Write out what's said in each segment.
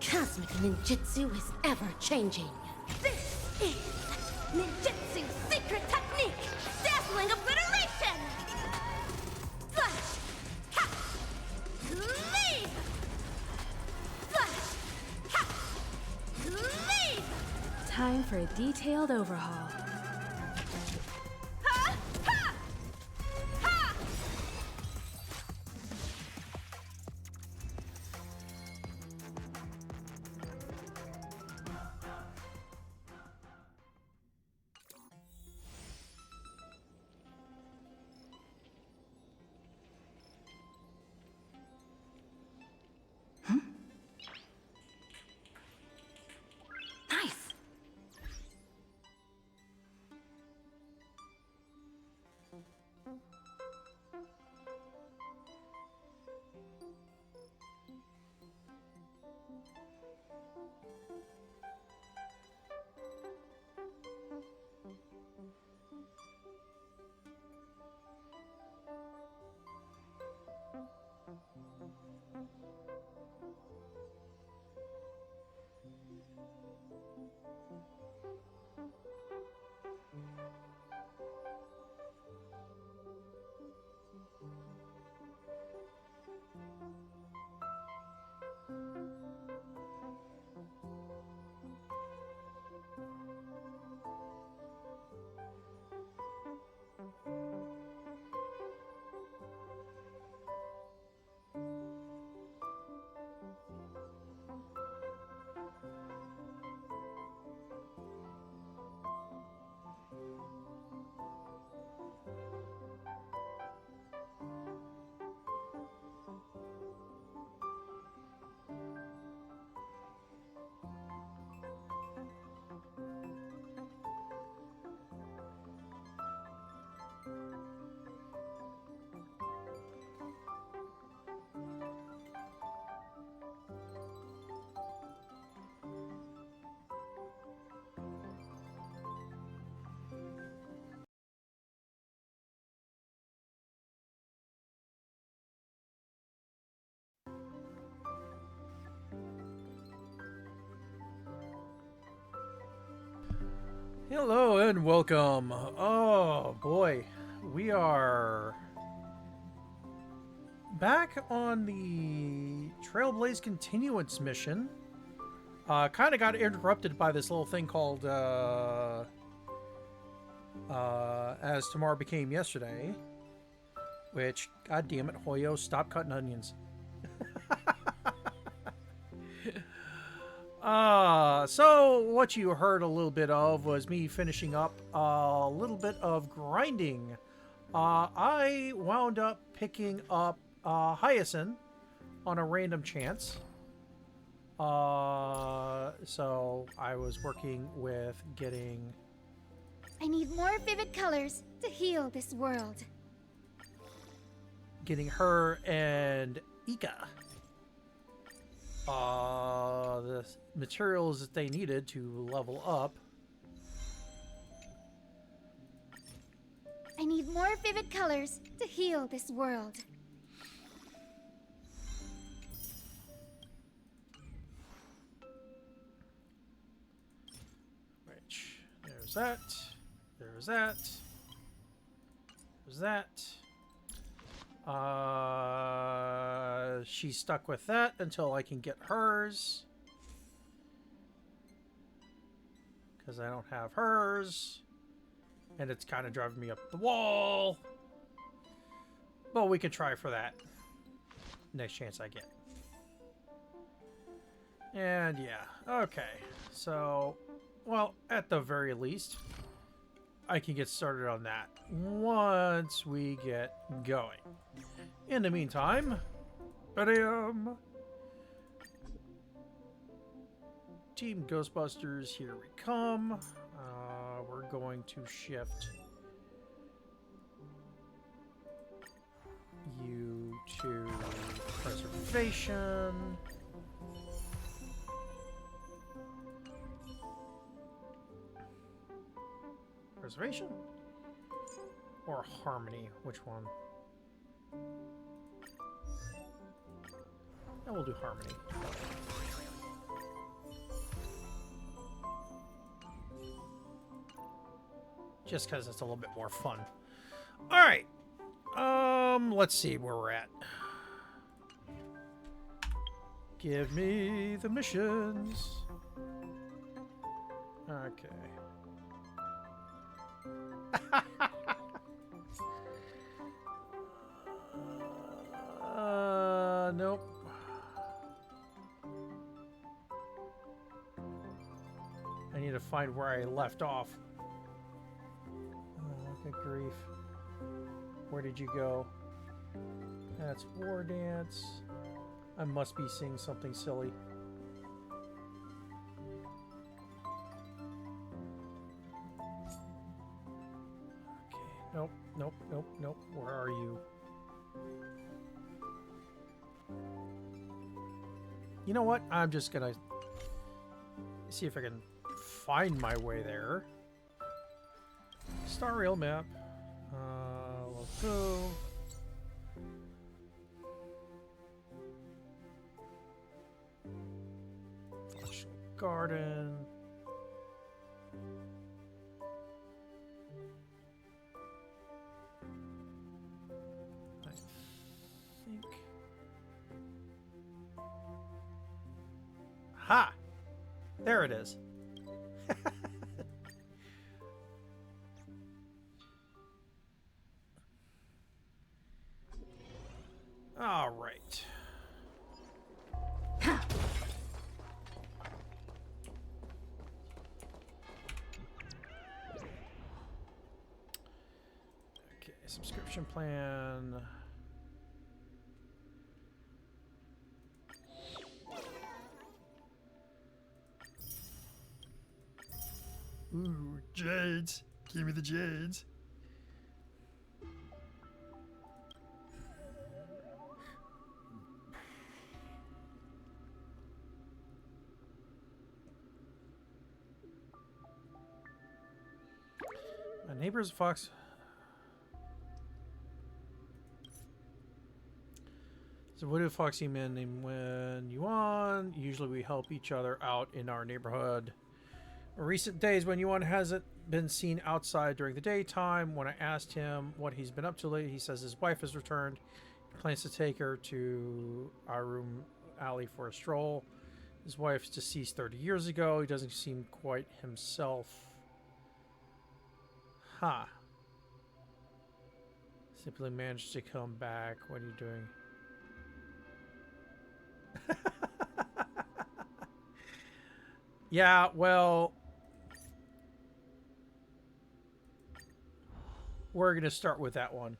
Cosmic ninjutsu is ever-changing. This is ninjutsu's secret technique! Dazzling obliteration! Flash! Catch! Leave! Flash! Catch! Leave! Time for a detailed overhaul. Ha! Ha! Ha! Nice. Hello and welcome. Oh boy, we are back on the Trailblaze Continuance mission. Kind of got interrupted by this little thing called As Tomorrow Became Yesterday. Which, god damn it, Hoyo, stop cutting onions. So what you heard a little bit of was me finishing up a little bit of grinding. I wound up picking up Hyacinth on a random chance. So I was working with getting... I need more vivid colors to heal this world. Getting her and Ika. The materials that they needed to level up. I need more vivid colors to heal this world. Which, there's that. There's that. There's that. She's stuck with that until I can get hers. Because I don't have hers. And it's kind of driving me up the wall. But we can try for that. Next chance I get. And yeah, okay. So, well, at the very least, I can get started on that once we get going. In the meantime, Team Ghostbusters, here we come. We're going to shift you to preservation. Preservation? Or harmony? Which one? And we'll do harmony. just because it's a little bit more fun. All right. Let's see where we're at. Give me the missions. Okay. Nope. I need to find where I left off. Oh, good grief. Where did you go? That's War Dance. I must be seeing something silly. Okay. Nope, nope, nope, nope. Where are you? You know what? I'm just gonna see if I can find my way there. Star Rail map. Let's go. Garden. I think. Ha! There it is. All right. Okay, subscription plan. Ooh, jades. Give me the jades. My neighbor's fox. So what do Foxian men named when Yuan? Usually we help each other out in our neighborhood. In recent days, when Yuan hasn't been seen outside during the daytime. When I asked him what he's been up to lately, he says his wife has returned. He plans to take her to our room alley for a stroll. His wife's deceased 30 years ago. He doesn't seem quite himself. Huh. Simply managed to come back. What are you doing? Yeah, well, we're going to start with that one.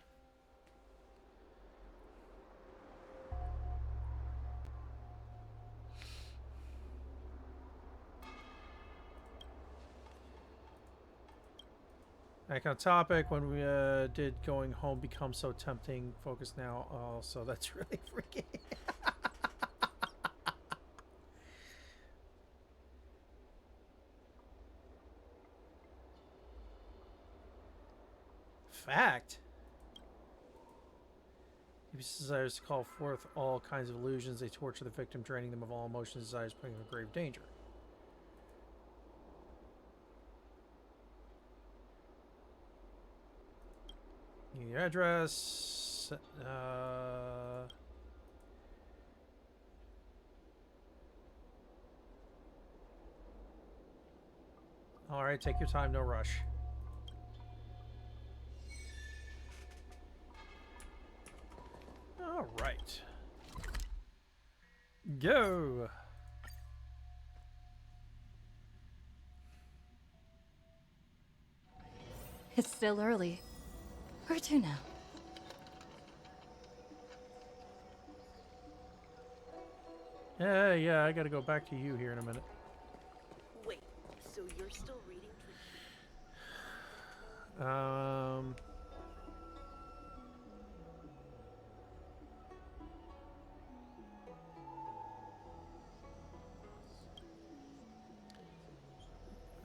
Back on topic, when we did going home become so tempting. Focus now. Oh, so that's really freaky. Fact. He desires to call forth all kinds of illusions. They torture the victim, draining them of all emotions, desires, putting them in grave danger. Need your address. All right, take your time, no rush. All right. Go. It's still early. Where to now? Yeah, I gotta go back to you here in a minute. Wait, so you're still reading?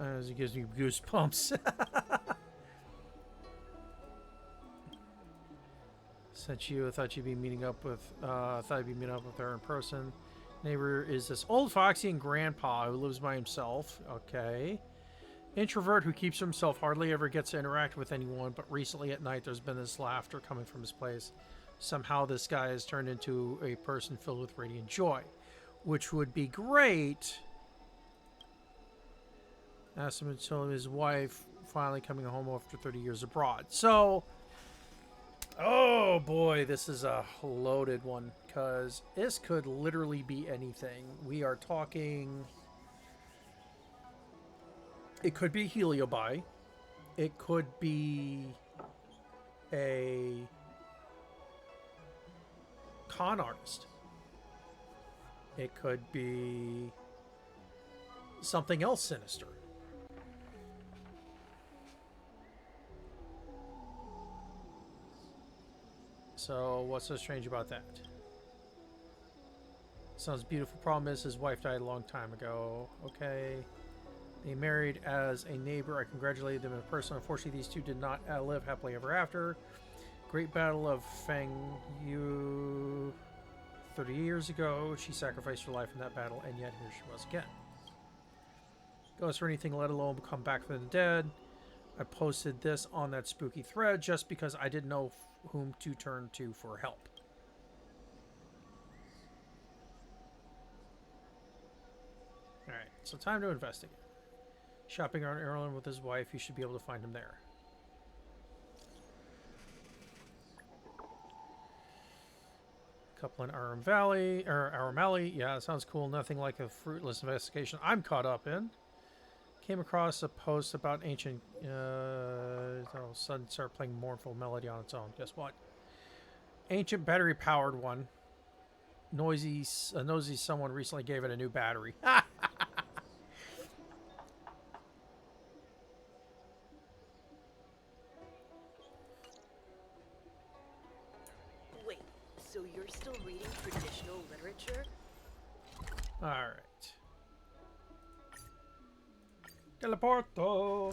As it gives me goosebumps. Sent you. I thought you'd be meeting up with. Thought I'd be meeting up with her in person. Neighbor is this old Foxian grandpa who lives by himself. Okay. Introvert who keeps to himself, hardly ever gets to interact with anyone, but recently at night there's been this laughter coming from his place. Somehow this guy has turned into a person filled with radiant joy, which would be great. Asked him until his wife finally coming home after 30 years abroad. So, oh boy, this is a loaded one, because this could literally be anything. We are talking... It could be Heliobi. It could be a con artist. It could be something else sinister. So, what's so strange about that? Sounds beautiful. Problem is, his wife died a long time ago. Okay. They married as a neighbor. I congratulated them in person. Unfortunately, these two did not live happily ever after. Great Battle of Feng Yu 30 years ago. She sacrificed her life in that battle, and yet here she was again. Goes for anything, let alone come back from the dead. I posted this on that spooky thread just because I didn't know whom to turn to for help. Alright, so time to investigate. Shopping around Ireland with his wife, you should be able to find him there. Couple in Arum Valley, or Arum Alley. Yeah, that sounds cool. Nothing like a fruitless investigation I'm caught up in. Came across a post about ancient... all of a sudden started playing mournful melody on its own. Guess what? Ancient battery-powered one. Nosy someone recently gave it a new battery. Wait, so you're still reading traditional literature? Alright. Teleporto!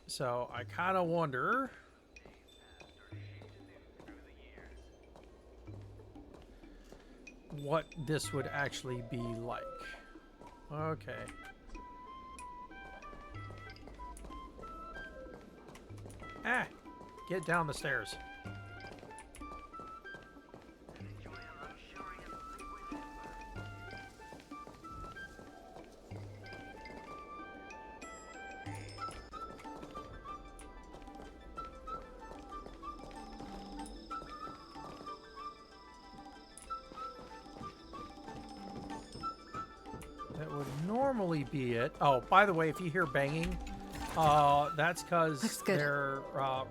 So, I kind of wonder... what this would actually be like. Okay. Ah! Get down the stairs. That would normally be it. Oh, by the way, if you hear banging, that's because they're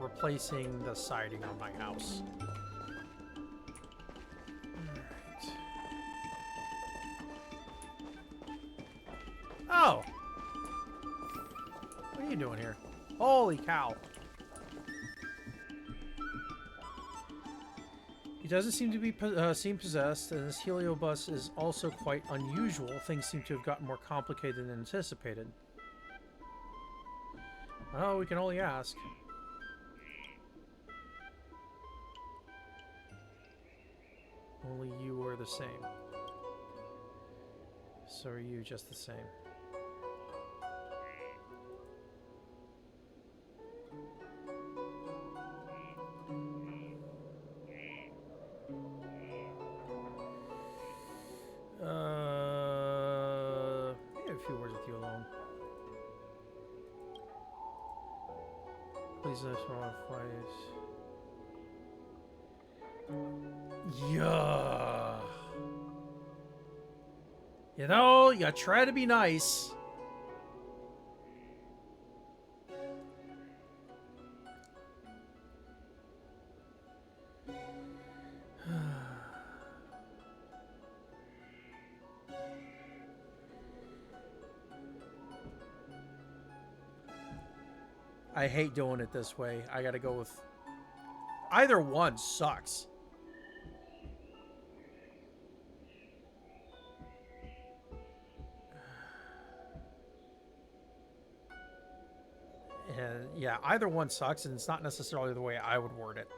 replacing the siding on my house. Alright. Oh! What are you doing here? Holy cow. He doesn't seem to be possessed, and this heliobus is also quite unusual. Things seem to have gotten more complicated than anticipated. Oh, we can only ask. Only you are the same. So are you just the same? Maybe a few words with you alone. Please let us yeah. You know, you try to be nice. I hate doing it this way. I gotta go with... either one sucks. And yeah, either one sucks, and it's not necessarily the way I would word it.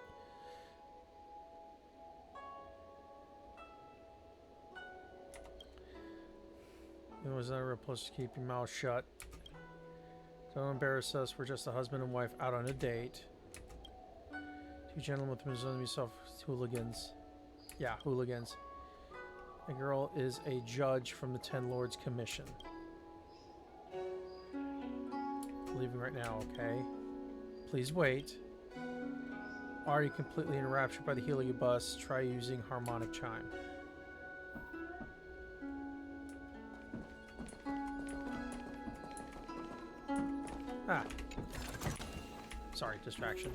It was not a real plus to keep your mouth shut. Don't embarrass us. We're just a husband and wife out on a date. Two gentlemen with themselves hooligans. Yeah, hooligans. A girl is a judge from the Ten Lords Commission. Leaving right now, okay? Please wait. Are you completely enraptured by the heliobus? Try using harmonic chime. Ah. Sorry, distraction.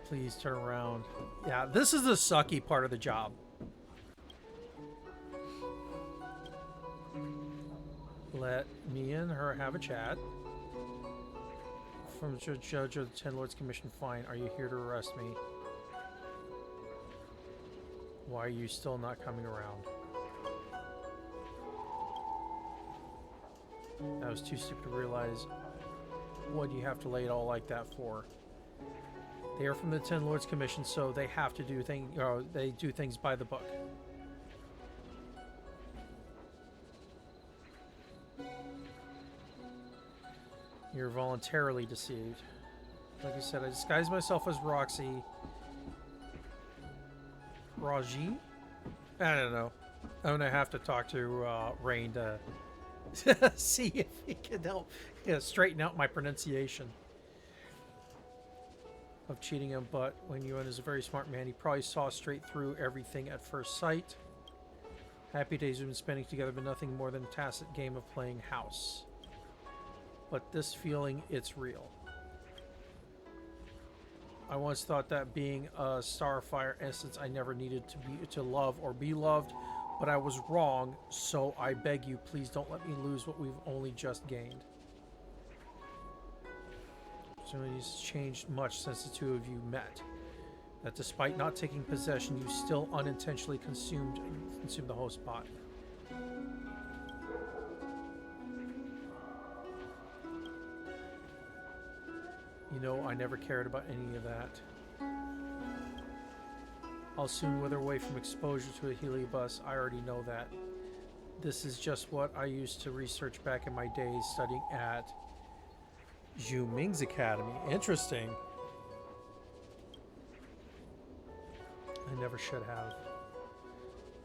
Please turn around. Yeah, this is the sucky part of the job. Let me and her have a chat. From Judge of the Ten Lords Commission, fine. Are you here to arrest me? Why are you still not coming around? I was too stupid to realize what you have to lay it all like that for. They are from the Ten Lords Commission, so they have to do things. They do things by the book. You're voluntarily deceived. Like I said, I disguised myself as Roxy. Raji? I don't know. I'm gonna have to talk to Rain to see if he can help straighten out my pronunciation of cheating him. But when Yuan is a very smart man, he probably saw straight through everything at first sight. Happy days we've been spending together, but nothing more than a tacit game of playing house. But this feeling, it's real. I once thought that being a Starfire essence I never needed to love or be loved, but I was wrong, so I beg you, please don't let me lose what we've only just gained. So it's changed much since the two of you met. That despite not taking possession, you still unintentionally consumed the whole spot. You know, I never cared about any of that. I'll soon wither away from exposure to a heliobus. I already know that. This is just what I used to research back in my days studying at Zhu Ming's academy. Interesting. I never should have.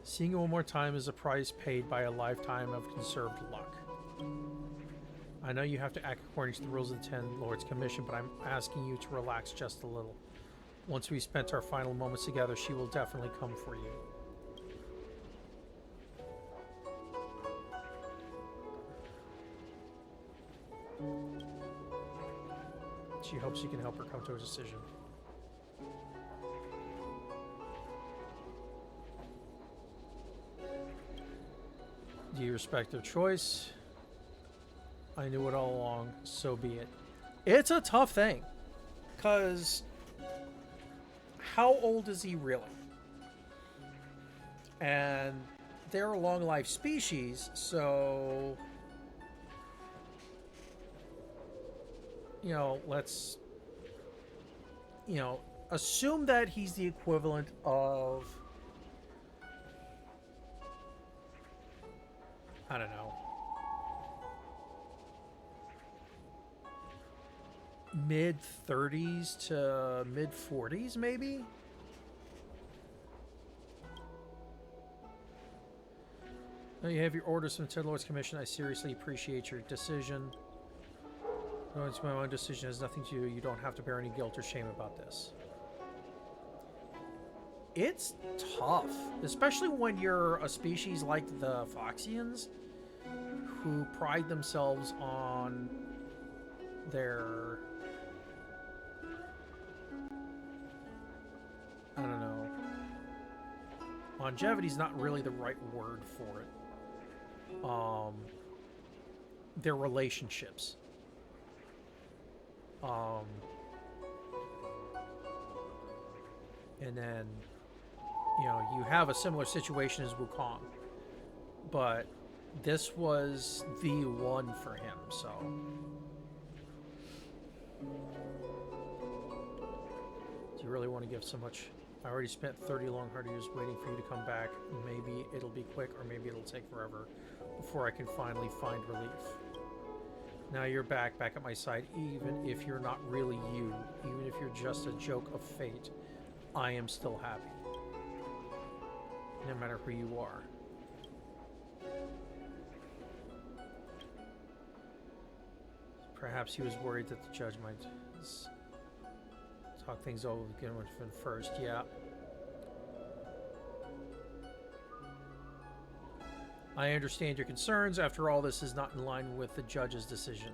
Seeing it one more time is a price paid by a lifetime of conserved luck. I know you have to act according to the rules of the Ten Lords Commission, but I'm asking you to relax just a little. Once we've spent our final moments together, she will definitely come for you. She hopes you can help her come to a decision. Do you respect their choice? I knew it all along, so be it. It's a tough thing, because how old is he really? And they're a long life species, so let's assume that he's the equivalent of, I don't know, mid 30s to mid 40s, maybe. Now you have your orders from the Ten Lords Commission. I seriously appreciate your decision. No, it's my own decision. It has nothing to do. You don't have to bear any guilt or shame about this. It's tough, especially when you're a species like the Foxians, who pride themselves on their, I don't know, longevity's not really the right word for it. Their relationships. And then, you have a similar situation as Wukong, but this was the one for him, so. you really want to give so much? I already spent 30 long hard years waiting for you to come back. Maybe it'll be quick, or maybe it'll take forever before I can finally find relief. Now you're back at my side, even if you're not really you, even if you're just a joke of fate, I am still happy. No matter who you are. Perhaps he was worried that the judge might talk things over again first. Yeah. I understand your concerns. After all, this is not in line with the judge's decision.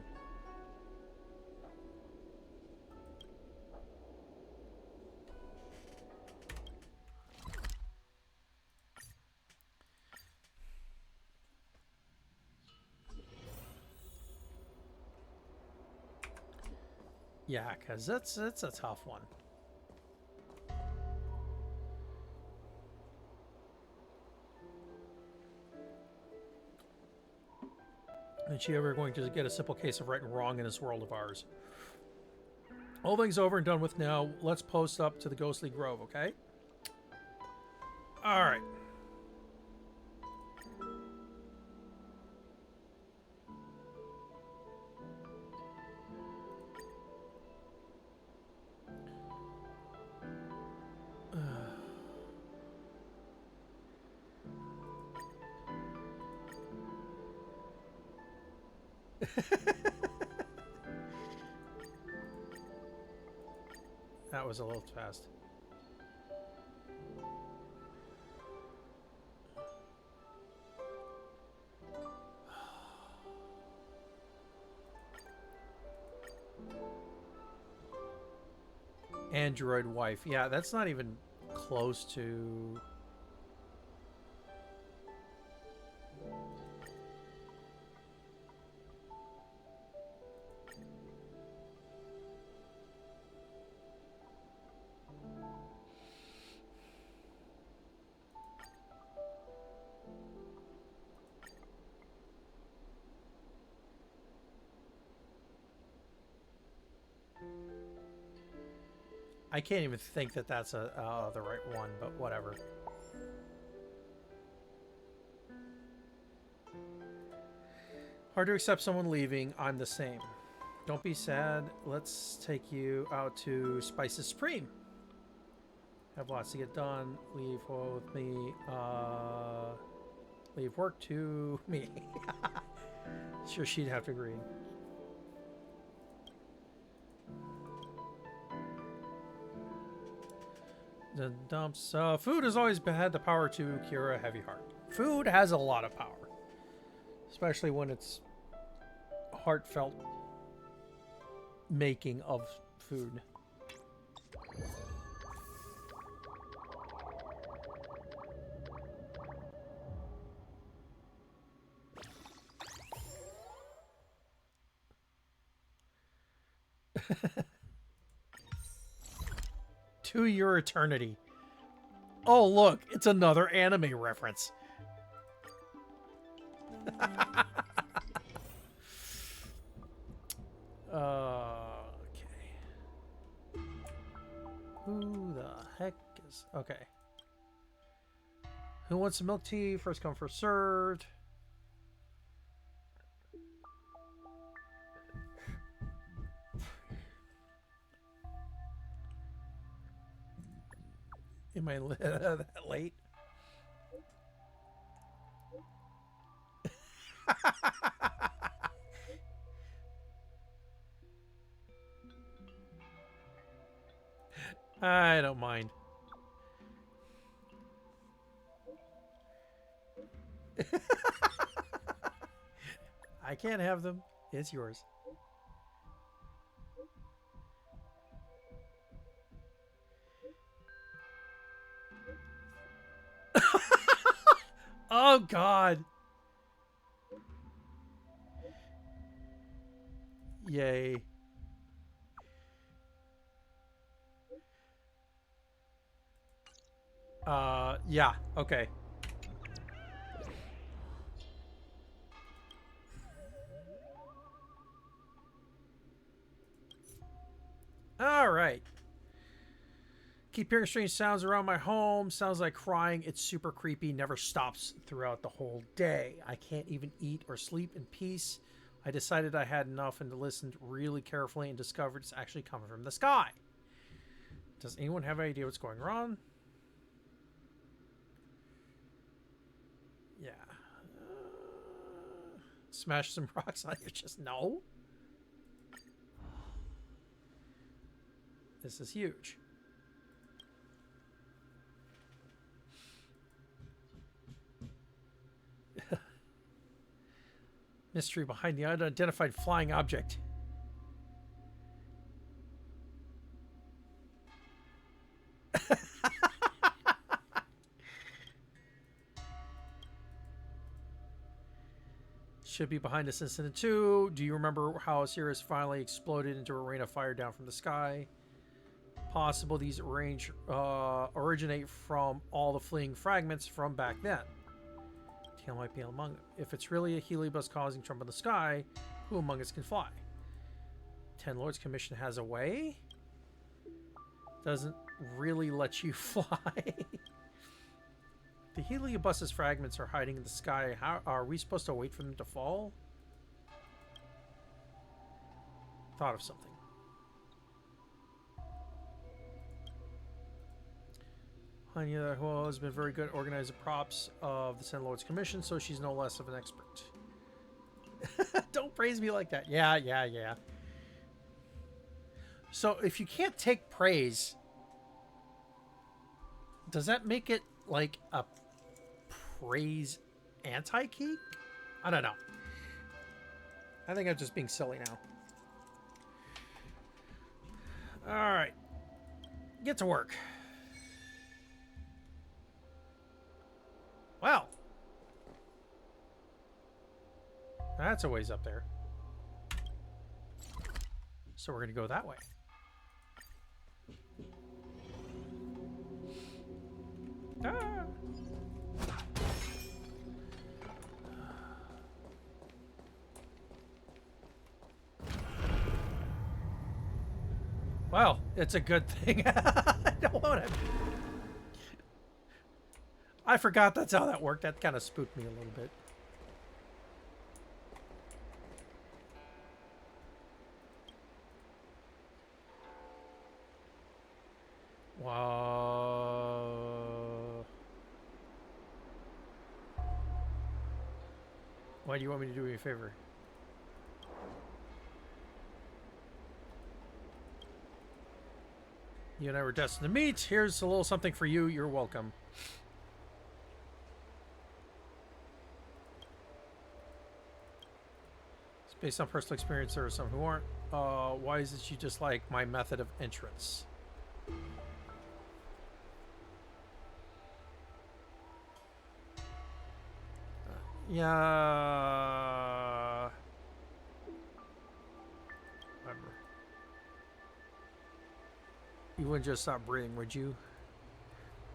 Yeah, because it's a tough one. Is she ever going to get a simple case of right and wrong in this world of ours? All things over and done with now. Let's post up to the Ghostly Grove, okay? All right. That was a little fast. Android wife. Yeah, that's not even close to... I can't even think that that's the right one, but whatever. Hard to accept someone leaving. I'm the same. Don't be sad. Let's take you out to Spices Supreme. Have lots to get done. Leave with me. Leave work to me. Sure, she'd have to agree. The dumps. Food has always had the power to cure a heavy heart. Food has a lot of power. Especially when it's heartfelt making of food. To your eternity. Oh, look, it's another anime reference. Okay. Who the heck is... Okay. Who wants some milk tea? First come, first served. Am I that late? I don't mind. I can't have them. It's yours. Oh, God. Yay. Yeah, okay. All right. Keep hearing strange sounds around my home. Sounds like crying. It's super creepy. Never stops throughout the whole day. I can't even eat or sleep in peace. I decided I had enough and listened really carefully and discovered it's actually coming from the sky. Does anyone have any idea what's going on? Yeah. Smash some rocks on your chest. No. This is huge. Mystery behind the unidentified flying object. Should be behind us incident 2. Do you remember how Sirius finally exploded into a rain of fire down from the sky? Possible these originate from all the fleeing fragments from back then. Tail might be among them. If it's really a heliobus causing trouble in the sky, who among us can fly? Ten Lords Commission has a way? Doesn't really let you fly. The heliobus's fragments are hiding in the sky. How are we supposed to wait for them to fall? Thought of something. Hanya Huo has been very good at organizing props of the Ten Lords Commission, so she's no less of an expert. Don't praise me like that. Yeah. So if you can't take praise, does that make it like a praise anti-key? I don't know. I think I'm just being silly now. All right. Get to work. Wow. That's a ways up there. So we're going to go that way. Ah. Well, it's a good thing. I don't want to. I forgot that's how that worked. That kind of spooked me a little bit. Wow. Why do you want me to do me a favor? You and I were destined to meet. Here's a little something for you. You're welcome. It's based on personal experience. There are some who aren't. Why is it you dislike my method of entrance? Yeah. Whatever. You wouldn't just stop breathing, would you?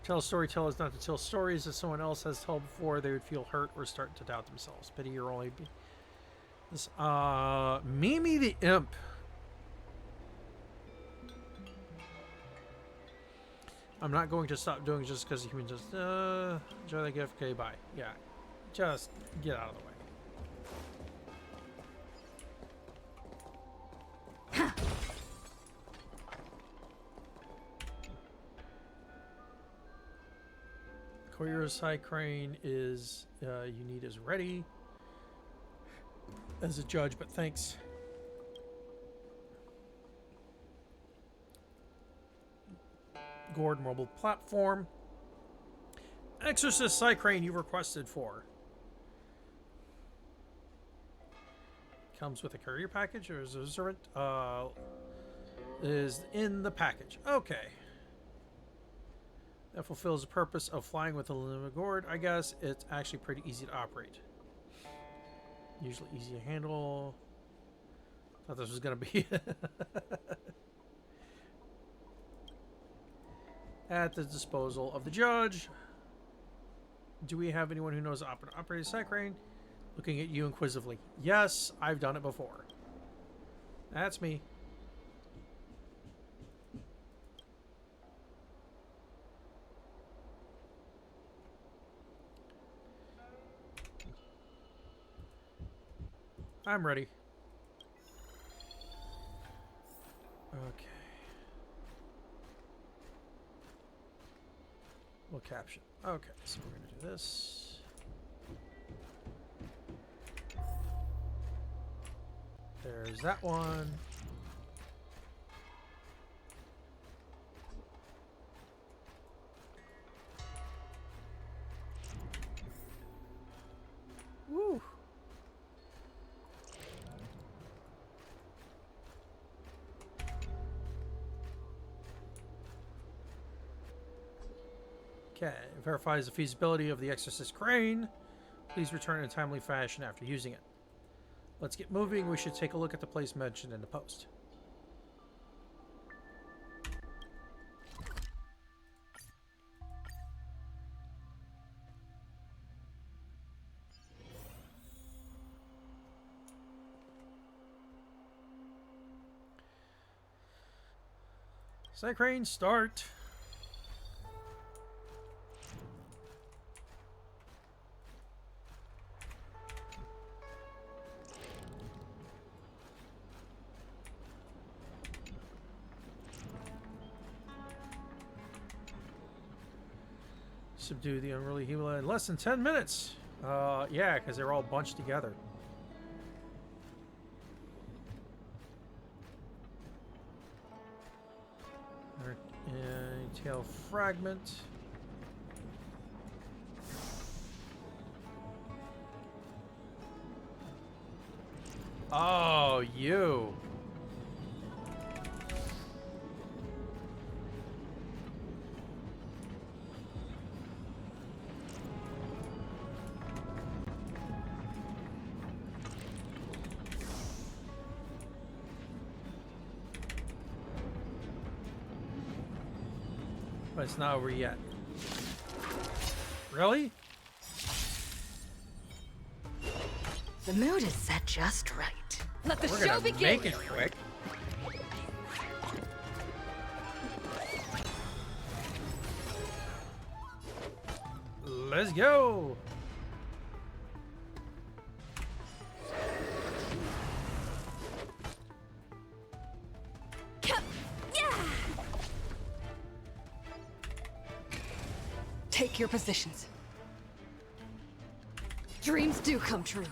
Tell storytellers not to tell stories that someone else has told before they would feel hurt or start to doubt themselves. Pity you're only this Mimi the Imp. I'm not going to stop doing it just because you can just enjoy the gift. Okay, bye. Yeah. Just get out of the way. Courier's side crane is you need is ready as a judge, but thanks. Gord mobile platform. Exorcist side crane you requested for. Comes with a courier package or is a servant? Is in the package. Okay. That fulfills the purpose of flying with a limited gourd. I guess it's actually pretty easy to operate. Usually easy to handle. Thought this was going to be at the disposal of the judge. Do we have anyone who knows how to operate a side crane? Looking at you inquisitively. Yes, I've done it before. That's me. I'm ready. Okay. We'll caption. Okay, so we're going to do this. There's that one. Woo! Okay, verifies the feasibility of the Exorcist crane. Please return in a timely fashion after using it. Let's get moving. We should take a look at the place mentioned in the post. Say crane, start. Subdue the unruly Gila in less than 10 minutes. Yeah, because they're all bunched together. Tail fragment. Oh, you. But it's not over yet. Really? The mood is set just right. Let the We're show gonna begin. make it quick. Let's go. Take your positions. Dreams do come true.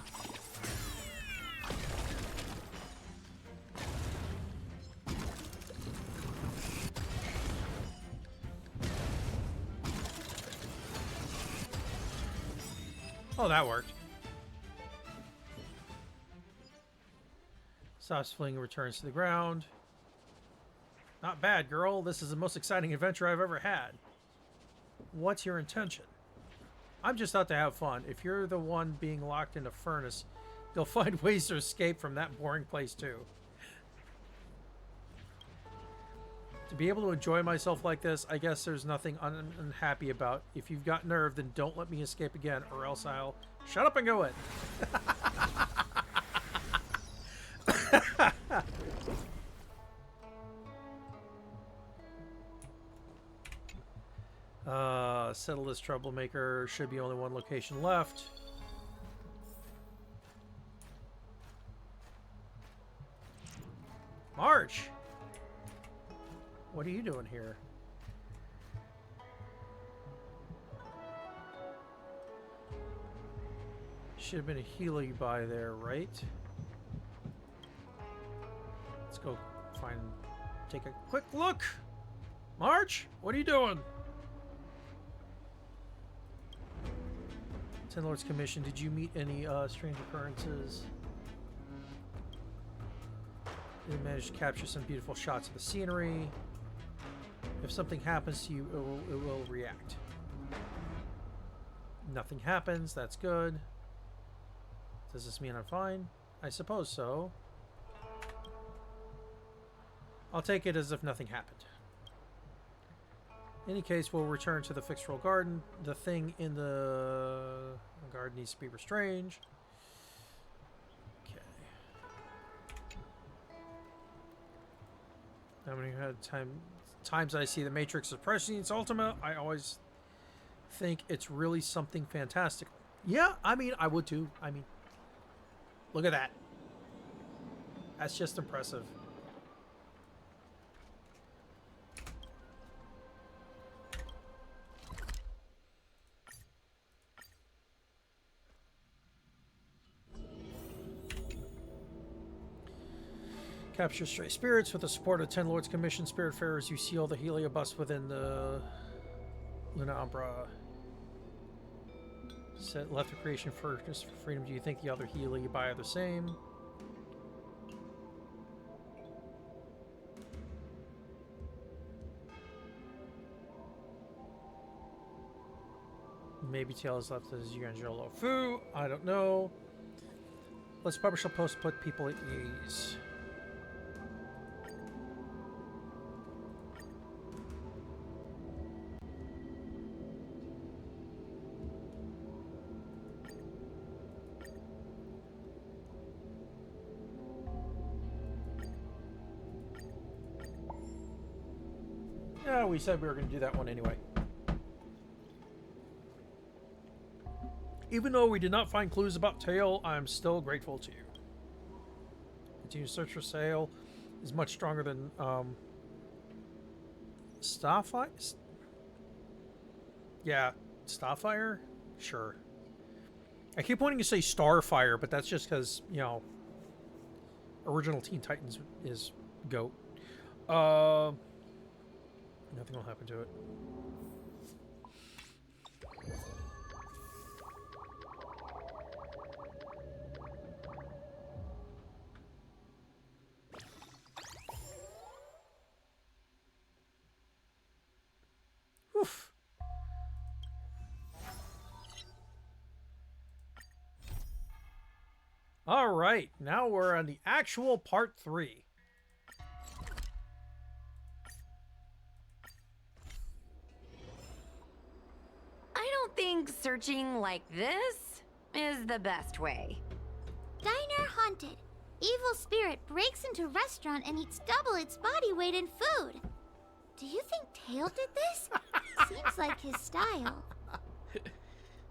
Oh, that worked. Stops fleeing and returns to the ground. Not bad, girl. This is the most exciting adventure I've ever had. What's your intention? I'm just out to have fun. If you're the one being locked in a furnace, you'll find ways to escape from that boring place too. To be able to enjoy myself like this, I guess there's nothing unhappy about. If you've got nerve, then don't let me escape again, or else I'll shut up and go in. Settle this troublemaker. Should be only one location left. March! What are you doing here? Should have been a Healy by there, right? Let's go find... Take a quick look! March! What are you doing? Ten Lords Commission, did you meet any strange occurrences? Did you manage to capture some beautiful shots of the scenery? If something happens to you, it will react. Nothing happens, that's good. Does this mean I'm fine? I suppose so. I'll take it as if nothing happened. In any case, we'll return to the fixed roll garden. The thing in the garden needs to be restrained. Okay. How many times I see the Matrix suppressing its ultimate, I always think it's really something fantastic. Yeah, I mean, I would too. I mean, look at that. That's just impressive. Capture stray spirits with the support of 10 Lords Commission Spiritfarers. You seal the heliobus within the Luna Umbra. Set left the creation furnace for freedom. Do you think the other helibi are the same? Maybe Tail is left as Yangelo Fu. I don't know. Let's publish a post to put people at ease. Yeah, we said we were going to do that one anyway. Even though we did not find clues about Tail, I'm still grateful to you. Continue to search for Tail is much stronger than Starfire? Yeah, Starfire? Sure. I keep wanting to say Starfire, but that's just because, you know, original Teen Titans is GOAT. Nothing will happen to it. Oof. All right, now we're on the actual part 3. I don't think searching like this is the best way. Diner haunted. Evil spirit breaks into restaurant and eats double its body weight in food. Do you think Tail did this? Seems like his style.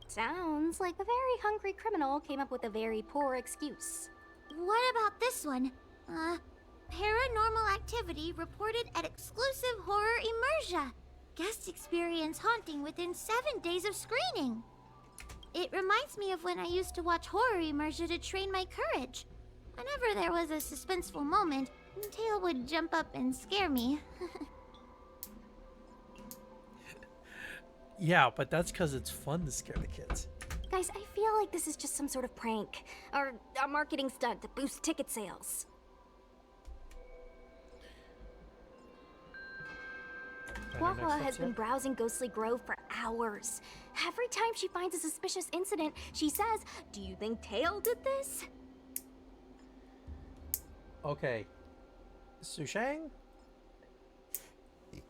Sounds like a very hungry criminal came up with a very poor excuse. What about this one? Paranormal activity reported at exclusive horror immersia. Guest experience haunting within 7 days of screening. It reminds me of when I used to watch horror immersia to train my courage. Whenever there was a suspenseful moment, Tail would jump up and scare me. Yeah, but that's because it's fun to scare the kids. Guys, I feel like this is just some sort of prank or a marketing stunt to boost ticket sales. Wawa has been browsing Ghostly Grove for hours. Every time she finds a suspicious incident, she says, "Do you think Tail did this?" Okay. Sushang?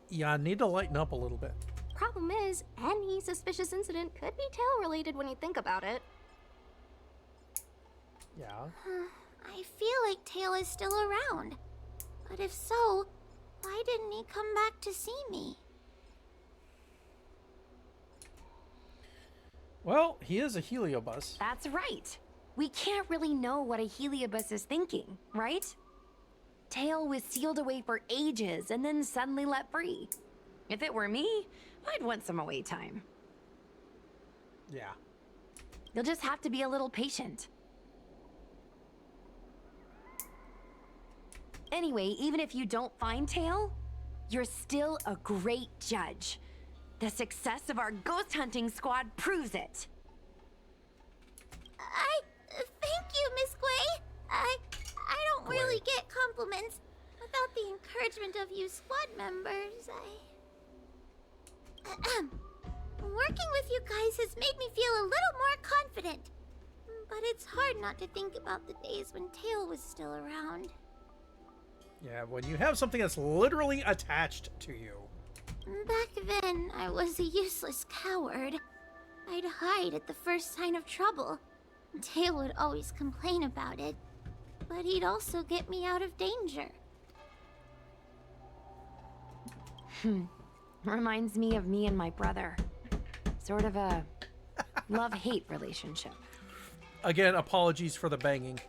Yeah, I need to lighten up a little bit. Problem is, any suspicious incident could be Tail related when you think about it. Yeah. I feel like Tail is still around. But if so, why didn't he come back to see me? Well, he is a heliobus. That's right. We can't really know what a heliobus is thinking, right? Tail was sealed away for ages and then suddenly let free. If it were me, I'd want some away time. Yeah. You'll just have to be a little patient. Anyway, even if you don't find Tail, you're still a great judge. The success of our ghost hunting squad proves it. Thank you, Miss Gwei. I don't really get compliments. Without the encouragement of you squad members, Working with you guys has made me feel a little more confident. But it's hard not to think about the days when Tail was still around. Yeah, when you have something that's literally attached to you. Back then, I was a useless coward. I'd hide at the first sign of trouble. Tail would always complain about it, but he'd also get me out of danger. Reminds me of me and my brother. Sort of a love-hate relationship. Again, apologies for the banging.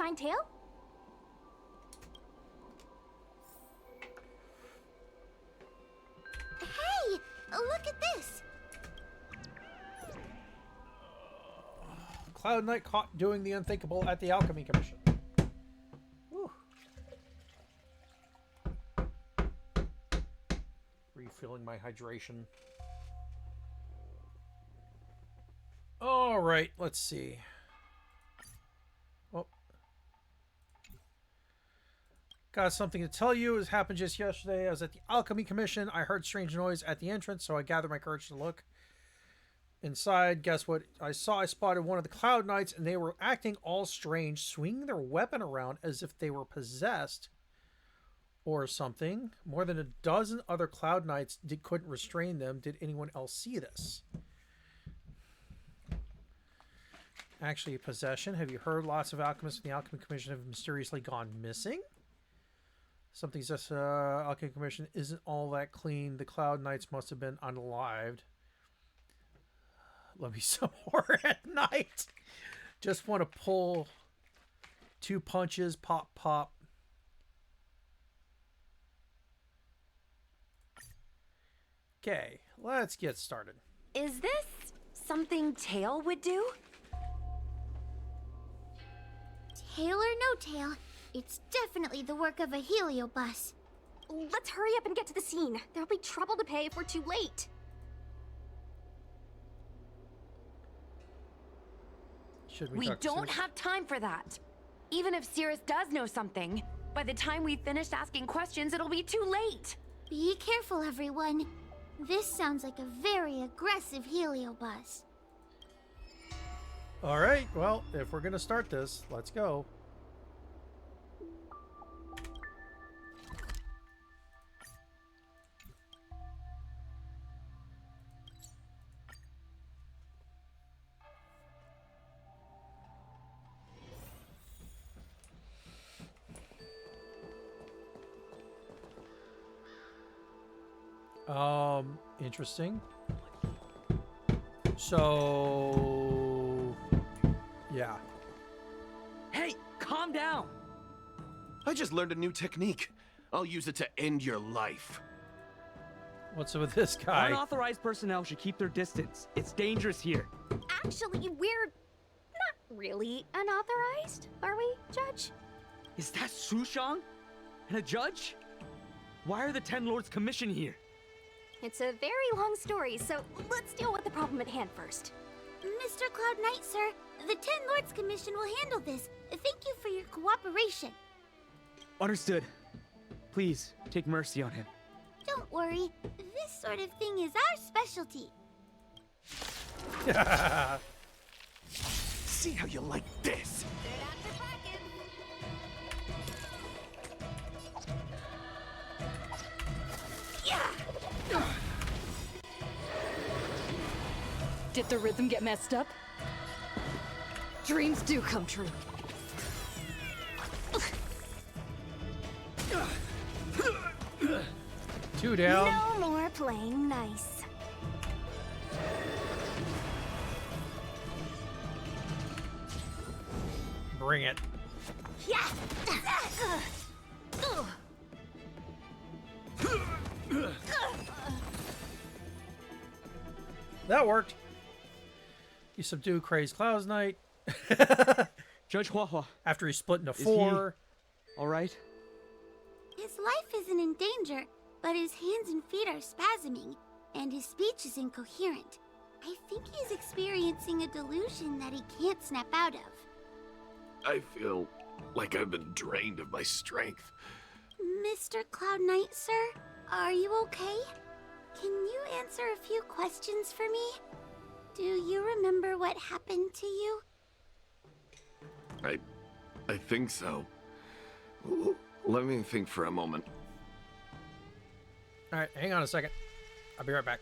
find Tail? Hey, look at this. Cloud Knight caught doing the unthinkable at the Alchemy Commission. Whew. Refilling my hydration. All right, let's see. Oh. Got something to tell you. It happened just yesterday. I was at the Alchemy Commission. I heard strange noise at the entrance, so I gathered my courage to look inside. Guess what I saw? I spotted one of the Cloud Knights, and they were acting all strange, swinging their weapon around as if they were possessed or something. More than a dozen other Cloud Knights couldn't restrain them. Did anyone else see this? Actually, possession. Have you heard lots of alchemists in the Alchemy Commission have mysteriously gone missing? Something says Alchemy Commission isn't all that clean. The Cloud Knights must have been unalived. Let me some more at night. Just want to pull 2 punches. Pop, pop. Okay, let's get started. Is this something Tail would do? Tail or no tail, it's definitely the work of a heliobus. Let's hurry up and get to the scene. There'll be trouble to pay if we're too late. Should We talk to don't Cirrus? have time for that. Even if Cirrus does know something, by the time we've finished asking questions, it'll be too late. Be careful, everyone. This sounds like a very aggressive heliobus. All right, well, if we're going to start this, let's go. Interesting. So, yeah. Hey, calm down! I just learned a new technique. I'll use it to end your life. What's with this guy? Unauthorized personnel should keep their distance. It's dangerous here. Actually, we're not really unauthorized, are we, Judge? Is that Sushang? And a judge? Why are the Ten Lords Commission here? It's a very long story, so let's deal with the problem at hand first. Mr. Cloud Knight, sir, the Ten Lords Commission will handle this. Thank you for your cooperation. Understood. Please, take mercy on him. Don't worry, this sort of thing is our specialty. See how you like this? Did the rhythm get messed up? Dreams do come true. 2 down. No more playing nice. Bring it. Yeah. That worked. You subdue Crazed Cloud Knight. Judge Huahua, After he split into he- 4. all right? His life isn't in danger, but his hands and feet are spasming, and his speech is incoherent. I think he's experiencing a delusion that he can't snap out of. I feel like I've been drained of my strength. Mr. Cloud Knight, sir, are you okay? Can you answer a few questions for me? Do you remember what happened to you? I think so. Let me think for a moment. All right, hang on a second. I'll be right back.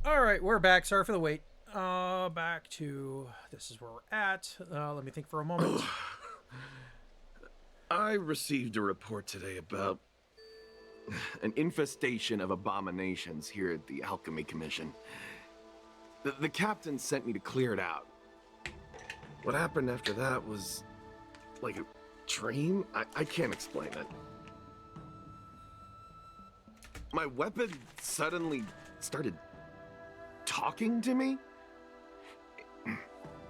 All right, we're back. Sorry for the wait. Back to this is where we're at. Let me think for a moment. I received a report today about an infestation of abominations here at the Alchemy Commission. The captain sent me to clear it out. What happened after that was like a dream? I can't explain it. My weapon suddenly started talking to me.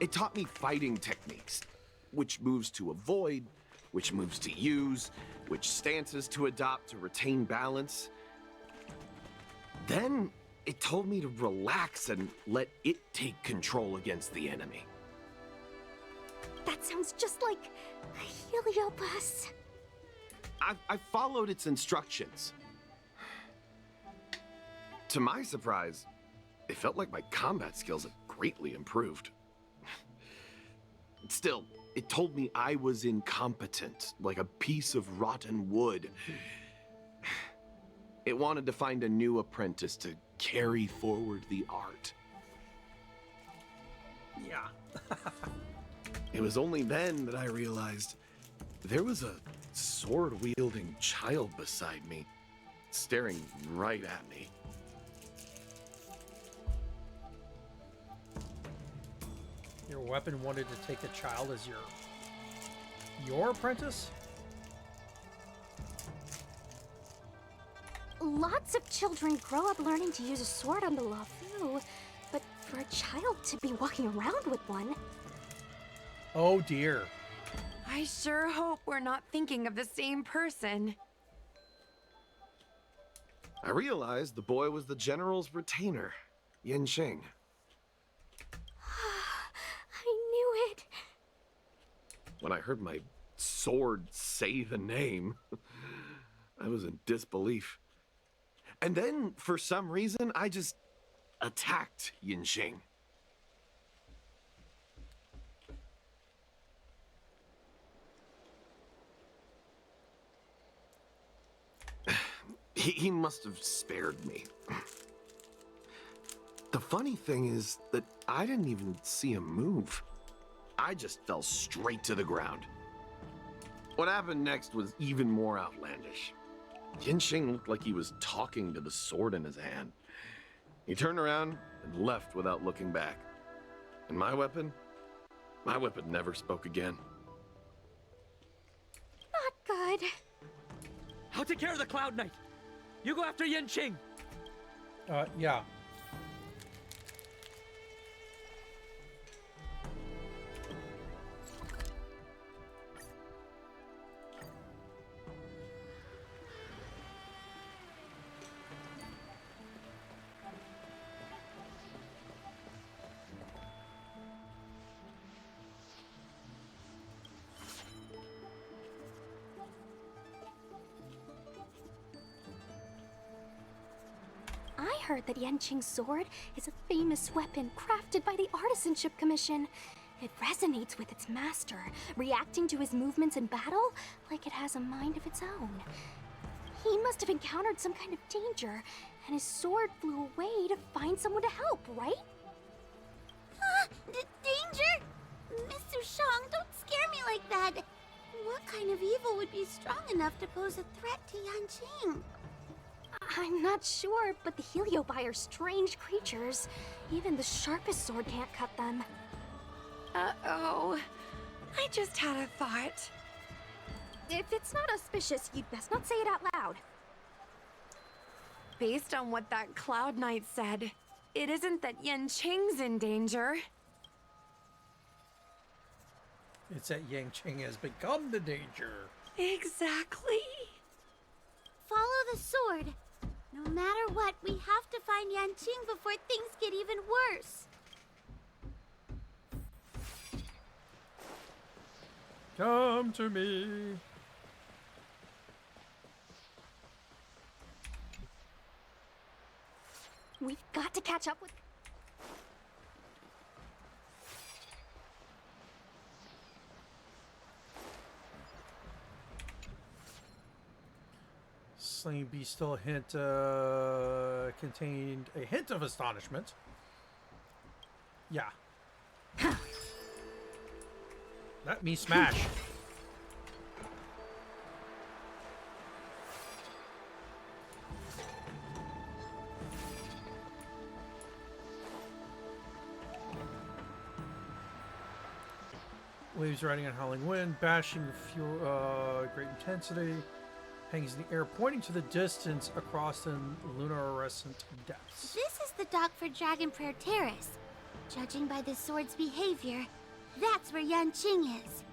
It taught me fighting techniques, which moves to avoid, which moves to use, which stances to adopt to retain balance. Then it told me to relax and let it take control against the enemy. That sounds just like a Heliobus. I followed its instructions. To my surprise, it felt like my combat skills had greatly improved. Still, it told me I was incompetent, like a piece of rotten wood. It wanted to find a new apprentice to carry forward the art. Yeah. It was only then that I realized there was a sword-wielding child beside me, staring right at me. Your weapon wanted to take a child as your apprentice? Lots of children grow up learning to use a sword on the Lafu, but for a child to be walking around with one... Oh dear. I sure hope we're not thinking of the same person. I realized the boy was the general's retainer, Yin Sheng. I knew it. When I heard my sword say the name, I was in disbelief. And then, for some reason, I just attacked Yin Sheng. He must have spared me. The funny thing is that I didn't even see him move. I just fell straight to the ground. What happened next was even more outlandish. Yin Sheng looked like he was talking to the sword in his hand. He turned around and left without looking back. And my weapon never spoke again. Not good. I'll take care of the Cloud Knight. You go after Yen Qing. Yeah. I heard that Yanqing's sword is a famous weapon crafted by the Artisanship Commission. It resonates with its master, reacting to his movements in battle like it has a mind of its own. He must have encountered some kind of danger, and his sword flew away to find someone to help, right? Danger? Miss Sushang, don't scare me like that. What kind of evil would be strong enough to pose a threat to Yanqing? I'm not sure, but the Heliobi are strange creatures. Even the sharpest sword can't cut them. Uh-oh. I just had a thought. If it's not auspicious, you'd best not say it out loud. Based on what that Cloud Knight said, it isn't that Yen Qing's in danger. It's that Yang Qing has become the danger. Exactly. Follow the sword. No matter what, we have to find Yanqing before things get even worse. Come to me. We've got to catch up with... Slinging beast still a hint, contained a hint of astonishment. Yeah. Let me smash. Waves riding on howling wind, bashing great intensity, hangs in the air, pointing to the distance across the luminescent depths. This is the dock for Dragon Prayer Terrace. Judging by the sword's behavior, that's where Yanqing is.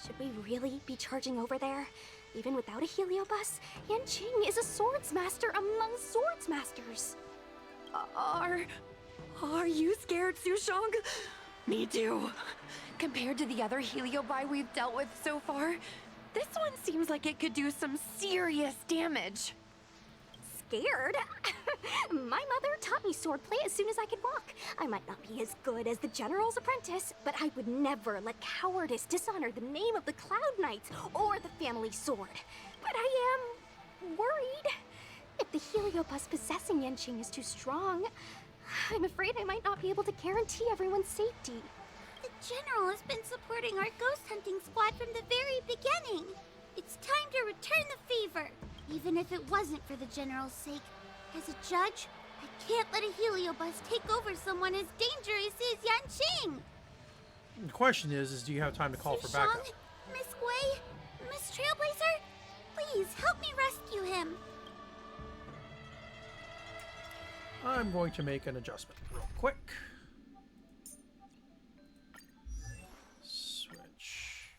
Should we really be charging over there? Even without a heliobus, Yanqing is a swords master among swords masters. Are you scared, Sushong? Me too. Compared to the other heliobi we've dealt with so far, this one seems like it could do some serious damage. Scared? My mother taught me swordplay as soon as I could walk. I might not be as good as the General's apprentice, but I would never let cowardice dishonor the name of the Cloud Knights or the family sword. But I am worried. If the heliobus possessing Yanqing is too strong, I'm afraid I might not be able to guarantee everyone's safety. The General has been supporting our ghost hunting squad from the very beginning. It's time to return the fever, even if it wasn't for the General's sake. As a judge, I can't let a heliobus take over someone as dangerous as Yanqing. The question is do you have time to call for backup? Sushong, Miss Gui, Miss Trailblazer, please help me rescue him. I'm going to make an adjustment real quick. Switch.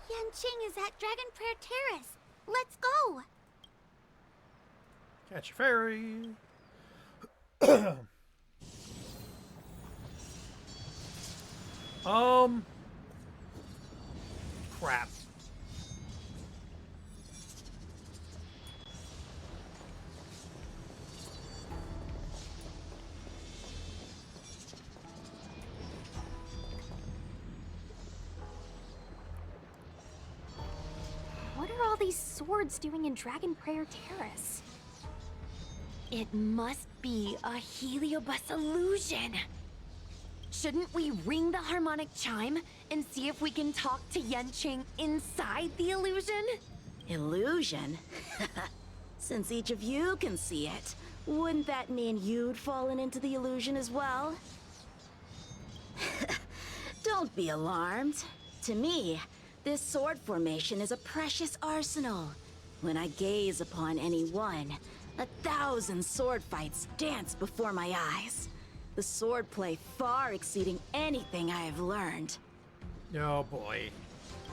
Yanqing is at Dragon Prayer Terrace. Let's go! Catch a ferry. Crap. What are all these swords doing in Dragon Prayer Terrace? It must be a heliobus illusion. Shouldn't we ring the harmonic chime and see if we can talk to Yanqing inside the illusion? Illusion? Since each of you can see it, wouldn't that mean you'd fallen into the illusion as well? Don't be alarmed. To me, this sword formation is a precious arsenal. When I gaze upon any one, 1,000 sword fights dance before my eyes. The swordplay far exceeding anything I have learned. Oh boy.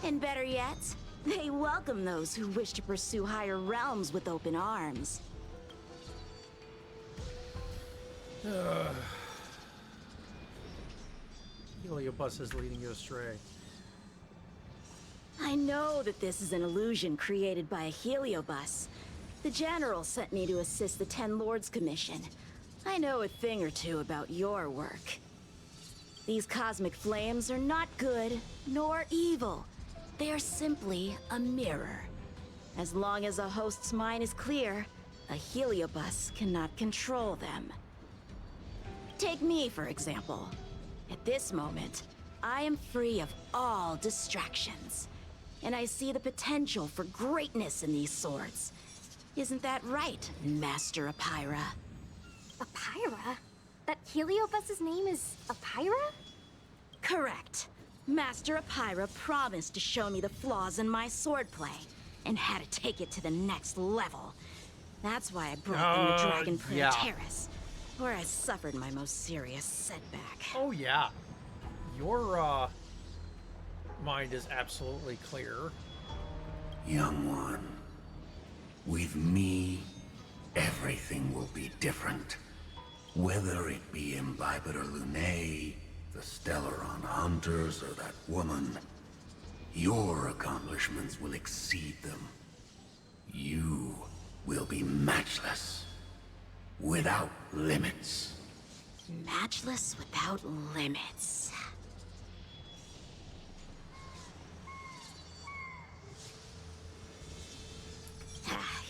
And better yet, they welcome those who wish to pursue higher realms with open arms. Heliobus is leading you astray. I know that this is an illusion created by a heliobus. The General sent me to assist the Ten Lords Commission. I know a thing or two about your work. These cosmic flames are not good, nor evil. They are simply a mirror. As long as a host's mind is clear, a heliobus cannot control them. Take me, for example. At this moment, I am free of all distractions. And I see the potential for greatness in these swords. Isn't that right, Master Apira? Apira? That heliobus's name is Apira? Correct. Master Apira promised to show me the flaws in my swordplay, and had to take it to the next level. That's why I brought them to Dragon Prayer Terrace, where I suffered my most serious setback. Oh yeah. Your mind is absolutely clear. Young one, with me, everything will be different. Whether it be Imbibiter Lunae, the Stellaron Hunters, or that woman, Your accomplishments will exceed them. You will be matchless, without limits. Matchless without limits.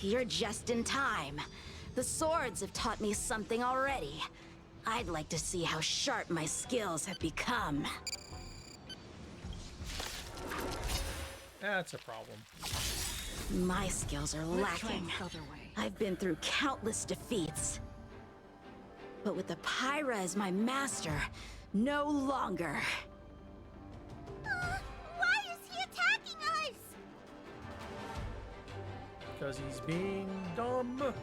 You're just in time. The swords have taught me something already. I'd like to see how sharp my skills have become. That's a problem. My skills are lacking. Other way. I've been through countless defeats. But with the Pyra as my master, no longer. Why is he attacking us? Because he's being dumb.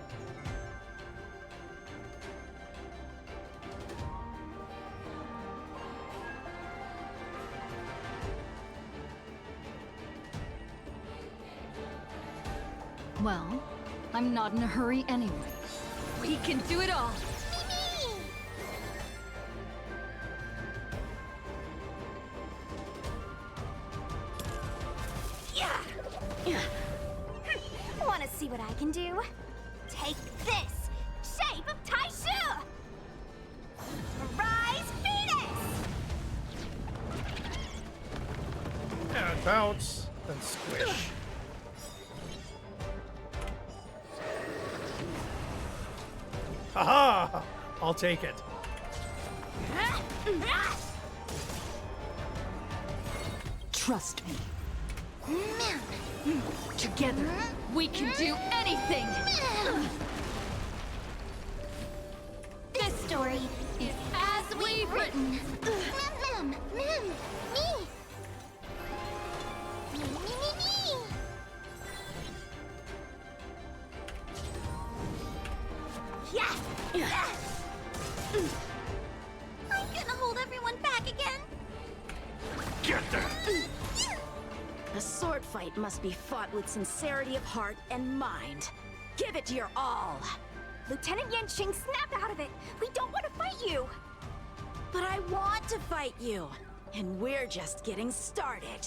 Well, I'm not in a hurry anyway. We can do it all. Want to see what I can do? Take this! Shape of Taishu! Rise, Venus! And bounce, then squish. Haha! I'll take it. Trust me. Together, we can do anything! This story Is as we've written. me. I'm gonna hold everyone back again. Get there! A sword fight must be fought with sincerity of heart and mind. Give it your all. Lieutenant Yanqing, snap out of it! We don't want to fight you! But I want to fight you, and we're just getting started.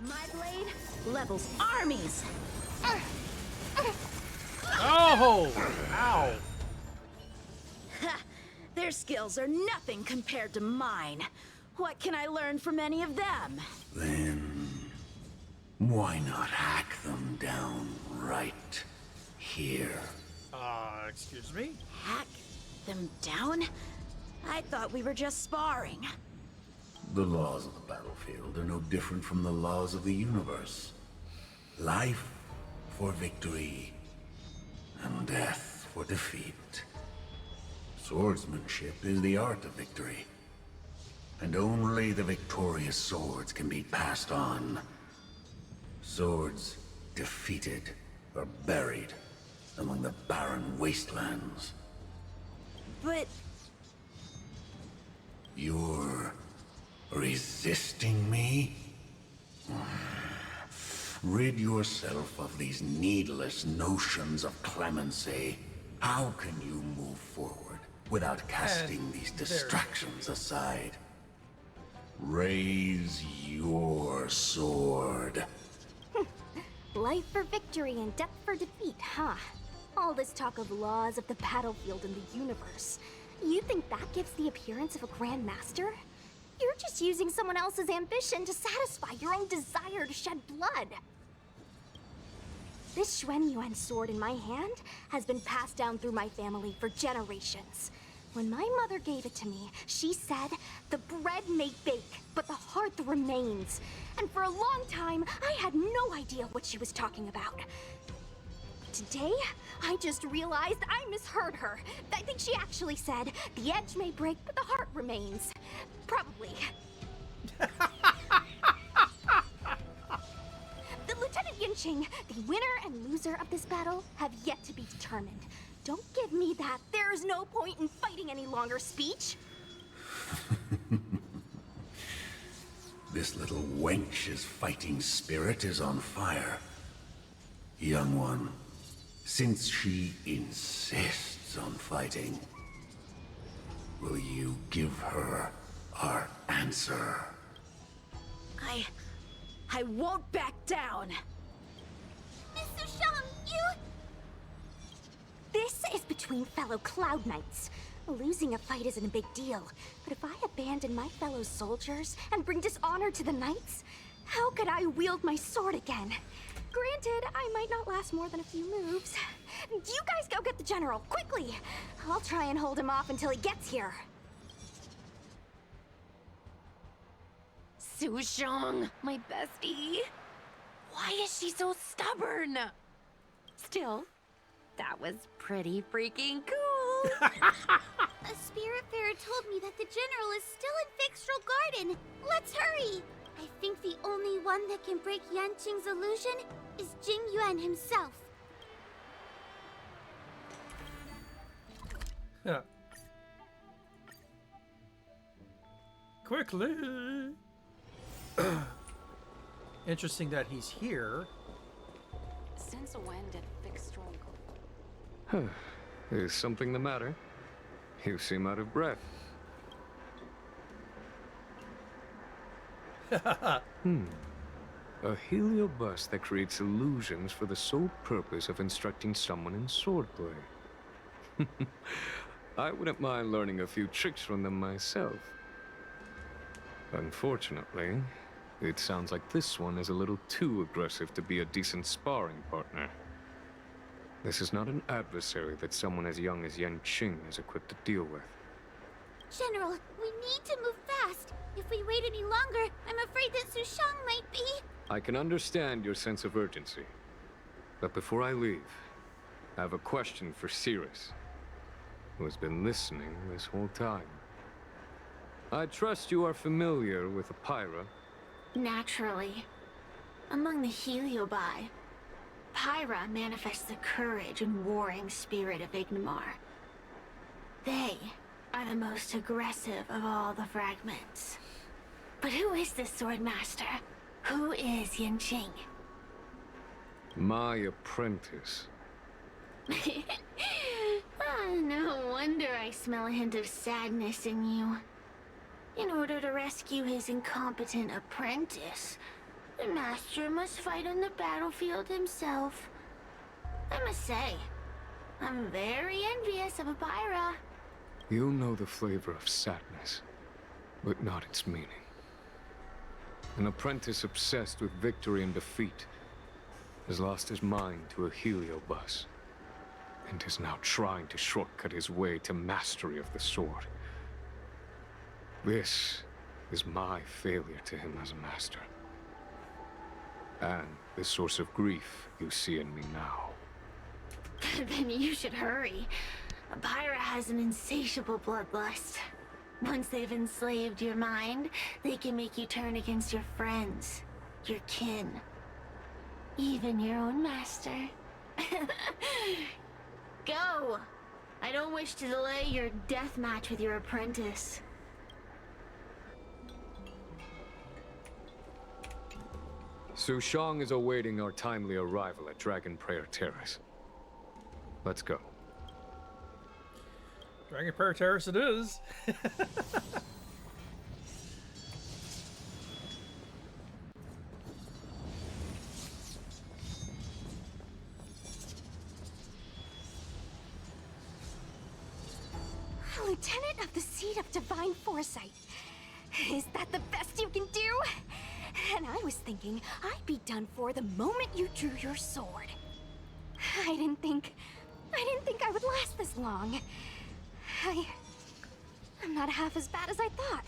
My blade levels armies. Oh! Ow! Their skills are nothing compared to mine. What can I learn from any of them? Then, why not hack them down right here? Excuse me? Hack them down? I thought we were just sparring. The laws of the battlefield are no different from the laws of the universe. Life for victory, and death for defeat. Swordsmanship is the art of victory. And only the victorious swords can be passed on. Swords defeated are buried among the barren wastelands. But You're resisting me? Rid yourself of these needless notions of clemency. How can you move forward without casting these distractions aside? Raise your sword. Life for victory and death for defeat, huh? All this talk of laws of the battlefield and the universe. You think that gives the appearance of a Grand Master? You're just using someone else's ambition to satisfy your own desire to shed blood. This Xuan Yuan sword in my hand has been passed down through my family for generations. When my mother gave it to me, she said, "The bread may bake, but the hearth remains." And for a long time, I had no idea what she was talking about. Today, I just realized I misheard her. I think she actually said, "The edge may break, but the heart remains." Probably. The Lieutenant Yanqing, the winner and loser of this battle, have yet to be determined. Don't give me that "there is no point in fighting any longer" speech. This little wench's fighting spirit is on fire. Young one, since she insists on fighting, will you give her our answer? I won't back down! Miss Sushang, you... This is between fellow Cloud Knights. Losing a fight isn't a big deal, but if I abandon my fellow soldiers and bring dishonor to the Knights, how could I wield my sword again? Granted, I might not last more than a few moves. You guys go get the General, quickly! I'll try and hold him off until he gets here. Sushang, my bestie. Why is she so stubborn? Still, that was pretty freaking cool. A Spiritfarer told me that the General is still in Fixtral Garden. Let's hurry! I think the only one that can break Yanqing's illusion is Jing Yuan himself. Yeah. Quickly. Interesting that he's here. Since when did Fixtral Is something the matter? You seem out of breath. A heliobus that creates illusions for the sole purpose of instructing someone in swordplay. I wouldn't mind learning a few tricks from them myself. Unfortunately, it sounds like this one is a little too aggressive to be a decent sparring partner. This is not an adversary that someone as young as Yanqing is equipped to deal with. General, we need to move fast. If we wait any longer, I'm afraid that Sushang might be... I can understand your sense of urgency. But before I leave, I have a question for Cirrus, who has been listening this whole time. I trust you are familiar with Pyra. Naturally. Among the Heliobi, Pyra manifests the courage and warring spirit of Ignomar. They are the most aggressive of all the fragments. But who is this Swordmaster? Who is Yanqing? My apprentice. No wonder I smell a hint of sadness in you. In order to rescue his incompetent apprentice, the master must fight on the battlefield himself. I must say, I'm very envious of Pyra. You know the flavor of sadness, but not its meaning. An apprentice obsessed with victory and defeat has lost his mind to a heliobus, and is now trying to shortcut his way to mastery of the sword. This is my failure to him as a master. And the source of grief you see in me now. Then you should hurry. Pyra has an insatiable bloodlust. Once they've enslaved your mind, they can make you turn against your friends, your kin, even your own master. Go! I don't wish to delay your death match with your apprentice. Sushang is awaiting our timely arrival at Dragon Prayer Terrace. Let's go. Dragon Prayer Terrace it is. Lieutenant of the Seat of Divine Foresight. Is that the best you can do? And I was thinking I'd be done for the moment you drew your sword. I didn't think I would last this long. I'm not half as bad as I thought.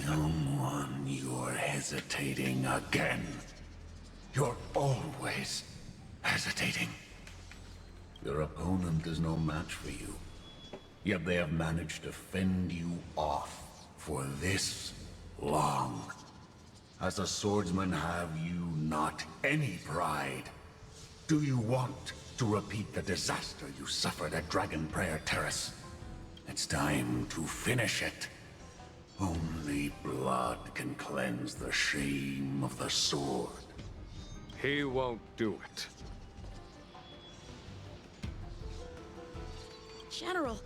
Young one, you're hesitating again. You're always hesitating. Your opponent is no match for you. Yet they have managed to fend you off for this long. As a swordsman, have you not any pride? Do you want to repeat the disaster you suffered at Dragon Prayer Terrace? It's time to finish it. Only blood can cleanse the shame of the sword. He won't do it. General.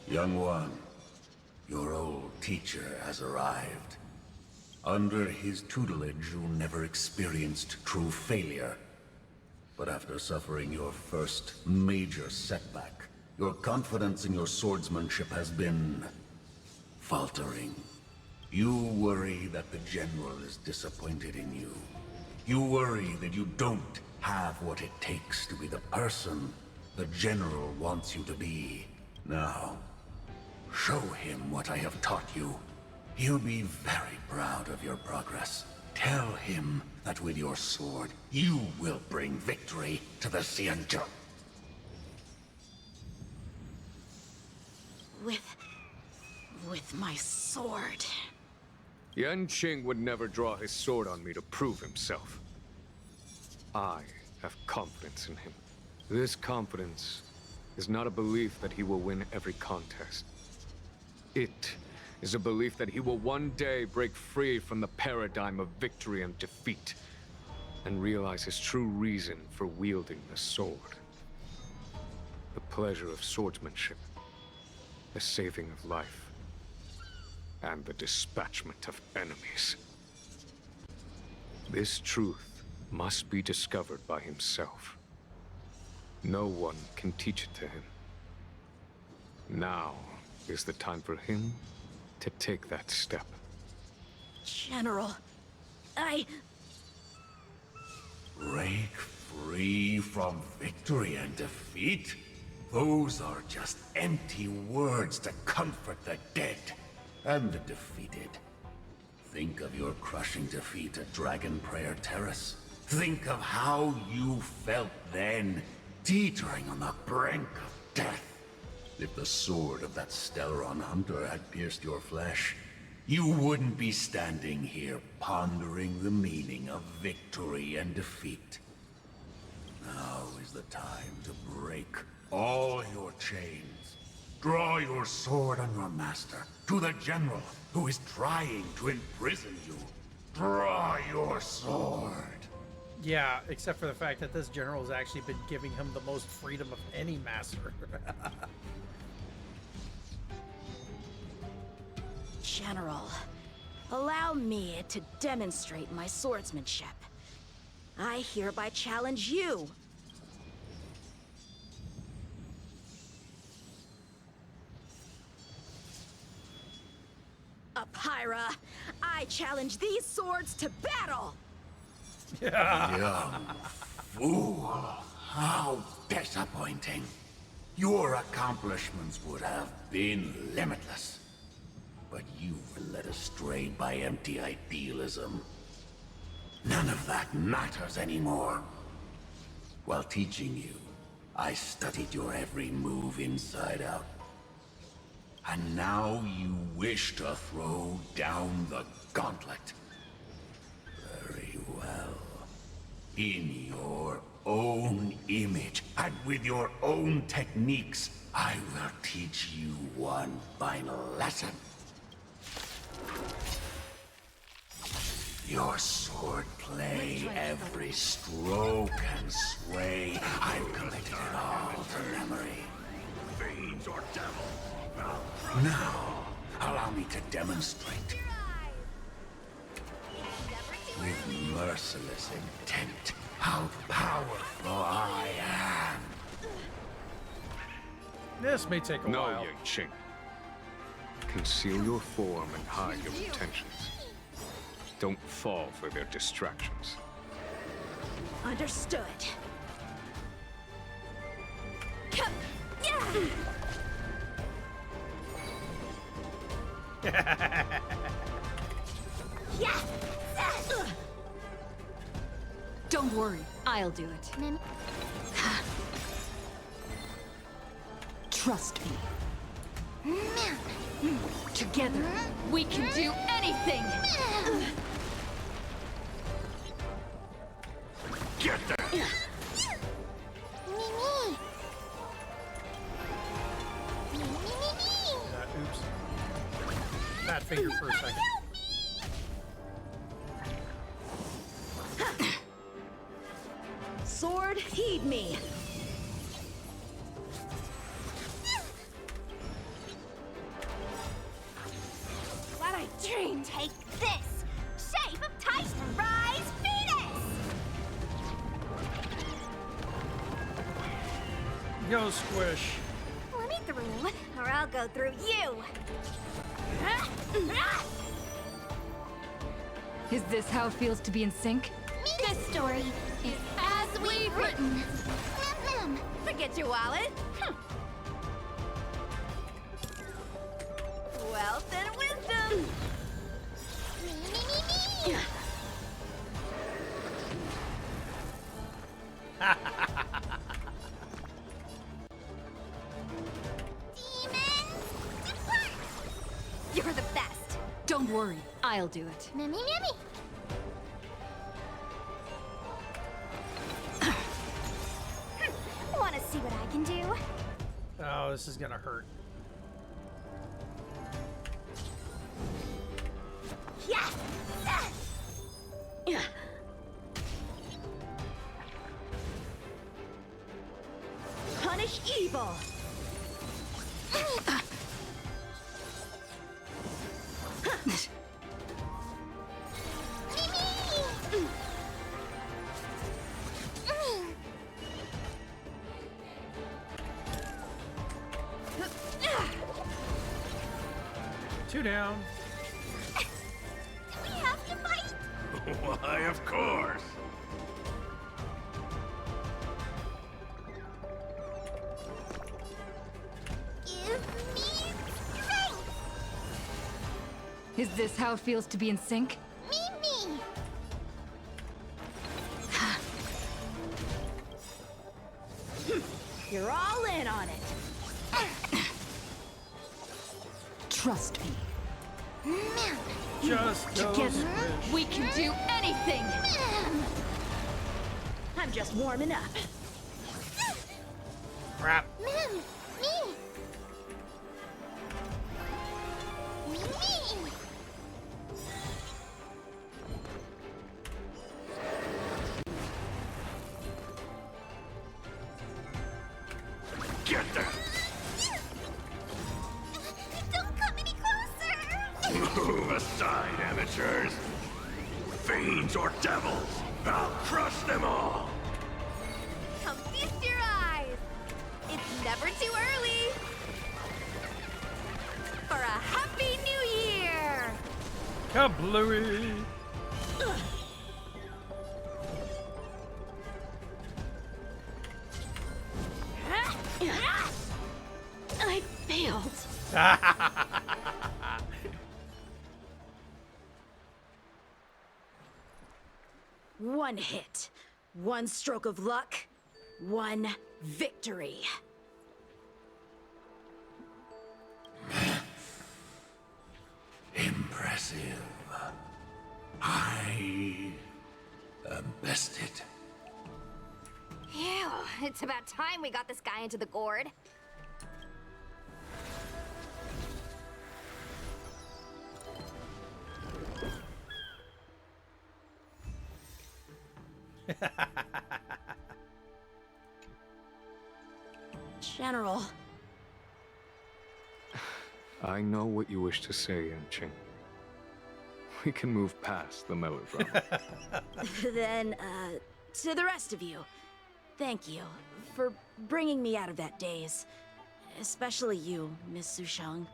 Young one, your old teacher has arrived. Under his tutelage, you never experienced true failure. But after suffering your first major setback, your confidence in your swordsmanship has been faltering. You worry that the General is disappointed in you. You worry that you don't have what it takes to be the person the General wants you to be. Now, show him what I have taught you. He'll be very proud of your progress. Tell him that with your sword, you will bring victory to the Xianzhou. With my sword. Yanqing would never draw his sword on me to prove himself. I have confidence in him. This confidence is not a belief that he will win every contest. It is a belief that he will one day break free from the paradigm of victory and defeat, and realize his true reason for wielding the sword. The pleasure of swordsmanship, the saving of life, and the dispatchment of enemies. This truth must be discovered by himself. No one can teach it to him. Now is the time for him to take that step. General, Break free from victory and defeat? Those are just empty words to comfort the dead and the defeated. Think of your crushing defeat at Dragon Prayer Terrace. Think of how you felt then, teetering on the brink of death. If the sword of that Stellaron hunter had pierced your flesh, you wouldn't be standing here pondering the meaning of victory and defeat. Now is the time to break all your chains. Draw your sword on your master, to the General who is trying to imprison you. Draw your sword. Yeah, except for the fact that this general has actually been giving him the most freedom of any master. General, allow me to demonstrate my swordsmanship. I hereby challenge you. Pyra, I challenge these swords to battle! Young fool. How disappointing. Your accomplishments would have been limitless. But you were led astray by empty idealism. None of that matters anymore. While teaching you, I studied your every move inside out. And now you wish to throw down the gauntlet. Very well. In your own image, and with your own techniques, I will teach you one final lesson. Your swordplay, every stroke and sway, I've collected it all to memory. Fiends or devil. Now, allow me to demonstrate. With merciless intent, how powerful I am. This may take a while. No, Yanqing. Conceal your form and hide your intentions. Don't fall for their distractions. Understood. Don't worry, I'll do it. Trust me. Together, we can do anything! Get there! Oops. Fat finger for a second. Sword, heed me. What I dreamed. Take this Go, Squish. Let me through, or I'll go through you. Is this how it feels to be in sync? This story is as we've written. Forget your wallet. Wealth and wisdom. Me. Demons, depart! You're the best. Don't worry, I'll do it. Me. Want to see what I can do? Oh, this is gonna hurt. Yes! Punish evil! Two down. We have to fight. Why, of course. Give me strength. Is this how it feels to be in sync? Me. You're all in on it. Trust me. Just go, Together, Squish. we can do anything! I'm just warming up. Crap. Me. Get there. Don't come any closer. Move aside, amateurs. Fiends or devils, I'll crush them all. Come feast your eyes. It's never too early. For a happy new year. Kablooey. I failed. One hit, one stroke of luck, one victory. Impressive. I am bested. Ew, it's about time we got this guy into the gourd. General. I know what you wish to say, Yanqing. We can move past the melodrama. Then, to the rest of you, thank you for bringing me out of that daze. Especially you, Miss Sushang.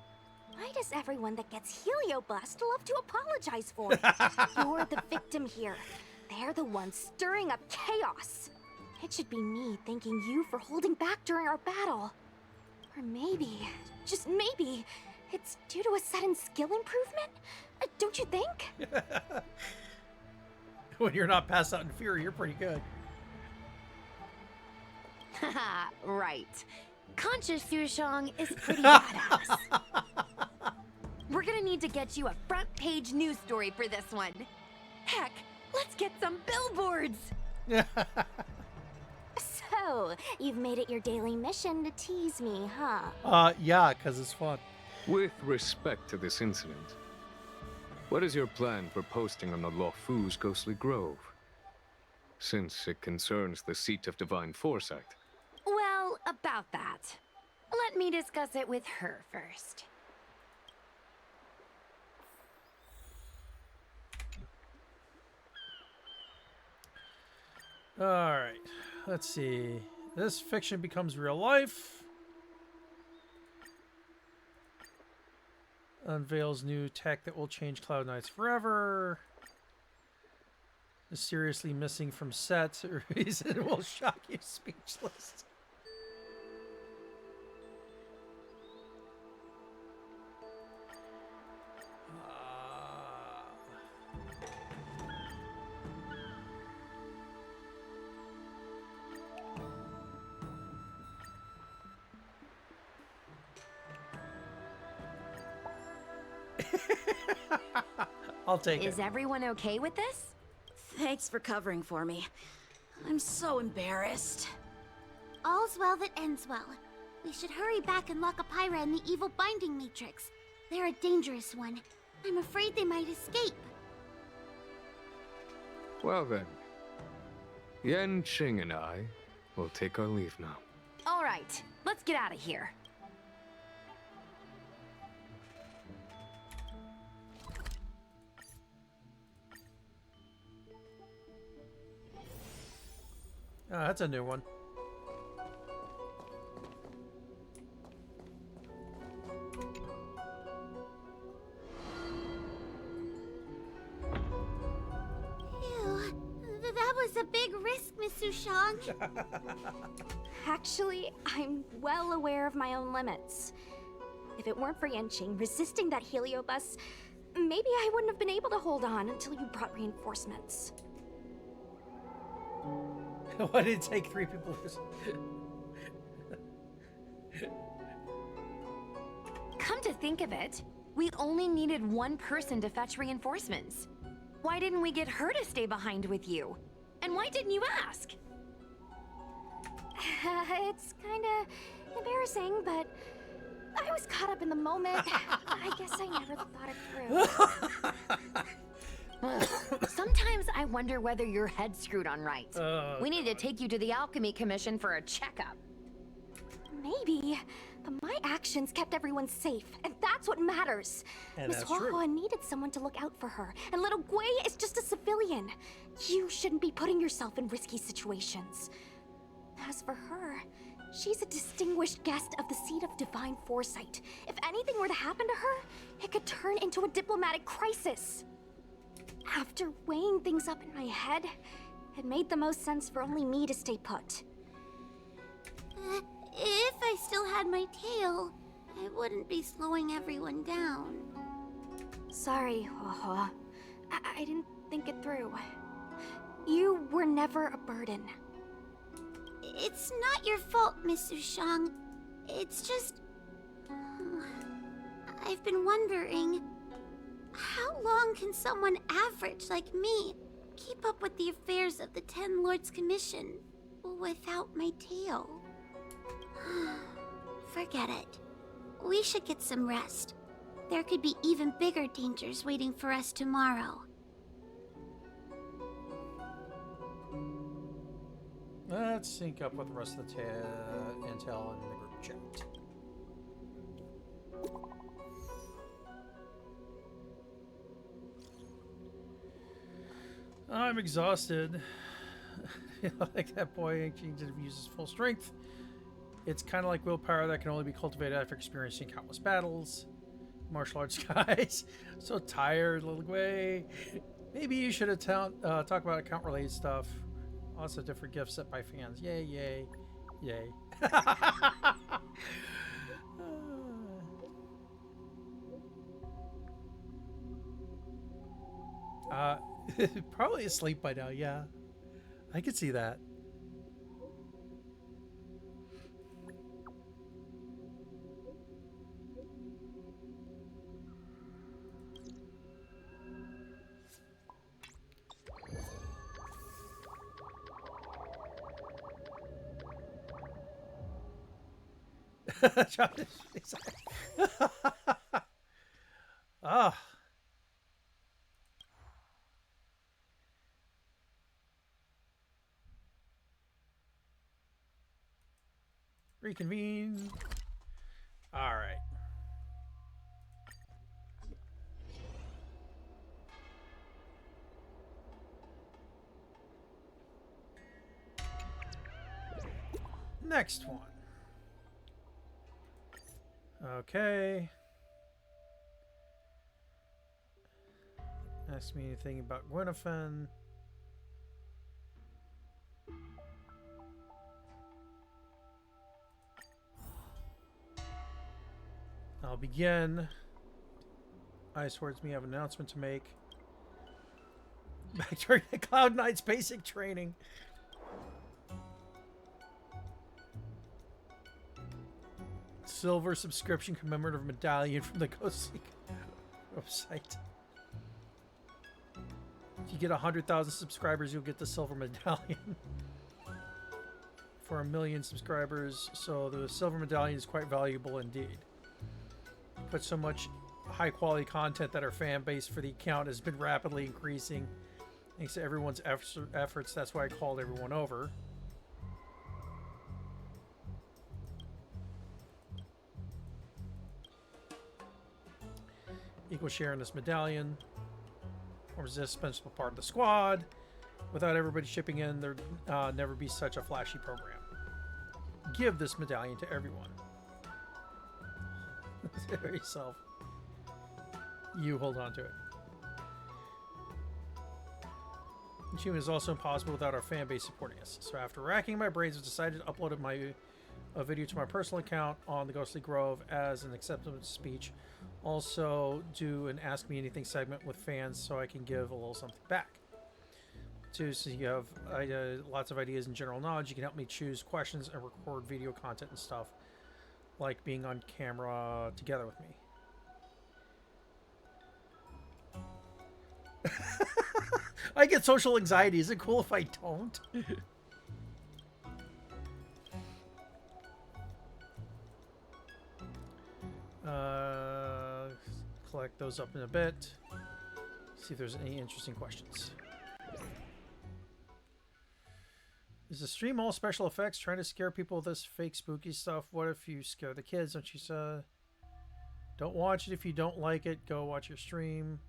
Why does everyone that gets heliobust love to apologize for it? You're the victim here. They're the ones stirring up chaos. It should be me thanking you for holding back during our battle. Or maybe, just maybe, it's due to a sudden skill improvement? Don't you think? When you're not passed out in fear, you're pretty good. Haha, right. Conscious Sushang is pretty badass. We're gonna need to get you a front page news story for this one. Heck, let's get some billboards! So, you've made it your daily mission to tease me, huh? Yeah, because it's fun. With respect to this incident, what is your plan for posting on the Luofu's ghostly grove? Since it concerns the seat of divine foresight. Well, about that. Let me discuss it with her first. All right. Let's see. This fiction becomes real life. Unveils new tech that will change Cloud Knights forever. Mysteriously missing from set. Reason will shock you speechless. I'll take it. Is everyone okay with this? Thanks for covering for me. I'm so embarrassed. All's well that ends well. We should hurry back and lock up Pyra in the evil binding matrix. They're a dangerous one. I'm afraid they might escape. Well then, Yanqing and I will take our leave now. All right, let's get out of here. Oh, that's a new one. That was a big risk, Miss Sushang. Actually, I'm well aware of my own limits. If it weren't for Yanqing resisting that heliobus, maybe I wouldn't have been able to hold on until you brought reinforcements. Why did it take 3 people? Come to think of it, we only needed 1 person to fetch reinforcements. Why didn't we get her to stay behind with you? And why didn't you ask? It's kinda embarrassing, but I was caught up in the moment. I guess I never thought it through. Sometimes I wonder whether your head's screwed on right. We need to take you to the Alchemy Commission for a checkup. Maybe, but my actions kept everyone safe, and that's what matters. And Miss that's true. Hua needed someone to look out for her, and little Gui is just a civilian. You shouldn't be putting yourself in risky situations. As for her, she's a distinguished guest of the Seat of Divine Foresight. If anything were to happen to her, it could turn into a diplomatic crisis. After weighing things up in my head, it made the most sense for only me to stay put. If I still had my tail, I wouldn't be slowing everyone down. Sorry, Hua. I didn't think it through. You were never a burden. It's not your fault, Miss Sushang. It's just... I've been wondering... How long can someone average like me keep up with the affairs of the 10 Lords Commission without my tail? Forget it. We should get some rest. There could be even bigger dangers waiting for us tomorrow. Let's sync up with the rest of the intel in the group chat. I'm exhausted. Like that boy actually uses full strength. It's kind of like willpower that can only be cultivated after experiencing countless battles. Martial arts guys. So tired, little Gwei. Maybe you should have talk about account-related stuff. Lots of different gifts set by fans. Yay, yay, yay. Probably asleep by now, yeah. I could see that. Ah. Reconvene. All right. Next one. Okay. Ask me anything about Gwenophen. I'll begin. Ice words me have an announcement to make. Back during the Cloud9's basic training. Silver subscription commemorative medallion from the Ghost Seek website. If you get 100,000 subscribers, you'll get the silver medallion. For 1 million subscribers, so the silver medallion is quite valuable indeed. Put so much high quality content that our fan base for the account has been rapidly increasing. Thanks to everyone's efforts, that's why I called everyone over. Equal share in this medallion. Forms an indispensable part of the squad. Without everybody chipping in, there'd never be such a flashy program. Give this medallion to everyone. Yourself. You hold on to it. Achievement is also impossible without our fan base supporting us. So after racking my brains, I decided to upload a video to my personal account on the Ghostly Grove as an acceptance speech. Also do an Ask Me Anything segment with fans so I can give a little something back. Two, so you have lots of ideas and general knowledge. You can help me choose questions and record video content and stuff, like being on camera together with me. I get social anxiety. Is it cool if I don't? Collect those up in a bit. See if there's any interesting questions. Is the stream all special effects trying to scare people with this fake spooky stuff? What if you scare the kids? Don't you say? Don't watch it if you don't like it. Go watch your stream.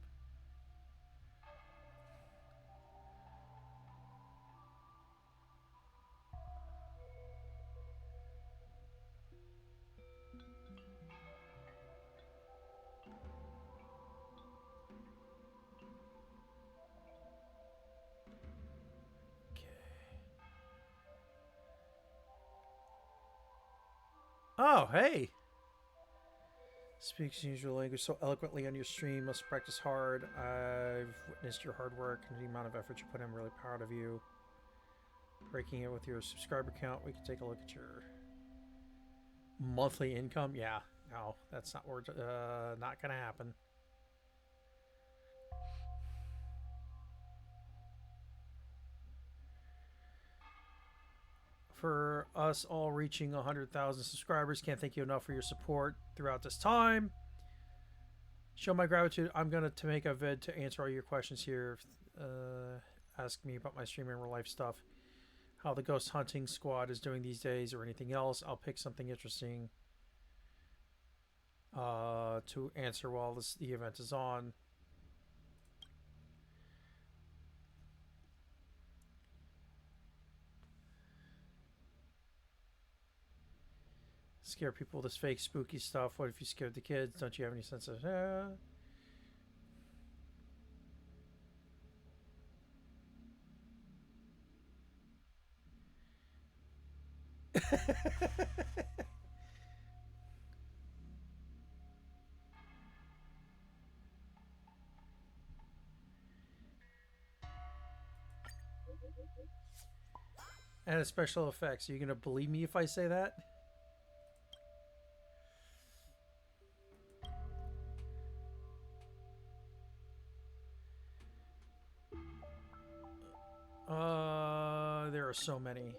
Oh, hey! Speaks usual language so eloquently on your stream. Must practice hard. I've witnessed your hard work and the amount of effort you put in. I'm really proud of you. Breaking it with your subscriber count, we can take a look at your monthly income. Yeah, no, that's not not gonna happen. For us all reaching 100,000 subscribers, can't thank you enough for your support throughout this time. Show my gratitude. I'm going to make a vid to answer all your questions here. Ask me about my streaming and real life stuff. How the ghost hunting squad is doing these days or anything else. I'll pick something interesting to answer while the event is on. Scare people with this fake spooky stuff. What if you scared the kids? Don't you have any sense of And special effects. Are you gonna believe me if I say that? There are so many.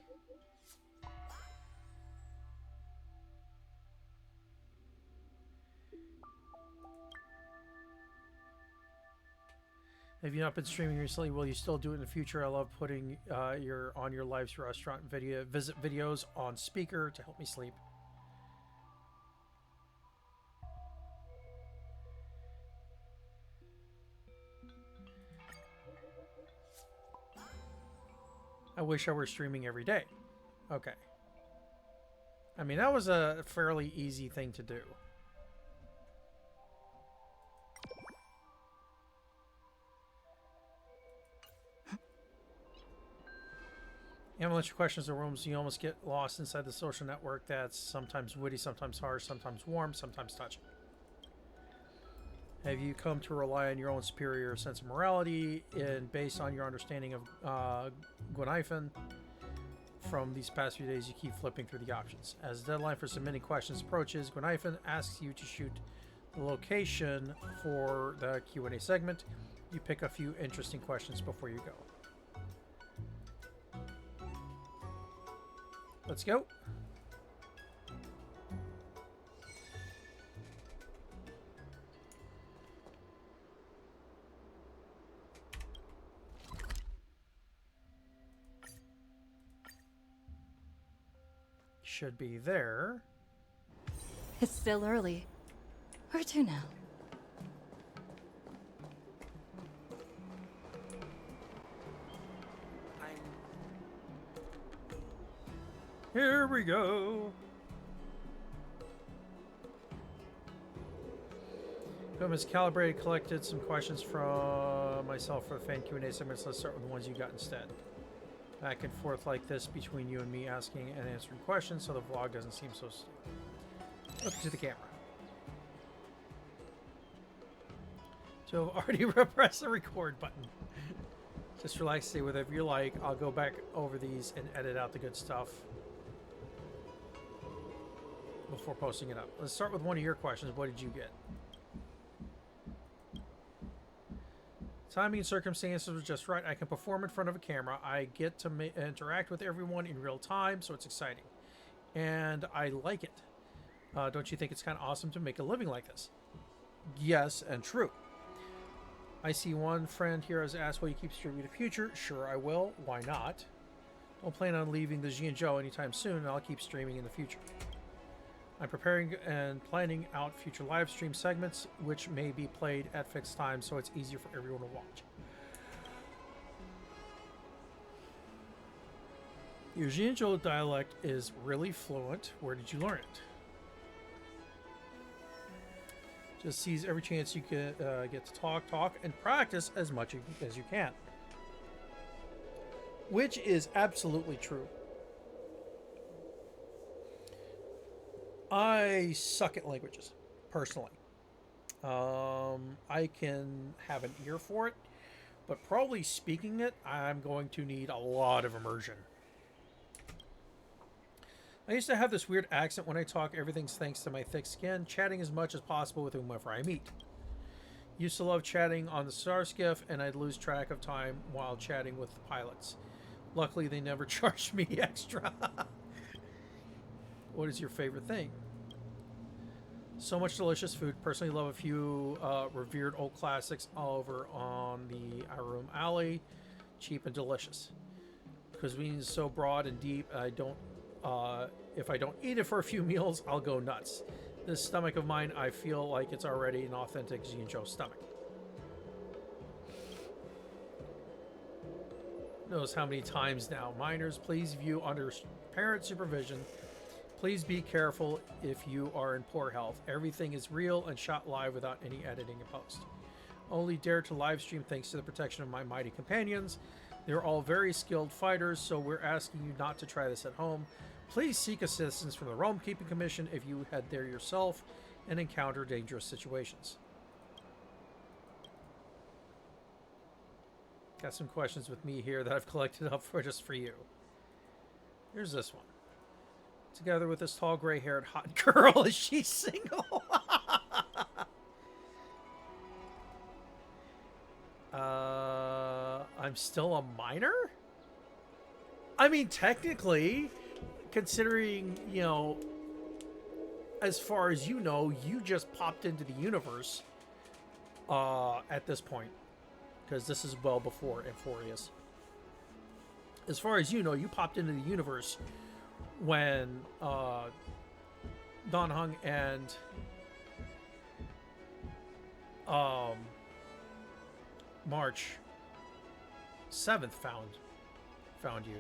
Have you not been streaming recently? Will you still do it in the future? I love putting your lives restaurant visit videos on speaker to help me sleep. I wish I were streaming every day. Okay. I mean, that was a fairly easy thing to do. Unless your questions or rooms, you almost get lost inside the social network that's sometimes witty, sometimes harsh, sometimes warm, sometimes touching. Have you come to rely on your own superior sense of morality and based on your understanding of Gwenhyfen? From these past few days, you keep flipping through the options. As the deadline for submitting questions approaches, Gwenhyfen asks you to shoot the location for the Q&A segment. You pick a few interesting questions before you go. Let's go. Should be there. It's still early. Where to now? Here we go. Equipment's calibrated, collected some questions from myself for the fan Q&A segments. Let's start with the ones you got instead. Back and forth like this between you and me asking and answering questions so the vlog doesn't seem so stupid. Look to the camera. So I've already pressed the record button. Just relax, stay with it. If you like, I'll go back over these and edit out the good stuff before posting it up. Let's start with one of your questions. What did you get? Timing and circumstances was just right. I can perform in front of a camera. I get to interact with everyone in real time, so it's exciting. And I like it. Don't you think it's kind of awesome to make a living like this? Yes, and true. I see one friend here has asked, will you keep streaming in the future? Sure, I will. Why not? Don't plan on leaving the Zhou anytime soon, and I'll keep streaming in the future. I'm preparing and planning out future live stream segments, which may be played at fixed times, so it's easier for everyone to watch. Your Zhou dialect is really fluent. Where did you learn it? Just seize every chance you get to talk, and practice as much as you can. Which is absolutely true. I suck at languages, personally. I can have an ear for it, but probably speaking it, I'm going to need a lot of immersion. I used to have this weird accent when I talk. Everything's thanks to my thick skin, chatting as much as possible with whomever I meet. Used to love chatting on the Starskiff, and I'd lose track of time while chatting with the pilots. Luckily, they never charged me extra. What is your favorite thing? So much delicious food. Personally love a few revered old classics all over on the Arum Alley. Cheap and delicious. Cuisine is so broad and deep, if I don't eat it for a few meals, I'll go nuts. This stomach of mine, I feel like it's already an authentic Zhou stomach. Knows how many times now. Minors, please view under parent supervision. Please be careful if you are in poor health. Everything is real and shot live without any editing in post. Only dare to live stream thanks to the protection of my mighty companions. They're all very skilled fighters, so we're asking you not to try this at home. Please seek assistance from the Realm Keeping Commission if you head there yourself and encounter dangerous situations. Got some questions with me here that I've collected up for just for you. Here's this one. Together with this tall, gray-haired hot girl, is she single? I'm still a minor? I mean, technically, considering, you know, as far as you know, you just popped into the universe at this point. Because this is well before Amphorius. As far as you know, you popped into the universe when Don Hung and March 7th found you.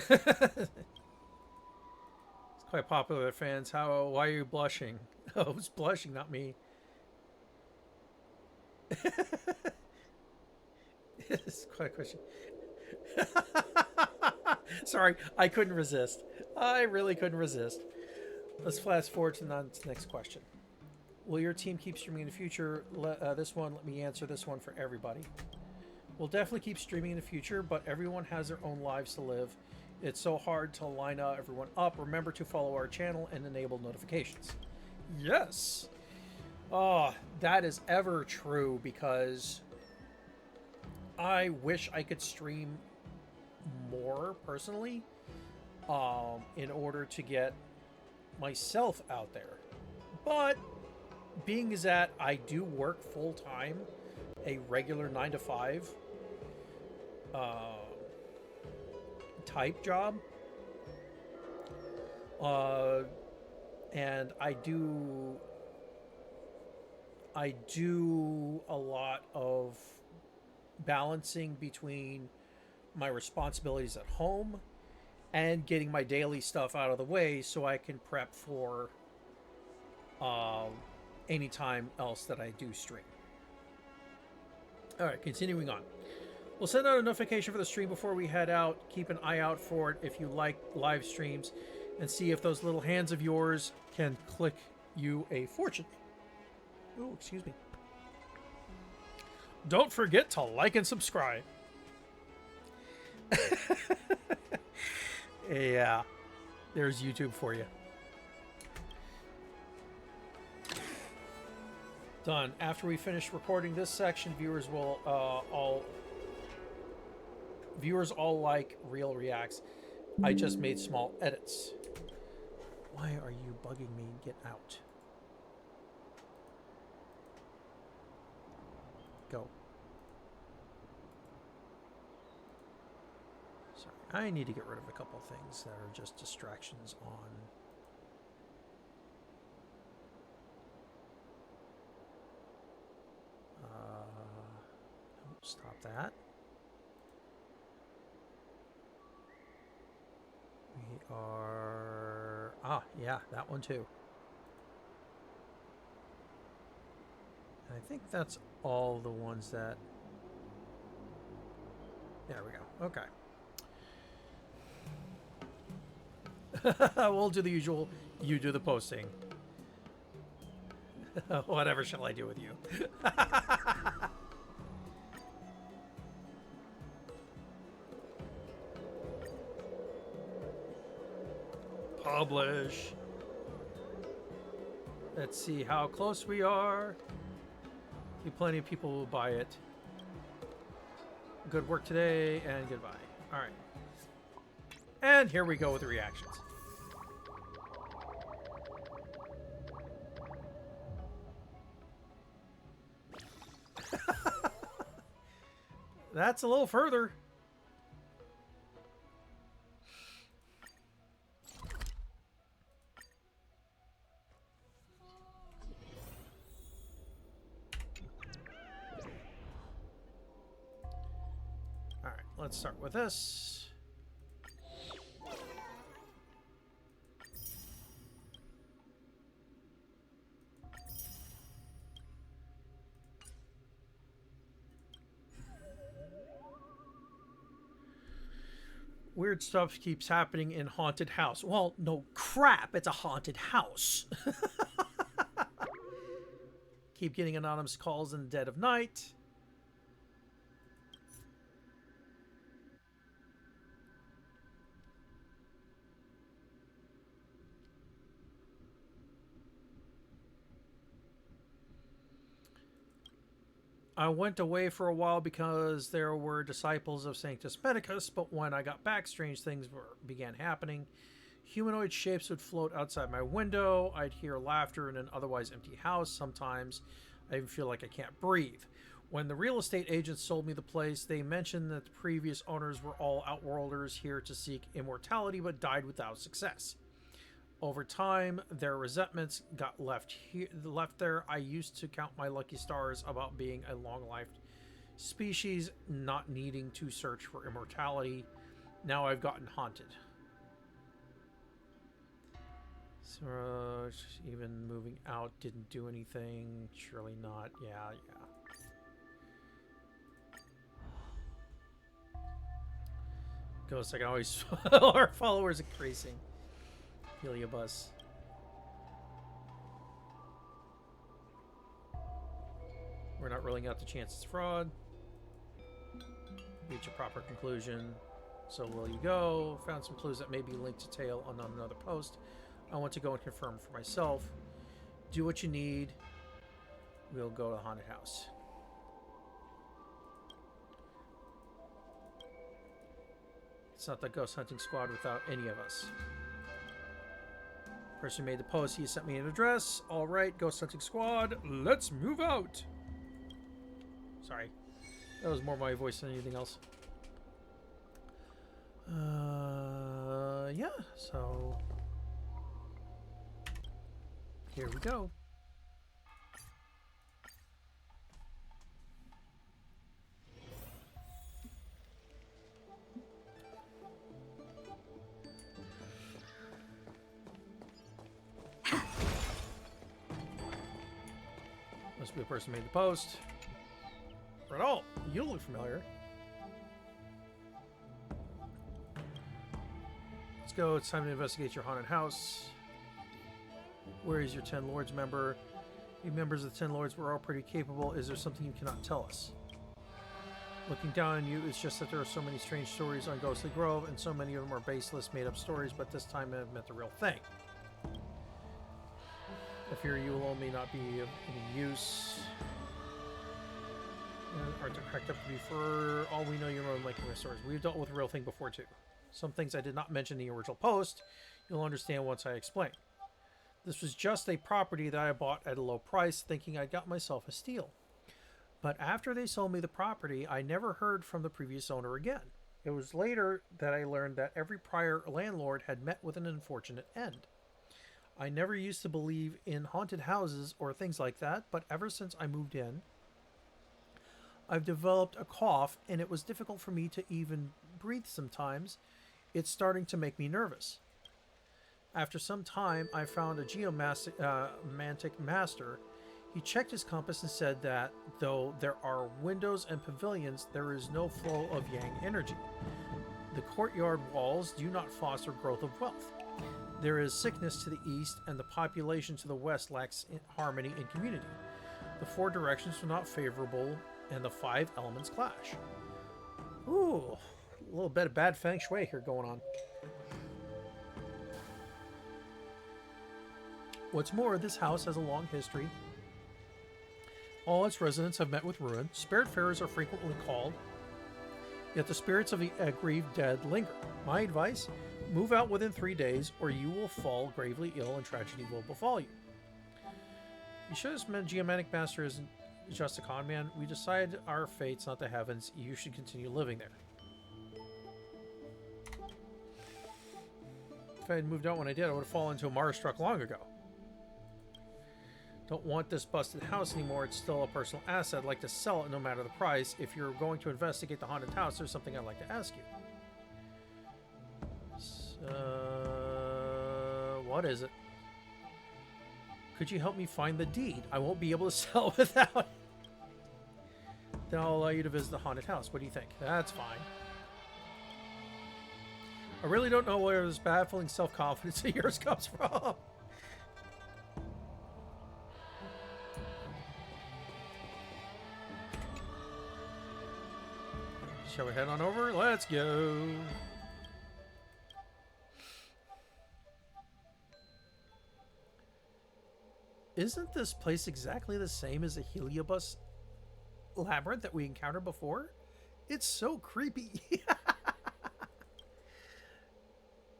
It's quite popular with fans. Why are you blushing? Oh, who's blushing, not me. It's quite a question. Sorry, I couldn't resist. I really couldn't resist. Let's fast forward to the next question. Will your team keep streaming in the future? This one, let me answer this one for everybody. We'll definitely keep streaming in the future, but everyone has their own lives to live. It's so hard to line everyone up. Remember to follow our channel and enable notifications. Yes! Oh, that is ever true, because I wish I could stream more personally in order to get myself out there. But being as that I do work full-time, a regular 9 to 5 type job, and I do a lot of balancing between my responsibilities at home and getting my daily stuff out of the way so I can prep for any time else that I do stream. All right, continuing on. We'll send out a notification for the stream before we head out. Keep an eye out for it if you like live streams, and see if those little hands of yours can click you a fortune. Oh, excuse me. Don't forget to like and subscribe. Yeah, there's YouTube for you. Done. After we finish recording this section, viewers all like real reacts. I just made small edits. Why are you bugging me? Get out. Go. Sorry, I need to get rid of a couple things that are just distractions on. Stop that. We are... yeah, that one too. And I think that's all the ones that... There we go. Okay. We'll do the usual. You do the posting. Whatever shall I do with you? Publish. Let's see how close we are. Plenty of people will buy it. Good work today, and goodbye. All right. And here we go with the reactions. That's a little further. All right, let's start with this. Weird stuff keeps happening in haunted house. Well, no crap, it's a haunted house. Keep getting anonymous calls in the dead of night. I went away for a while because there were disciples of Sanctus Medicus, but when I got back, strange things began happening. Humanoid shapes would float outside my window. I'd hear laughter in an otherwise empty house. Sometimes I even feel like I can't breathe. When the real estate agents sold me the place, they mentioned that the previous owners were all outworlders here to seek immortality, but died without success. Over time, their resentments got left there. I used to count my lucky stars about being a long-lived species, not needing to search for immortality. Now I've gotten haunted. So even moving out didn't do anything. Surely not. Yeah, yeah. Ghost, I can always our followers increasing. Heliobus. We're not ruling out the chance it's fraud. Reach a proper conclusion. So will you go? Found some clues that may be linked to Tail on another post. I want to go and confirm for myself. Do what you need. We'll go to the haunted house. It's not the ghost hunting squad without any of us. Person who made the post, he sent me an address. All right, ghost hunting squad, let's move out. Sorry, that was more my voice than anything else. Yeah, so here we go. Must be the person who made the post. Radol, you look familiar. Let's go. It's time to investigate your haunted house. Where is your 10 Lords member? You members of the 10 Lords were all pretty capable. Is there something you cannot tell us? Looking down on you, it's just that there are so many strange stories on Ghostly Grove, and so many of them are baseless, made-up stories, but this time it meant the real thing. I fear you alone may not be of any use. Are they cracked up to be for all we know you're making the stories. We've dealt with the real thing before too. Some things I did not mention in the original post, you'll understand once I explain. This was just a property that I bought at a low price, thinking I'd got myself a steal. But after they sold me the property, I never heard from the previous owner again. It was later that I learned that every prior landlord had met with an unfortunate end. I never used to believe in haunted houses or things like that, but ever since I moved in, I've developed a cough, and it was difficult for me to even breathe sometimes. It's starting to make me nervous. After some time, I found a geomantic master. He checked his compass and said that though there are windows and pavilions, there is no flow of yang energy. The courtyard walls do not foster growth of wealth. There is sickness to the east, and the population to the west lacks harmony and community. The four directions are not favorable, and the 5 elements clash. Ooh, a little bit of bad feng shui here going on. What's more, this house has a long history. All its residents have met with ruin. Spiritfarers are frequently called, yet the spirits of the aggrieved dead linger. My advice? Move out within 3 days, or you will fall gravely ill and tragedy will befall you. You sure this geomantic master isn't just a con man? We decide our fates, not the heavens. You should continue living there. If I had moved out when I did, I would have fallen into a martyr struck long ago. Don't want this busted house anymore. It's still a personal asset. I'd like to sell it no matter the price. If you're going to investigate the haunted house, there's something I'd like to ask you. What is it? Could you help me find the deed? I won't be able to sell without it. Then I'll allow you to visit the haunted house. What do you think? That's fine. I really don't know where this baffling self-confidence of yours comes from. Shall we head on over? Let's go. Isn't this place exactly the same as the Heliobus labyrinth that we encountered before? It's so creepy.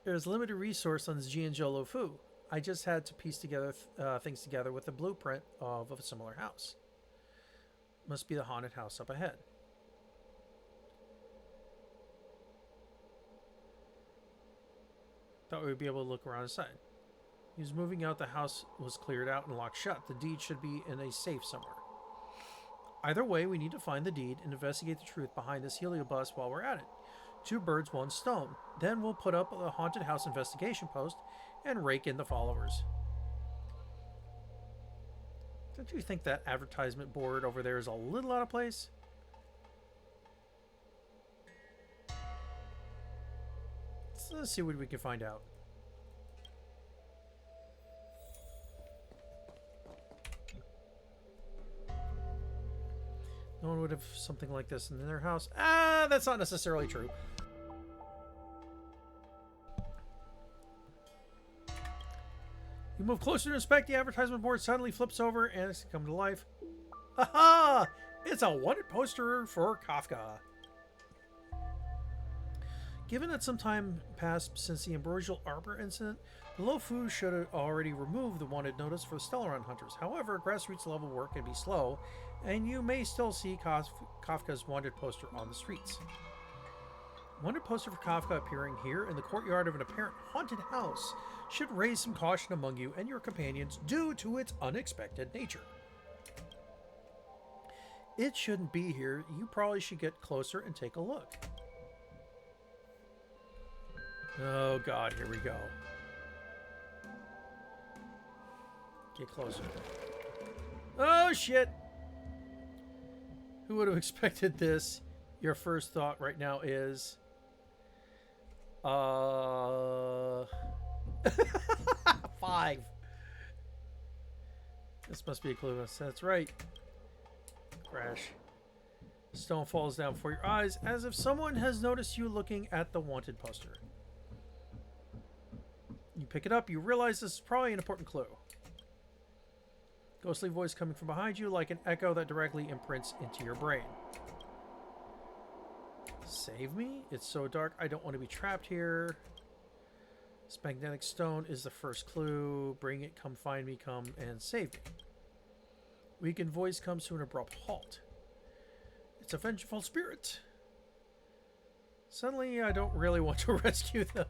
There's limited resource on this Jianzhou Fu. I just had to piece together things together with the blueprint of a similar house. Must be the haunted house up ahead. Thought we'd be able to look around inside. He was moving out. The house was cleared out and locked shut. The deed should be in a safe somewhere. Either way, we need to find the deed and investigate the truth behind this Heliobus while we're at it. 2 birds, 1 stone. Then we'll put up a haunted house investigation post and rake in the followers. Don't you think that advertisement board over there is a little out of place? So let's see what we can find out. No one would have something like this in their house. Ah, that's not necessarily true. You move closer to inspect, the advertisement board suddenly flips over and it's come to life. Haha! It's a wanted poster for Kafka. Given that some time passed since the Ambrosial Arbor incident, the Lofu should have already removed the wanted notice for the Stellaron hunters. However, grassroots level work can be slow, and you may still see Kafka's wanted poster on the streets. Wanted poster for Kafka appearing here in the courtyard of an apparent haunted house should raise some caution among you and your companions due to its unexpected nature. It shouldn't be here. You probably should get closer and take a look. Oh god, here we go. Get closer. Oh shit! Who would have expected this? Your first thought right now is... 5. This must be a clue. That's right. Crash. Stone falls down before your eyes as if someone has noticed you looking at the wanted poster. You pick it up, you realize this is probably an important clue. Ghostly voice coming from behind you like an echo that directly imprints into your brain. Save me? It's so dark, I don't want to be trapped here. This magnetic stone is the first clue. Bring it, come find me, come and save me. Weakened voice comes to an abrupt halt. It's a vengeful spirit. Suddenly, I don't really want to rescue them.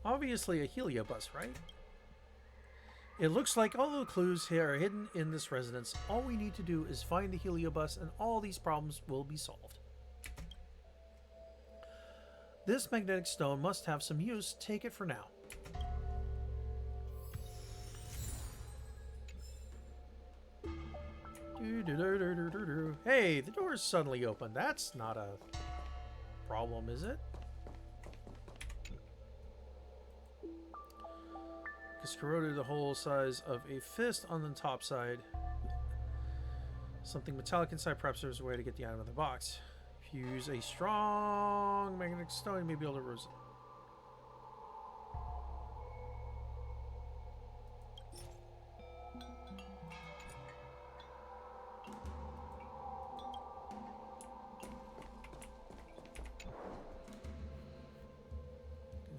Obviously a heliobus, right? It looks like all the clues here are hidden in this residence. All we need to do is find the heliobus and all these problems will be solved. This magnetic stone must have some use. Take it for now. Hey, the door is suddenly open. That's not a problem, is it? It's corroded the whole size of a fist on the top side. Something metallic inside. Perhaps there's a way to get the item in the box. If you use a strong magnetic stone, you may be able to rose it.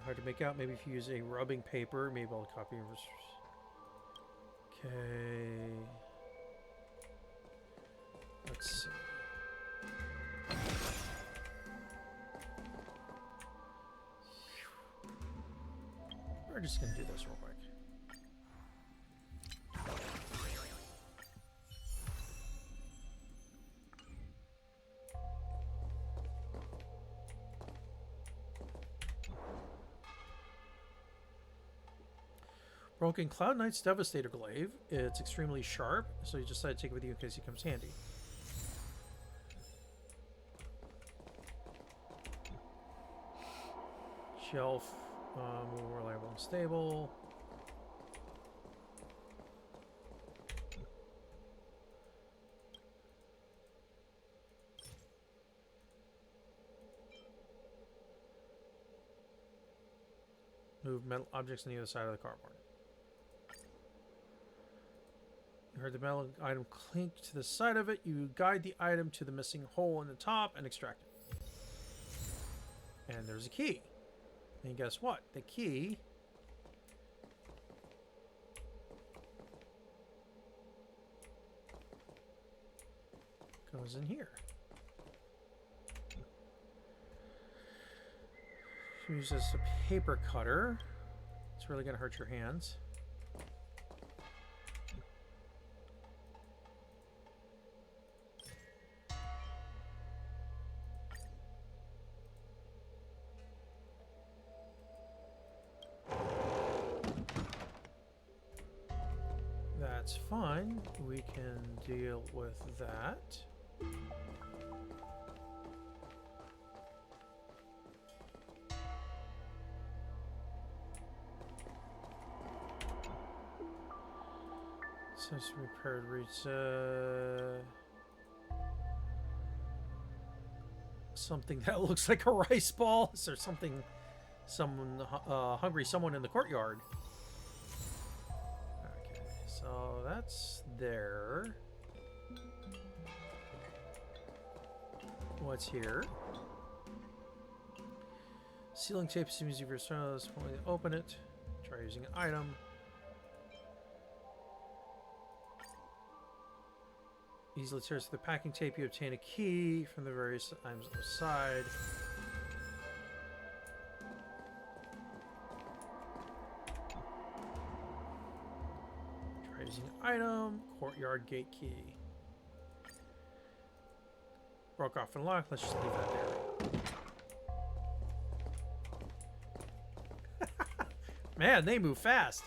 Hard to make out. Maybe if you use a rubbing paper, maybe I'll copy. Okay. Let's see. We're just gonna do this real quick. Broken Cloud Knight's Devastator Glaive. It's extremely sharp, so you decide to take it with you in case he comes handy. Shelf, more reliable and stable. Move metal objects on the other side of the cardboard. You heard the metal item clink to the side of it. You guide the item to the missing hole in the top and extract it. And there's a key. And guess what? The key goes in here. Use this as a paper cutter. It's really going to hurt your hands. That's fine. We can deal with that. Since repaired reads something that looks like a rice ball. Is there something, someone hungry, someone in the courtyard? Okay, so that's there. What's here? Sealing tape seems easy for stars. Open it. Try using an item. Easily tears through the packing tape. You obtain a key from the various items on the side. Try using an item. Courtyard gate key. Broke off and locked. Let's just leave that there. Man, they move fast.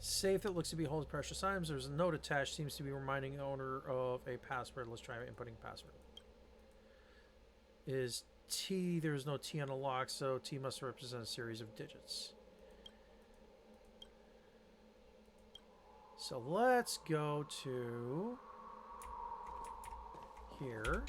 Safe that looks to be holding precious items. There's a note attached. Seems to be reminding the owner of a password. Let's try inputting password. Is T. There's no T on the lock, so T must represent a series of digits. So let's go to here.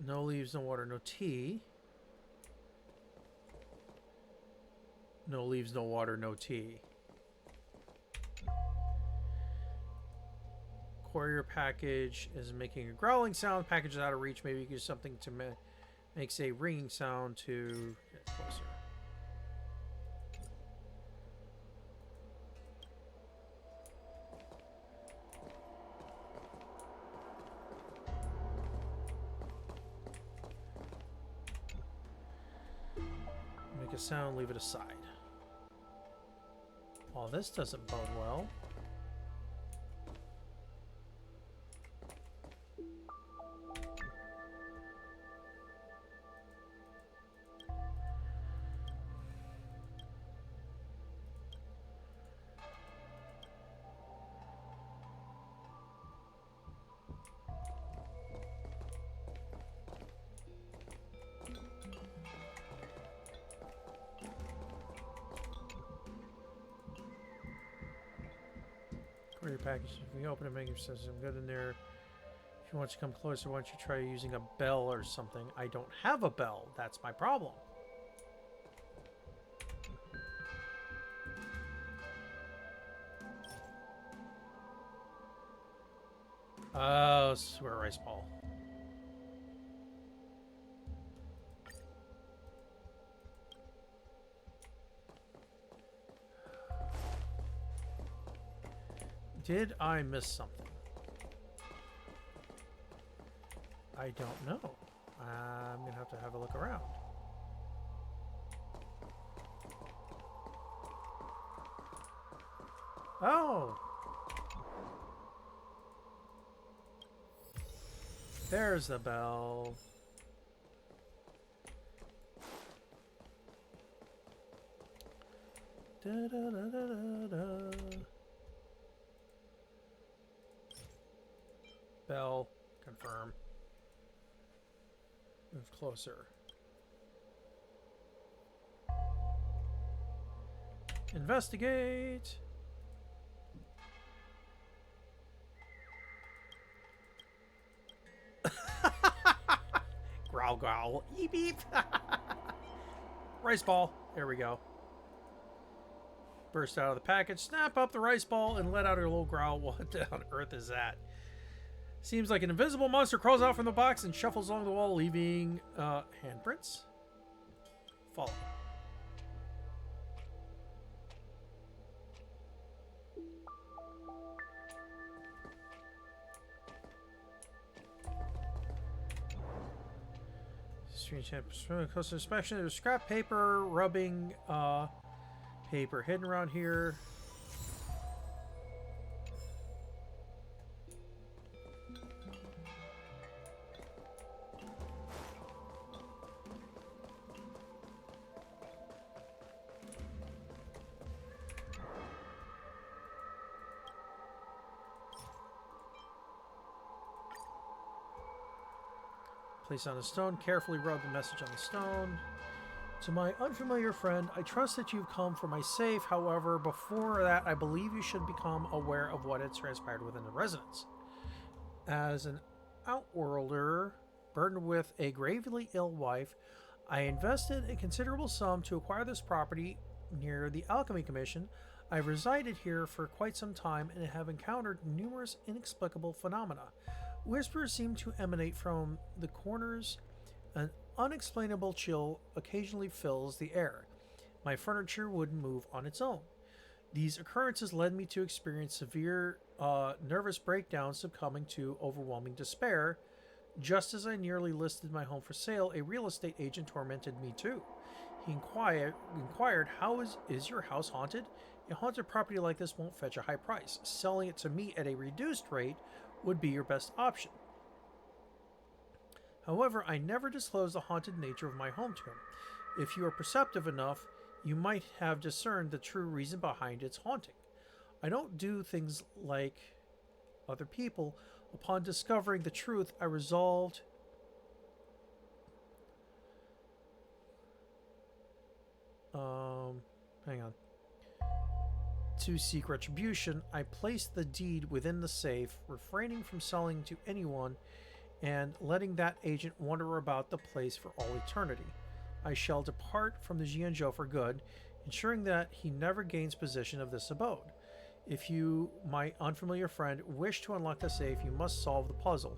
No leaves, no water, no tea. No leaves, no water, no tea. Courier package is making a growling sound. Package is out of reach. Maybe you can use something to makes a ringing sound to get closer. Make a sound, leave it aside. Well, this doesn't bode well. Your package. If you open it, make yourself some good in there. If you want to come closer, why don't you try using a bell or something? I don't have a bell. That's my problem. Oh, swear rice ball. Did I miss something? I don't know. I'm gonna have a look around. Oh! There's the bell. Da, da, da, da, da, da. Bell, confirm. Move closer. Investigate. Growl, growl. Eep, eep. Rice ball. There we go. Burst out of the package. Snap up the rice ball and let out a little growl. What on earth is that? Seems like an invisible monster crawls out from the box and shuffles along the wall, leaving handprints. Follow. Close inspection. There's scrap paper, rubbing paper hidden around here. Place on a stone. Carefully rub the message on the stone. To my unfamiliar friend, I trust that you've come for my safe. However, before that, I believe you should become aware of what has transpired within the residence. As an outworlder burdened with a gravely ill wife, I invested a considerable sum to acquire this property near the Alchemy Commission. I've resided here for quite some time and have encountered numerous inexplicable phenomena. Whispers seem to emanate from the corners. An unexplainable chill occasionally fills the air. My furniture wouldn't move on its own. These occurrences led me to experience severe nervous breakdowns, succumbing to overwhelming despair. Just as I nearly listed my home for sale, a real estate agent tormented me too. He inquired, how is your house haunted? A haunted property like this won't fetch a high price. Selling it to me at a reduced rate would be your best option. However, I never disclosed the haunted nature of my home to him. If you are perceptive enough, you might have discerned the true reason behind its haunting. I don't do things like other people. Upon discovering the truth, I resolved hang on. To seek retribution, I placed the deed within the safe, refraining from selling to anyone and letting that agent wander about the place for all eternity. I shall depart from the Jianzhou for good, ensuring that he never gains possession of this abode. If you, my unfamiliar friend, wish to unlock the safe, you must solve the puzzle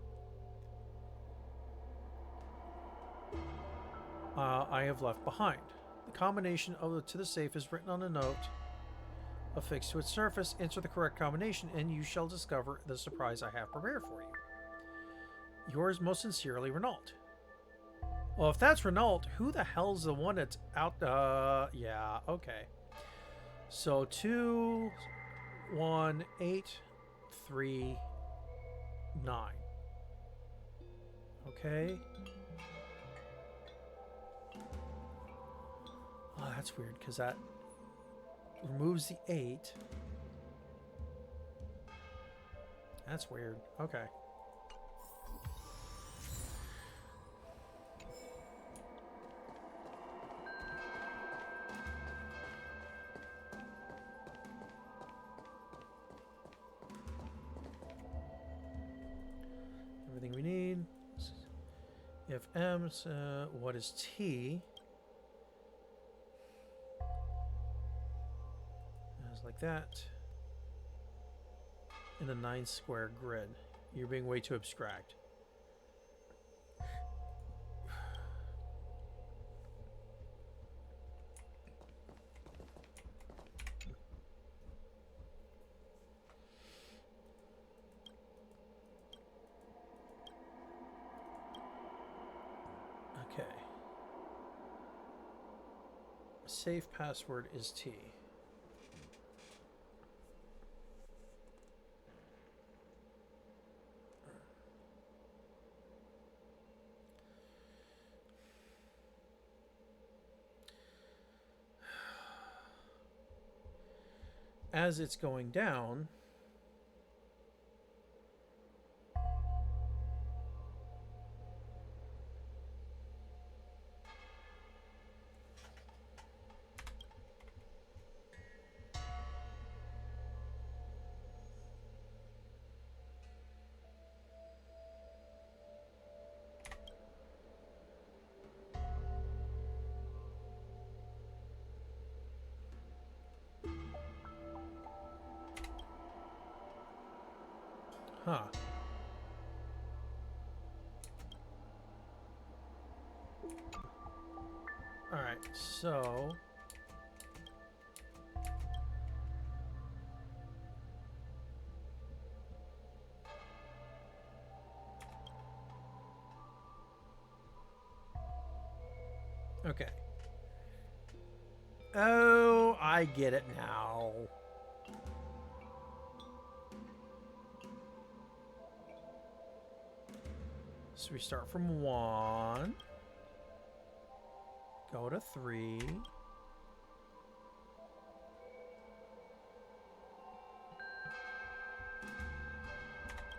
I have left behind. The combination to the safe is written on a note affixed to its surface. Enter the correct combination and you shall discover the surprise I have prepared for you. Yours most sincerely, Renault. Well, if that's Renault, who the hell's the one that's out? Yeah, okay. So 2, 1, 8, 3, 9. Okay. Oh, that's weird because that removes the 8. That's weird. Okay. Everything we need. If M, what is T? Like that. In a 9 square grid. You're being way too abstract. Okay. Safe password is T. As it's going down, huh. Alright, so okay. Oh, I get it now. So we start from 1, go to 3,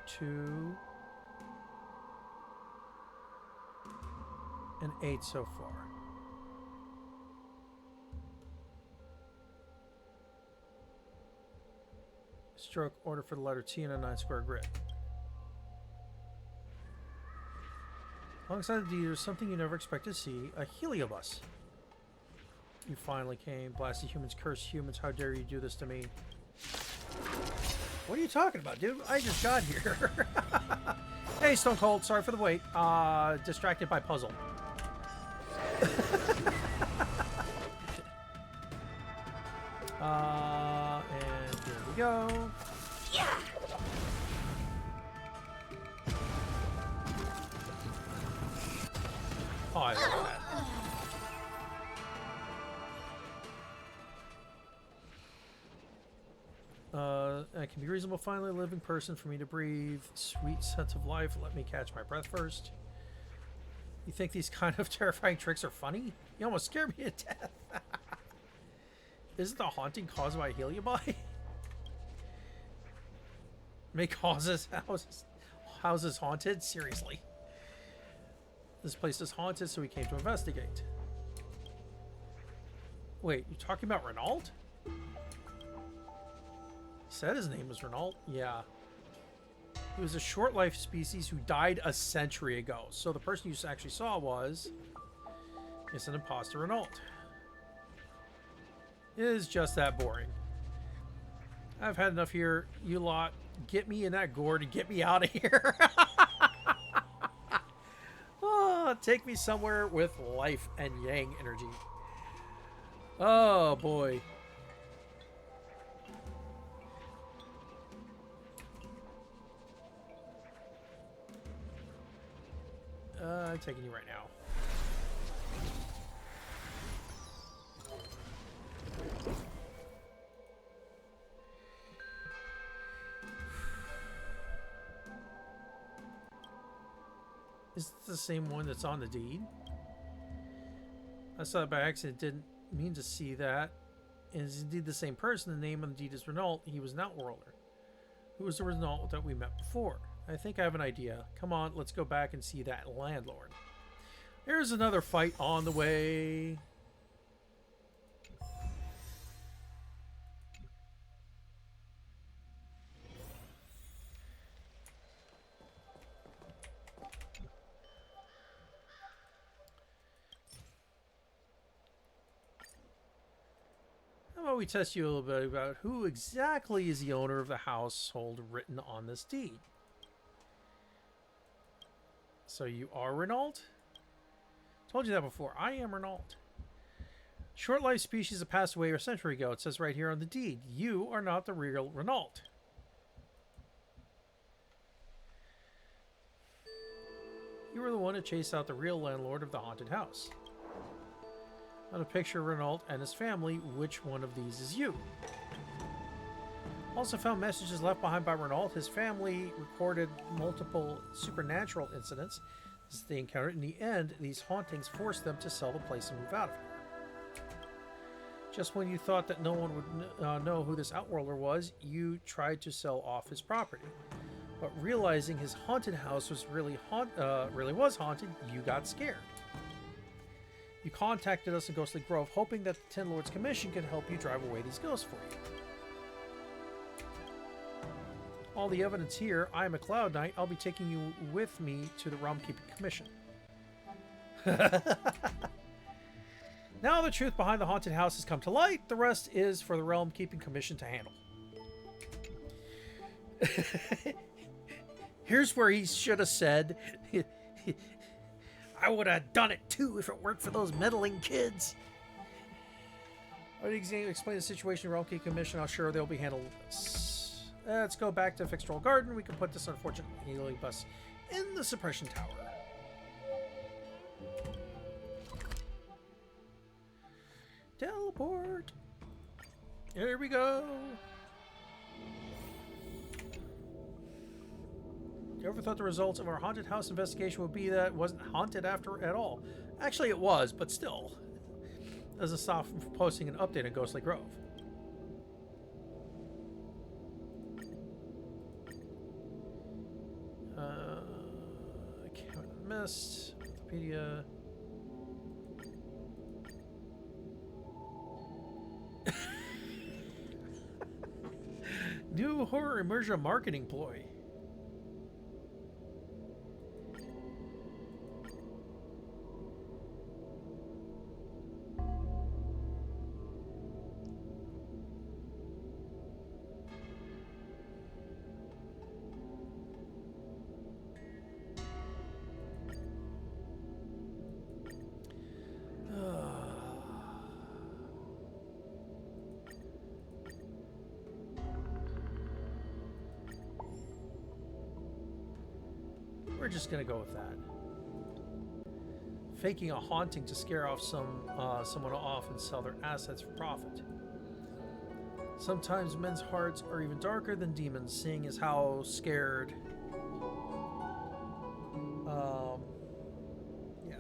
2, and 8 so far. Stroke order for the letter T in a 9-square grid. Alongside the deed, there's something you never expected to see, a heliobus. You finally came. Blasted humans, cursed humans, how dare you do this to me? What are you talking about, dude? I just got here. Hey, Stone Cold, sorry for the wait. Distracted by puzzle. And here we go. Yeah. Oh, I love that. I can be reasonable, finally a living person for me to breathe. Sweet sense of life. Let me catch my breath first. You think these kind of terrifying tricks are funny? You almost scared me to death. Isn't the haunting caused by Heliobi? Make houses haunted? Seriously. This place is haunted, so we came to investigate. Wait, you're talking about Renault? He said his name was Renault. Yeah. He was a short-life species who died a century ago. So the person you actually saw was... It's an imposter Renault. It is just that boring. I've had enough here. You lot, get me in that gourd and get me out of here. Oh, take me somewhere with life and yang energy. Oh, boy. I'm taking you right now. Is this the same one that's on the deed? I saw it by accident, didn't mean to see that. And it's indeed the same person. The name on the deed is Renault. He was an outworlder. Who was the Renault that we met before? I think I have an idea. Come on, let's go back and see that landlord. There's another fight on the way. How about we test you a little bit about who exactly is the owner of the household written on this deed? So you are Renault? Told you that before. I am Renault. Short life species that passed away a century ago. It says right here on the deed. You are not the real Renault. You were the one to chase out the real landlord of the haunted house. On a picture of Renault and his family, which one of these is you? Also found messages left behind by Renault. His family recorded multiple supernatural incidents as they encountered. In the end, these hauntings forced them to sell the place and move out of here. Just when you thought that no one would know who this outworlder was, you tried to sell off his property. But realizing his haunted house was really was haunted, you got scared. You contacted us in Ghostly Grove, hoping that the Ten Lords Commission could help you drive away these ghosts for you. All the evidence here. I am a Cloud Knight. I'll be taking you with me to the Realm Keeping Commission. Now the truth behind the haunted house has come to light. The rest is for the Realm Keeping Commission to handle. Here's where he should have said, I would have done it too if it weren't for those meddling kids. I need to explain the situation to the Realm Keeping Commission. I'm sure they'll be handled. Let's go back to Fixtroll Garden. We can put this unfortunate healing bus in the suppression tower. Teleport. Here we go. You ever thought the results of our haunted house investigation would be that it wasn't haunted after at all? Actually, it was, but still. Doesn't stop from posting an update on Ghostly Grove. Mist, Wikipedia. new horror immersion marketing ploy. We're just gonna go with that. Faking a haunting to scare off someone off and sell their assets for profit. Sometimes men's hearts are even darker than demons, seeing as how scared. Yeah.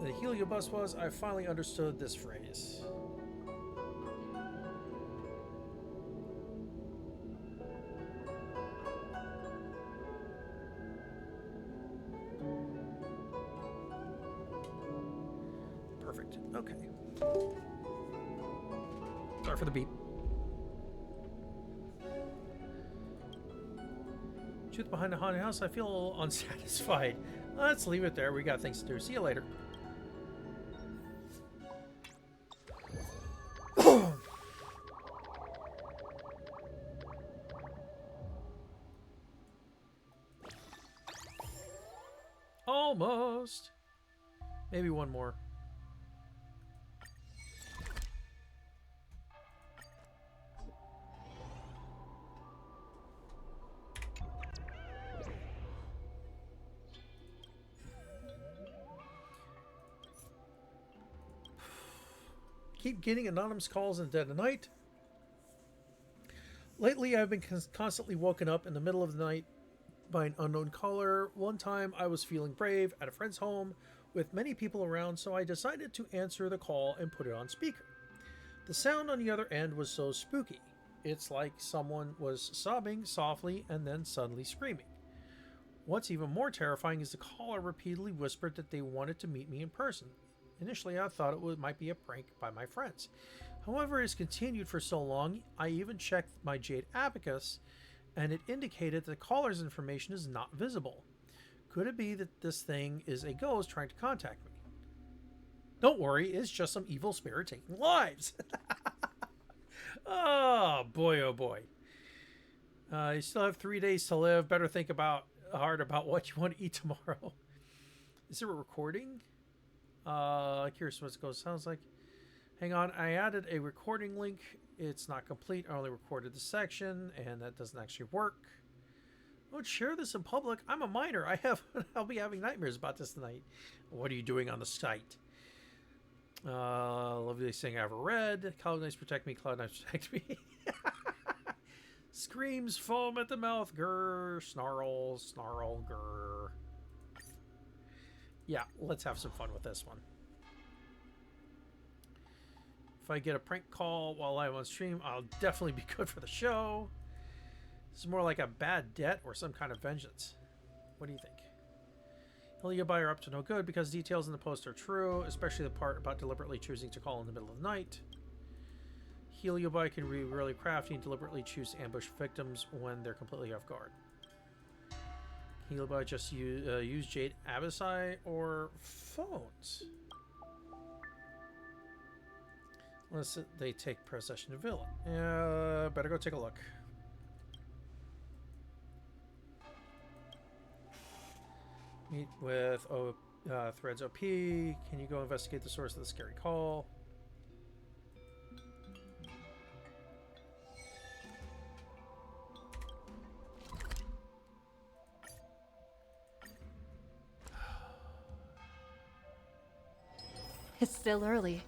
The heliobus was. I finally understood this phrase. Perfect. Okay. Sorry for the beep. Truth behind the haunted house, I feel a little unsatisfied. Let's leave it there. We got things to do. See you later. Almost. Maybe one more. Keep getting anonymous calls in the dead of night. Lately, I've been constantly woken up in the middle of the night by an unknown caller. One time, I was feeling brave at a friend's home with many people around, so I decided to answer the call and put it on speaker. The sound on the other end was so spooky. It's like someone was sobbing softly and then suddenly screaming. What's even more terrifying is the caller repeatedly whispered that they wanted to meet me in person. Initially, I thought it might be a prank by my friends. However, it's continued for so long, I even checked my Jade Abacus, and it indicated that the caller's information is not visible. Could it be that this thing is a ghost trying to contact me? Don't worry, it's just some evil spirit taking lives. Oh boy, oh boy. You still have 3 days to live. Better think hard about what you want to eat tomorrow. Is there a recording? Curious what it sounds like. Hang on, I added a recording link. It's not complete. I only recorded the section, and that doesn't actually work. Don't share this in public. I'm a minor. I'll be having nightmares about this tonight. What are you doing on the site? Loveliest thing I ever read. Cloud Knights protect me. Cloud Knights protect me. Screams, foam at the mouth. Grr. Snarl, snarl, grr. Yeah, let's have some fun with this one. If I get a prank call while I'm on stream, I'll definitely be good for the show. This is more like a bad debt or some kind of vengeance. What do you think? Heliobi are up to no good because details in the post are true, especially the part about deliberately choosing to call in the middle of the night. Heliobi can be really crafty and deliberately choose to ambush victims when they're completely off guard. Heliobi just use Jade Abacus or phones. Unless they take possession of Villa. Better go take a look. Meet with Threads OP. Can you go investigate the source of the scary call? It's still early.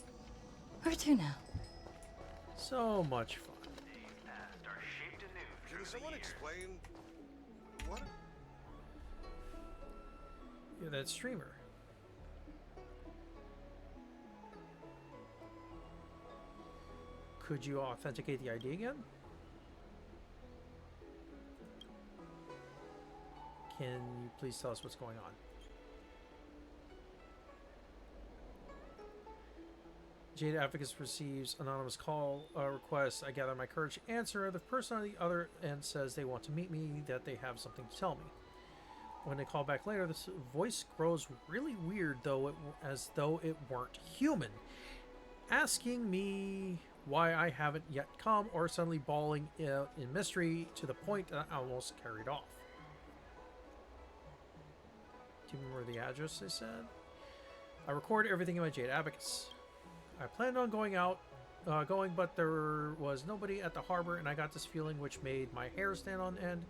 Where to now? So much fun. Can someone explain what? You're that streamer. Could you authenticate the ID again? Can you please tell us what's going on? Jade Advocates receives anonymous call request. I gather my courage to answer. The person on the other end says they want to meet me, that they have something to tell me. When they call back later, this voice grows really weird, though, as though it weren't human, asking me why I haven't yet come, or suddenly bawling in mystery to the point that I almost carried off. Do you remember the address they said? I recorded everything in my Jade Abacus. I planned on going, but there was nobody at the harbor, and I got this feeling which made my hair stand on end,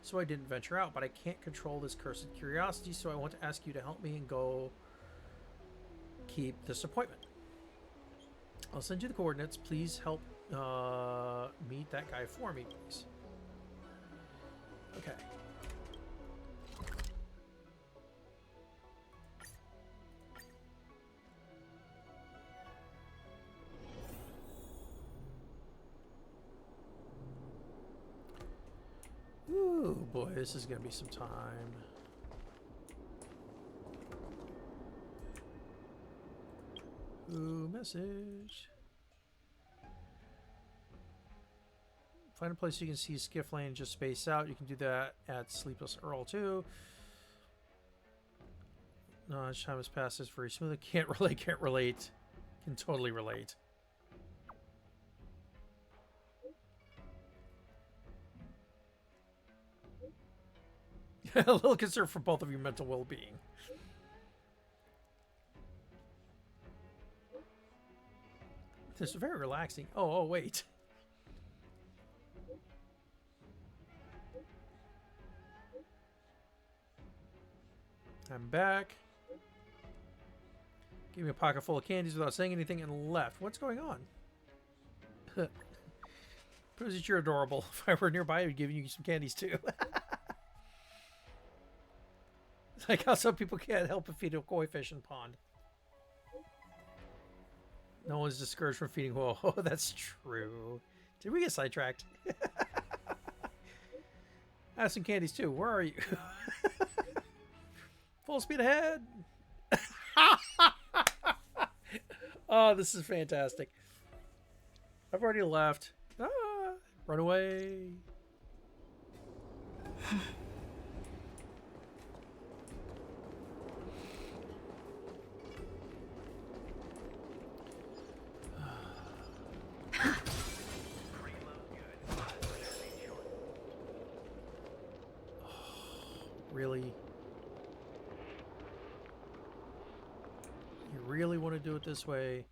so I didn't venture out. But I can't control this cursed curiosity, so I want to ask you to help me and go keep this appointment. I'll send you the coordinates. Please help meet that guy for me, please. Okay. Ooh, boy, this is going to be some time. Ooh, message. Find a place you can see Skiff Lane, just space out. You can do that at Sleepless Earl, too. No, time has passed. It's very smooth. Can't relate. Can totally relate. A little concern for both of your mental well-being. This is very relaxing. Oh, wait. I'm back. Gave me a pocket full of candies without saying anything and left. What's going on? Proves that you're adorable. If I were nearby, I would give you some candies too. It's like how some people can't help but feed a koi fish in pond. No one's discouraged from feeding. Oh, that's true. Did we get sidetracked? I have some candies too. Where are you? Full speed ahead. Oh, this is fantastic. I've already left. Ah, run away. Really? You really want to do it this way?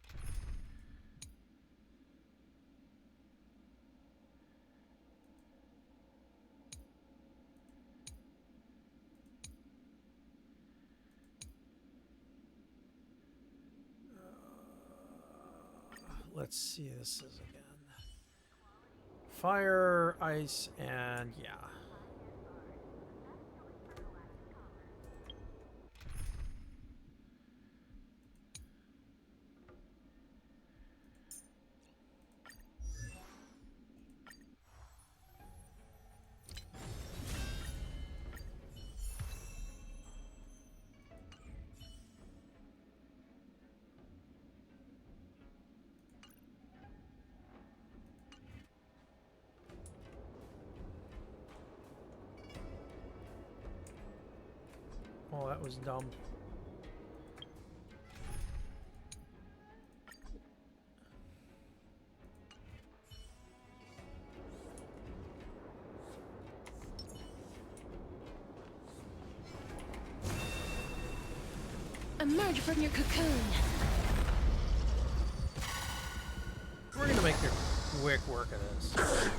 Let's see, this is again. Fire, ice, and yeah. Oh, that was dumb. Emerge from your cocoon. We're gonna make a quick work of this.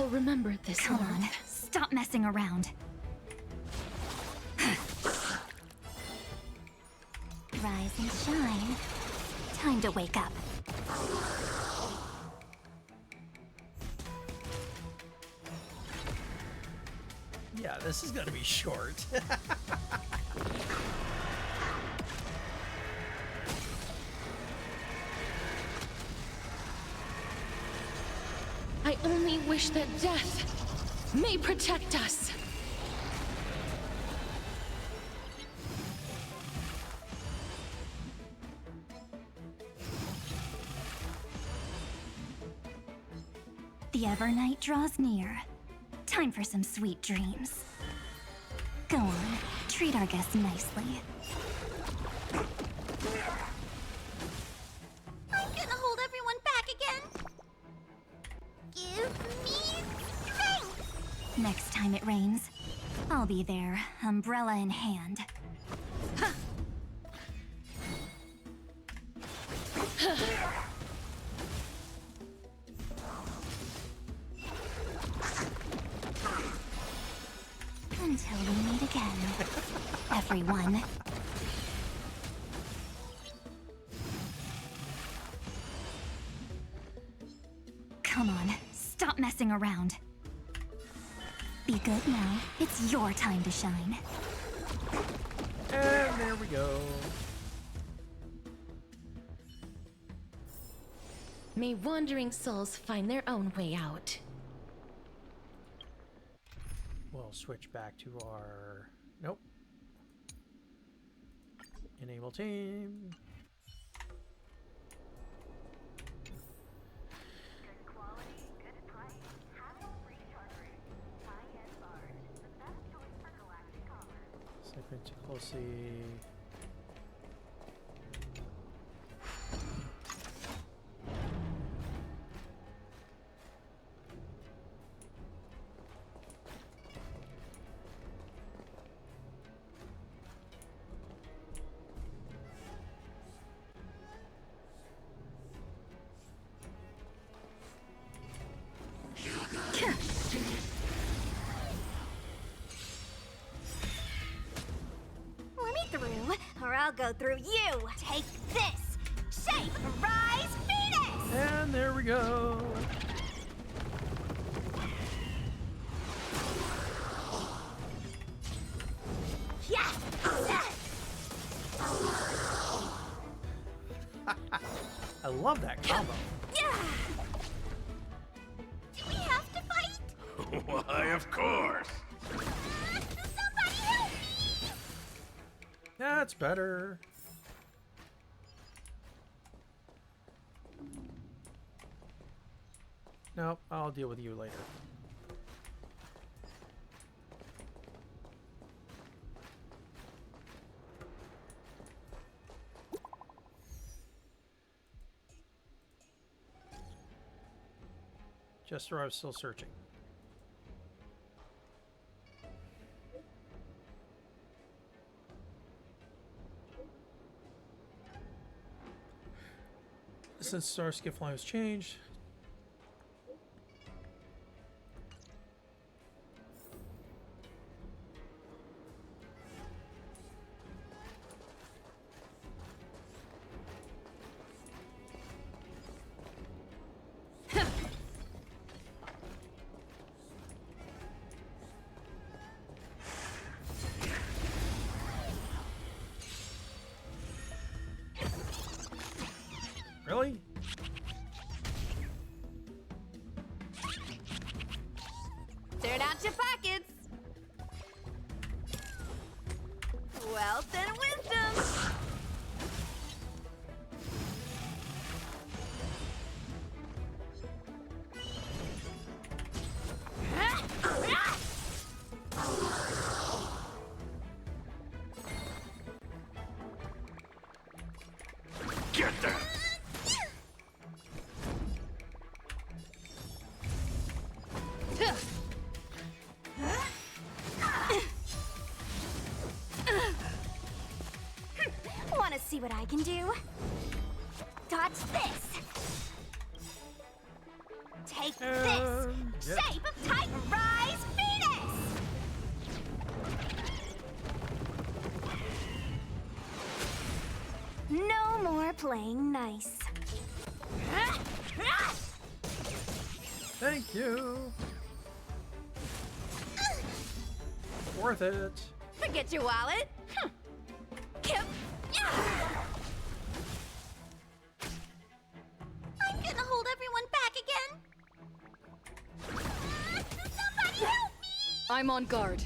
Remember this. Come on, stop messing around. Rise and shine. Time to wake up. Yeah, this is gonna be short. only wish that death may protect us. The Evernight draws near. Time for some sweet dreams. Go on, treat our guests nicely. I'm gonna hold everyone back again. Give me strength. Next time it rains, I'll be there, umbrella in hand. Until we meet again, everyone. Come on, stop messing around. Be good now. It's your time to shine. And there we go. May wandering souls find their own way out. We'll switch back to our... Nope. Enable team. Step into closely. Let me through, or I'll go through you. Take this. Shape, rise, Venus! And there we go. Yeah! I love that combo. Do we have to fight? Why, of course. Somebody help me! That's better. Nope, I'll deal with you later. Jester, I was still searching. Since Starskiff Line was changed. Really? Turn out your pockets. Wealth and wisdom. Get that! Want to see what I can do? Dodge this. Take this. Yep. Shape of Titan Rise Venus. No more playing nice. Thank you. Worth it. Forget your wallet. Kip. I'm gonna hold everyone back again. I'm on guard.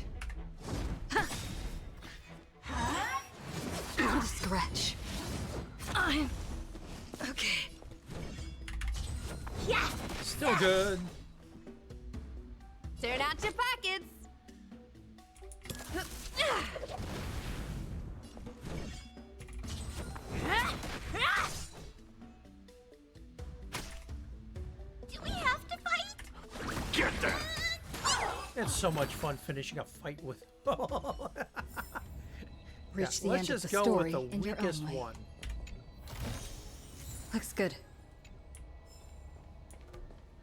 Not a scratch. I'm okay. Yeah! Still good. Turn out your pockets! Do we have to fight? Get there! It's so much fun finishing a fight with. Reach the let's end just of the go story with the in your weakest own way. one. Looks good.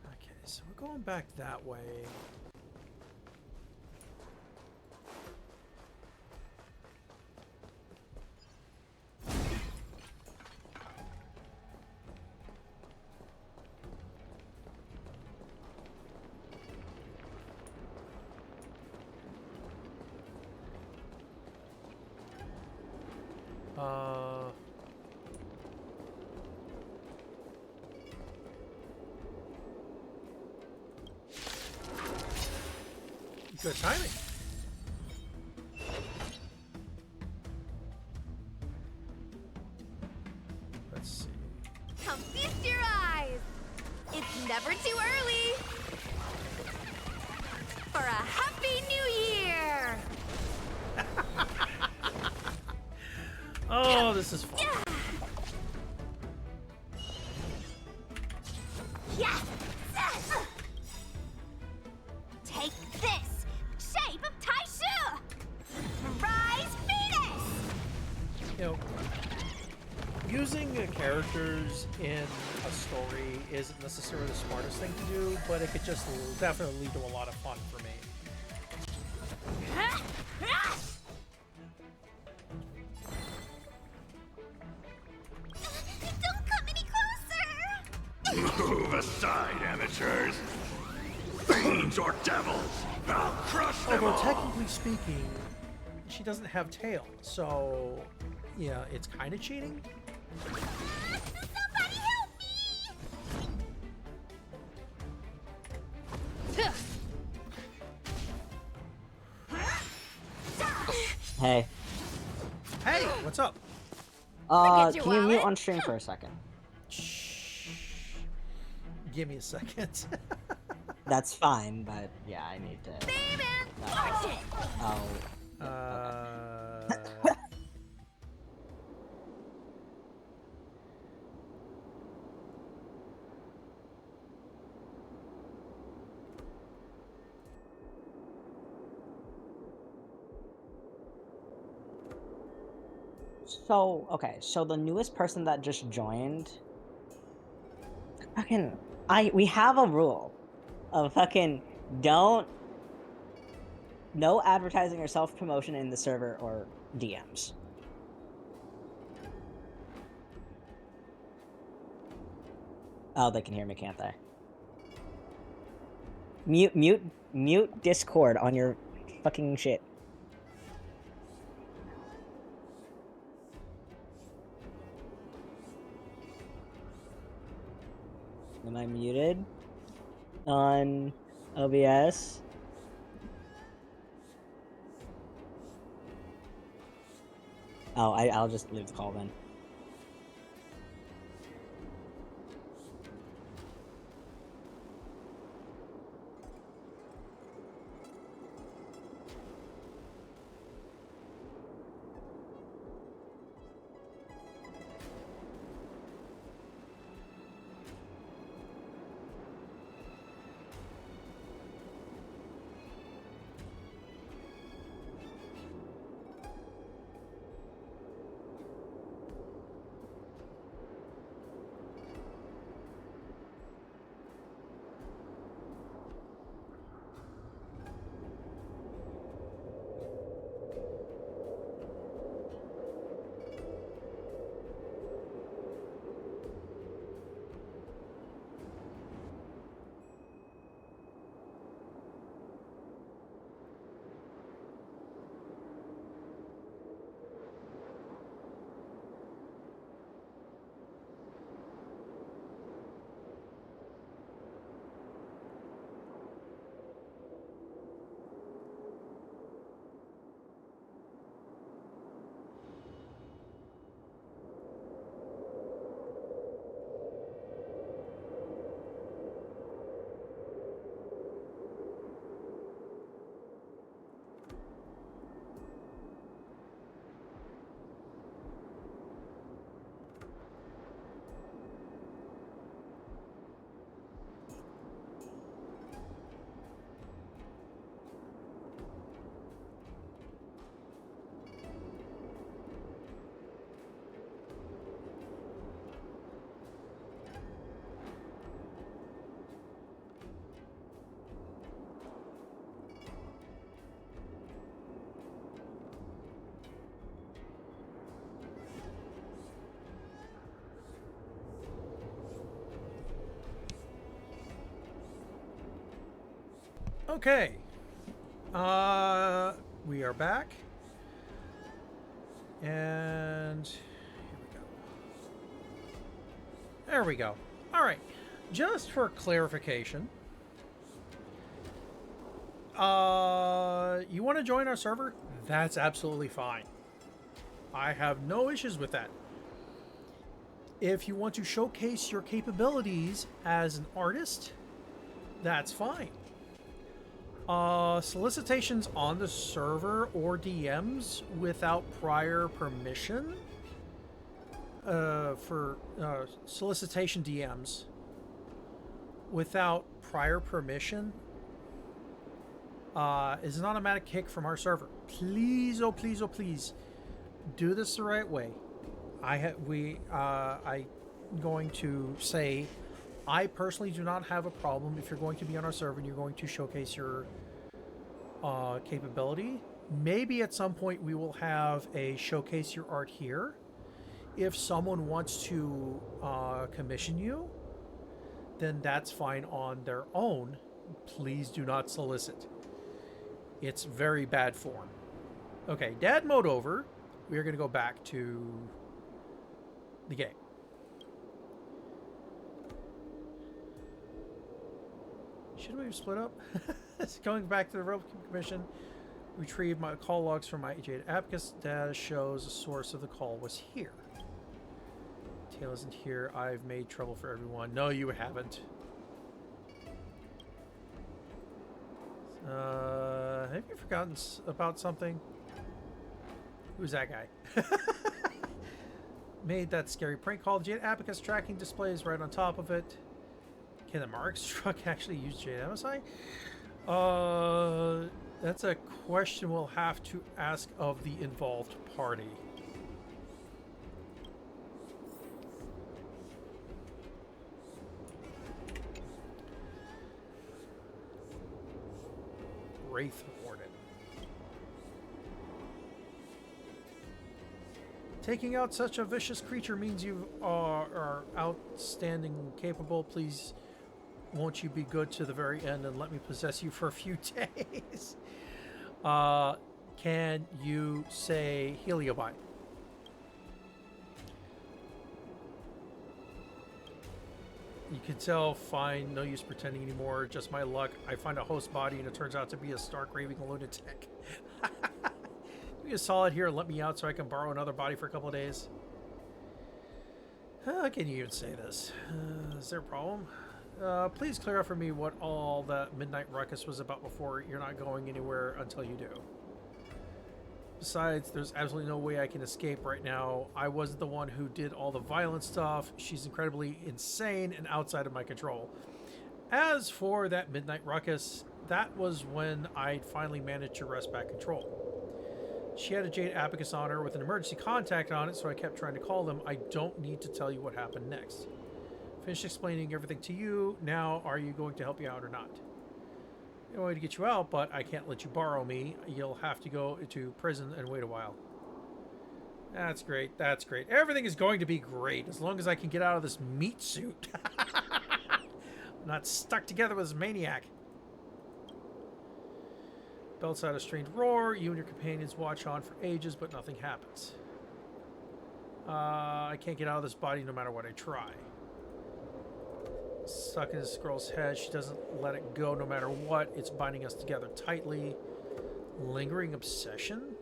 Okay, so we're going back that way. Good timing. Let's see. Come feast your eyes! It's never too early! For a Happy New Year! Oh, this is fun. Yeah! Yeah! Take this! Shape of Taishu! Rise Venus! You know, using characters in a story isn't necessarily the smartest thing to do, but it could just definitely lead to a lot of fun for me. Don't come any closer! Move aside, amateurs! Fiends or devils! I'll crush them Although all! technically speaking, she doesn't have tail, so yeah, it's kind of cheating. Somebody help Hey. Hey, what's up? Forget you, Can you mute Wallet. on stream for a second? Give me a second. That's fine, but yeah, I need to. Watch it! Oh. So, okay, so the newest person that just joined, we have a rule of no advertising or self-promotion in the server or DMs. Oh, they can hear me, can't they? Mute Discord on your fucking shit. Am I muted on OBS? Oh, I'll just leave the call then. Okay. We are back. And here we go. There we go. All right. Just for clarification, you want to join our server? That's absolutely fine. I have no issues with that. If you want to showcase your capabilities as an artist, that's fine. Solicitations on the server or DMs without prior permission for solicitation DMs without prior permission is an automatic kick from our server. Please, oh please, oh please, do this the right way. I'm going to say, I personally do not have a problem if you're going to be on our server and you're going to showcase your capability. Maybe at some point we will have a showcase your art here. If someone wants to commission you, then that's fine on their own. Please do not solicit. It's very bad form. Okay, dad mode over. We are going to go back to the game. Should we have split up? Going back to the Rope Commission, retrieve my call logs from my Jade Abacus. Data shows the source of the call was here. Tail isn't here. I've made trouble for everyone. No, you haven't. Have you forgotten about something? Who's that guy? Made that scary prank call. Jade Abacus tracking display is right on top of it. Can the Marks truck actually use Jade MSI? That's a question we'll have to ask of the involved party. Wraith Warden. Taking out such a vicious creature means you are outstanding capable. Please, won't you be good to the very end and let me possess you for a few days? Can you say Heliobite? You can tell, fine, no use pretending anymore, just my luck. I find a host body and it turns out to be a stark raving lunatic. Give me a solid here and let me out so I can borrow another body for a couple of days. How can you even say this? Is there a problem? Please clear up for me what all that midnight ruckus was about before. You're not going anywhere until you do. Besides, there's absolutely no way I can escape right now. I wasn't the one who did all the violent stuff. She's incredibly insane and outside of my control. As for that midnight ruckus, that was when I'd finally managed to wrest back control. She had a Jade Abacus on her with an emergency contact on it, so I kept trying to call them. I don't need to tell you what happened next. Finished explaining everything to you. Now, are you going to help you out or not? No way to get you out, but I can't let you borrow me. You'll have to go to prison and wait a while. That's great. That's great. Everything is going to be great as long as I can get out of this meat suit. I'm not stuck together with this maniac. Belts out a strained roar. You and your companions watch on for ages, but nothing happens. I can't get out of this body no matter what I try. Stuck in this girl's head. She doesn't let it go no matter what. It's binding us together tightly. Lingering obsession?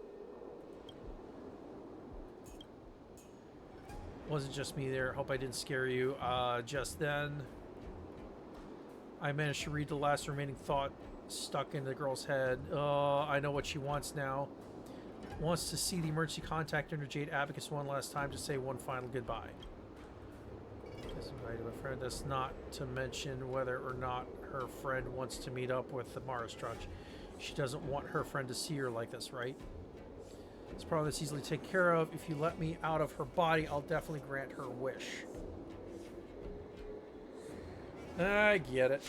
Wasn't just me there. Hope I didn't scare you. Just then, I managed to read the last remaining thought stuck in the girl's head. I know what she wants now. Wants to see the emergency contact under Jade Abacus one last time to say one final goodbye. Invited a friend. That's not to mention whether or not her friend wants to meet up with the Mars truck. She doesn't want her friend to see her like this, right? It's probably that's easily taken care of. If you let me out of her body, I'll definitely grant her wish. I get it.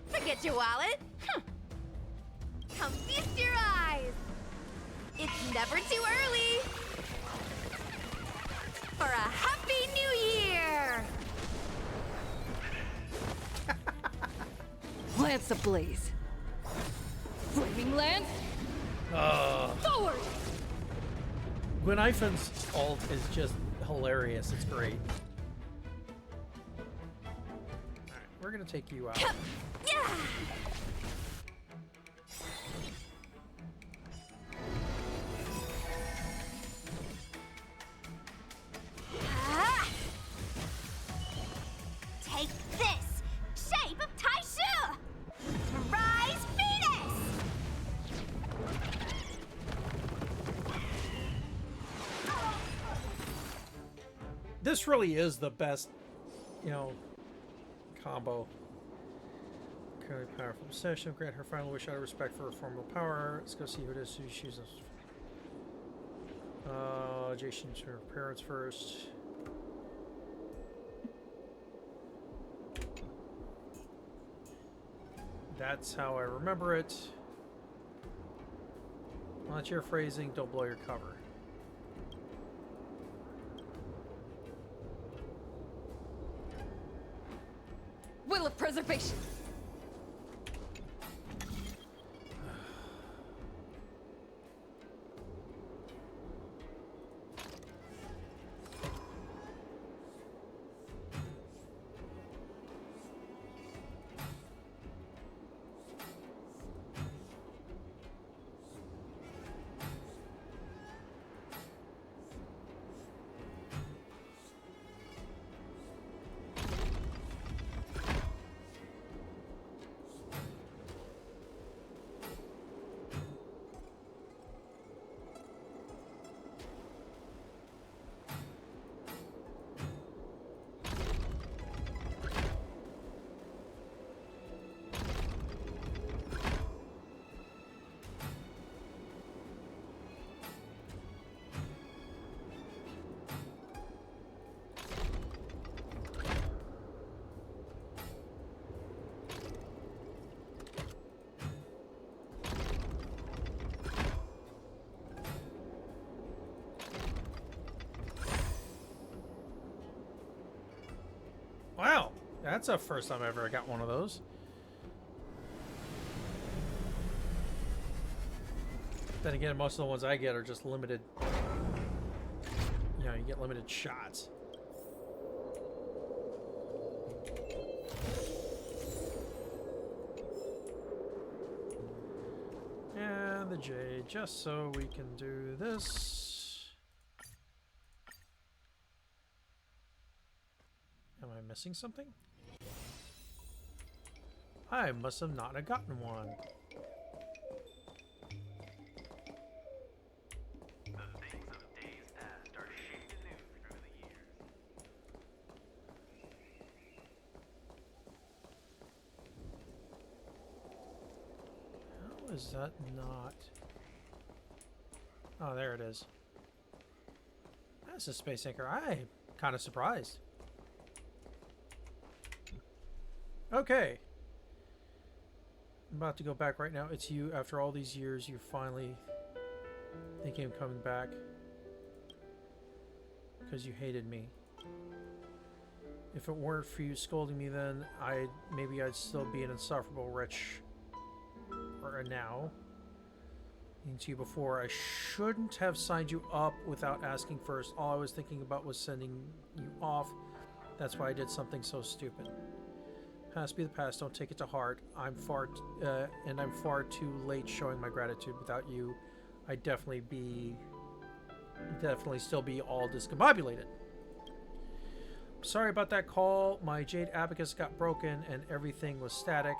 Forget your wallet. Come feast your eyes. It's never too early for a happy new year. Lance ablaze. Flaming lance. Forward. Gwynifen's ult is just hilarious. It's great. Alright, we're gonna take you out. Yeah. Take this! Shape of Taishu! Rise Venus! This really is the best, you know, combo. Currently powerful possession. Grant her final wish out of respect for her formidable power. Let's go see who it is. Who she's. Jason to her parents first. That's how I remember it. Not your phrasing. Don't blow your cover. Will of preservation. Wow, that's the first time I ever got one of those. Then again, most of the ones I get are just limited. You know, you get limited shots. And the J, just so we can do this. Am I missing something? I must have not have gotten one. How is that not? Oh, there it is. That's a space anchor. I'm kind of surprised. Okay. I'm about to go back right now. It's you. After all these years, you finally thinking of coming back. Because you hated me. If it weren't for you scolding me then, maybe I'd still be an insufferable wretch. Or now. To you before, I shouldn't have signed you up without asking first. All I was thinking about was sending you off. That's why I did something so stupid. Past be the past. Don't take it to heart. I'm far too late showing my gratitude. Without you, I'd definitely still be all discombobulated. Sorry about that call. My Jade Abacus got broken and everything was static.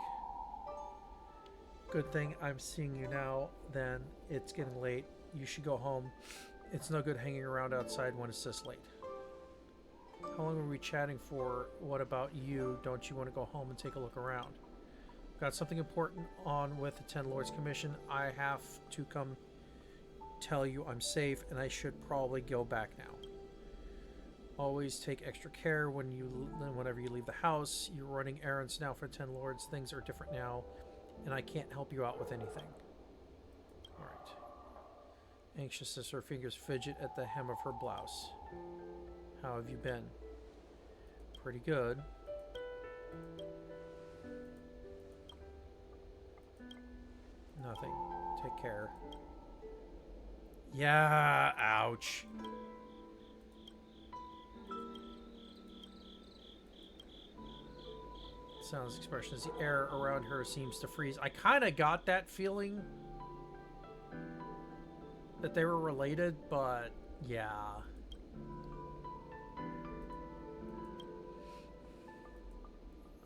Good thing I'm seeing you now. Then it's getting late. You should go home. It's no good hanging around outside when it's this late. How long were we chatting for? What about you? Don't you want to go home and take a look around? Got something important on with the Ten Lords Commission. I have to come tell you I'm safe and I should probably go back now. Always take extra care whenever you leave the house. You're running errands now for Ten Lords. Things are different now, and I can't help you out with anything. Alright. Anxious as her fingers fidget at the hem of her blouse. How have you been? Pretty good. Nothing. Take care. Yeah, ouch. Sounds expression as the air around her seems to freeze. I kind of got that feeling that they were related, but yeah.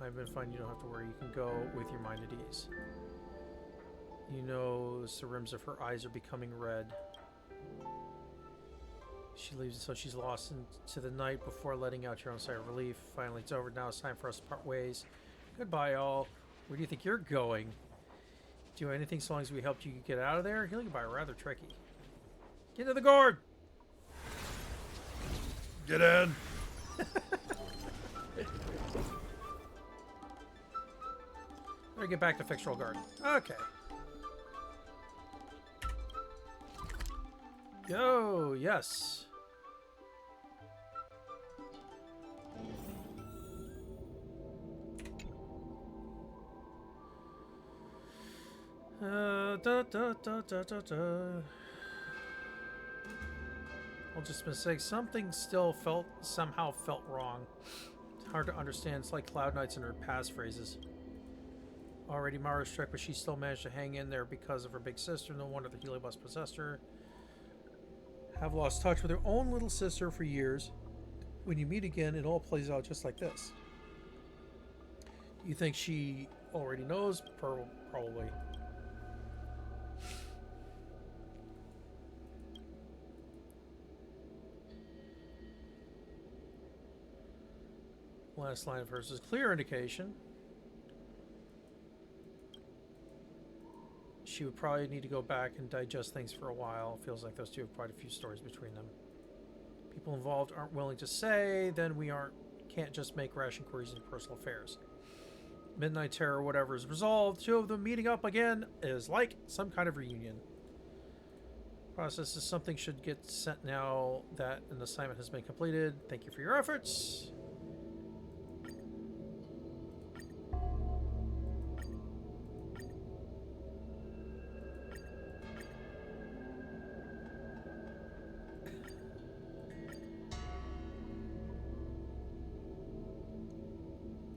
I've been fine. You don't have to worry. You can go with your mind at ease. You know the rims of her eyes are becoming red. She leaves until she's lost into the night before letting out your own sigh of relief. Finally, it's over. Now it's time for us to part ways. Goodbye, all. Where do you think you're going? Do anything so long as we helped you get out of there? Healing goodbye, rather tricky. Get to the guard! Get in! Better get back to Fictional Garden. Okay. Go! Yes! I'll just mistake. Something still somehow felt wrong. It's hard to understand. It's like Cloud Knight's in her passphrases. Already Mara's trick, but she still managed to hang in there because of her big sister. No wonder the Heliobus possessed her. Have lost touch with her own little sister for years. When you meet again, it all plays out just like this. Do you think she already knows? Probably. Last line of hers is clear indication. She would probably need to go back and digest things for a while. Feels like those two have quite a few stories between them. People involved aren't willing to say, then we can't just make rash inquiries into personal affairs. Midnight Terror, whatever is resolved, two of them meeting up again is like some kind of reunion. Process is something should get sent now that an assignment has been completed. Thank you for your efforts.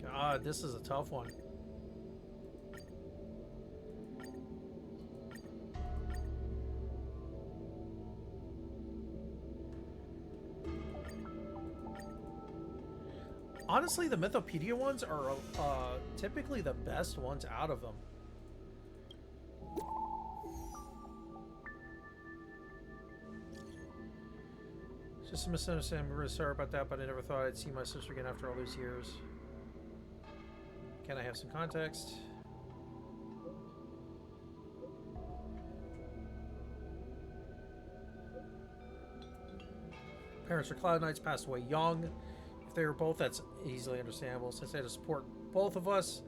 God, this is a tough one. Honestly, the Mythopedia ones are typically the best ones out of them. Just a misunderstanding. I'm really sorry about that, but I never thought I'd see my sister again after all these years. Can I have some context? Parents are Cloud Knights, passed away young. If they were both, that's easily understandable. Since I had to support both of us,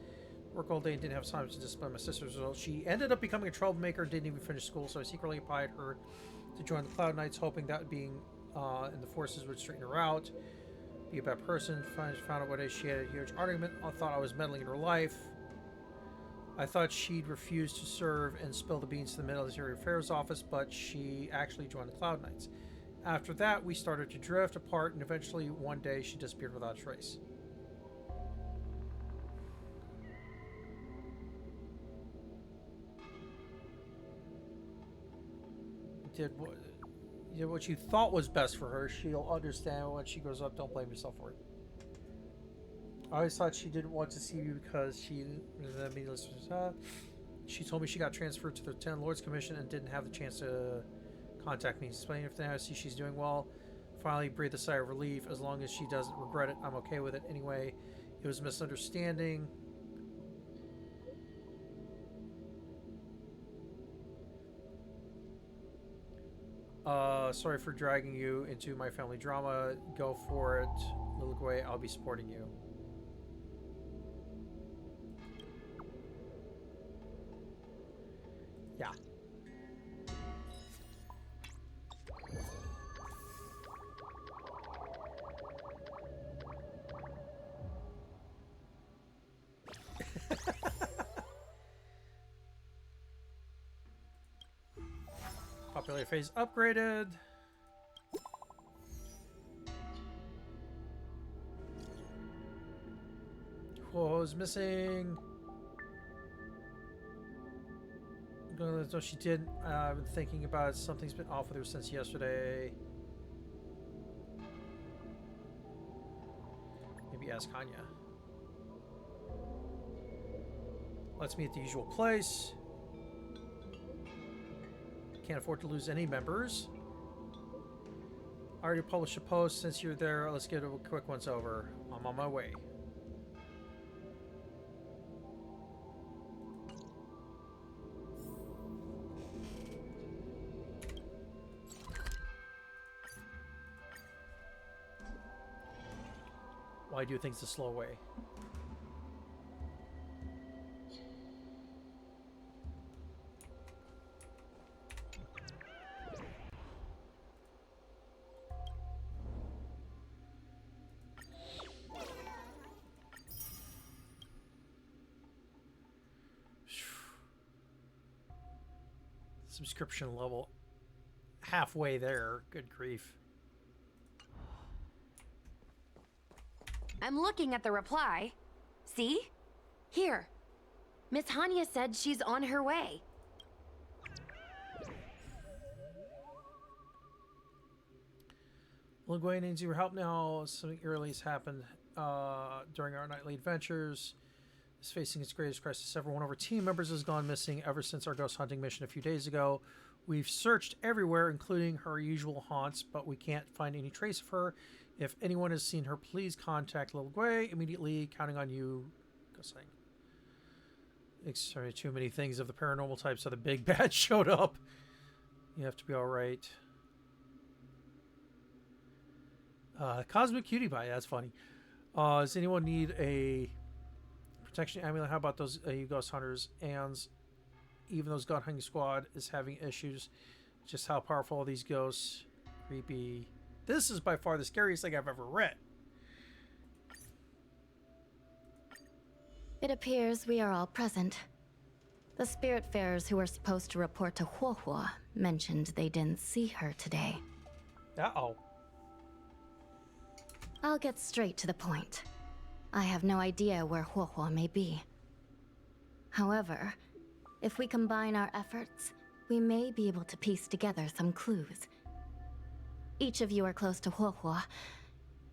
work all day and didn't have time to discipline my sister's results. She ended up becoming a troublemaker, didn't even finish school, so I secretly applied her to join the Cloud Knights, hoping that being in the forces would straighten her out. Be a bad person. Found out one day she had a huge argument. I thought I was meddling in her life. I thought she'd refuse to serve and spill the beans to the Military Affairs Office, but she actually joined the Cloud Knights. After that, we started to drift apart, and eventually, one day, she disappeared without a trace. Did what you thought was best for her. She'll understand when she grows up. Don't blame yourself for it. I always thought she didn't want to see you because she told me she got transferred to the Ten Lords Commission and didn't have the chance to contact me. Explain everything. I see she's doing well. Finally breathe a sigh of relief. As long as she doesn't regret it, I'm okay with it. Anyway, it was a misunderstanding. Sorry for dragging you into my family drama. Go for it. Look away. I'll be supporting you. Yeah. Popularity phase upgraded. Who's missing? No, she did. I've been thinking about it. Something's been off with her since yesterday. Maybe ask Hanya. Let's meet at the usual place. Can't afford to lose any members. I already published a post. Since you're there, let's get a quick once over. I'm on my way. Why do things the slow way? Subscription level halfway there. Good grief. I'm looking at the reply. See? Here. Miss Hanya said she's on her way. Lugway needs your help now. Something early has happened during our nightly adventures. Is facing its greatest crisis ever. One of our team members has gone missing ever since our ghost hunting mission a few days ago. We've searched everywhere, including her usual haunts, but we can't find any trace of her. If anyone has seen her, please contact Lugway immediately. Counting on you. Ghosting. Sorry, too many things of the paranormal type, so the big bad showed up. You have to be alright. Cosmic Cutie Pie, that's funny. Does anyone need a protection amulet? How about those you ghost hunters? And even those gun hunting squad is having issues. Just how powerful are these ghosts? Creepy. This is by far the scariest thing I've ever read. It appears we are all present. The Spiritfarers who were supposed to report to Huohuo mentioned they didn't see her today. Uh-oh. I'll get straight to the point. I have no idea where Huohuo may be. However, if we combine our efforts, we may be able to piece together some clues. Each of you are close to Huohuo.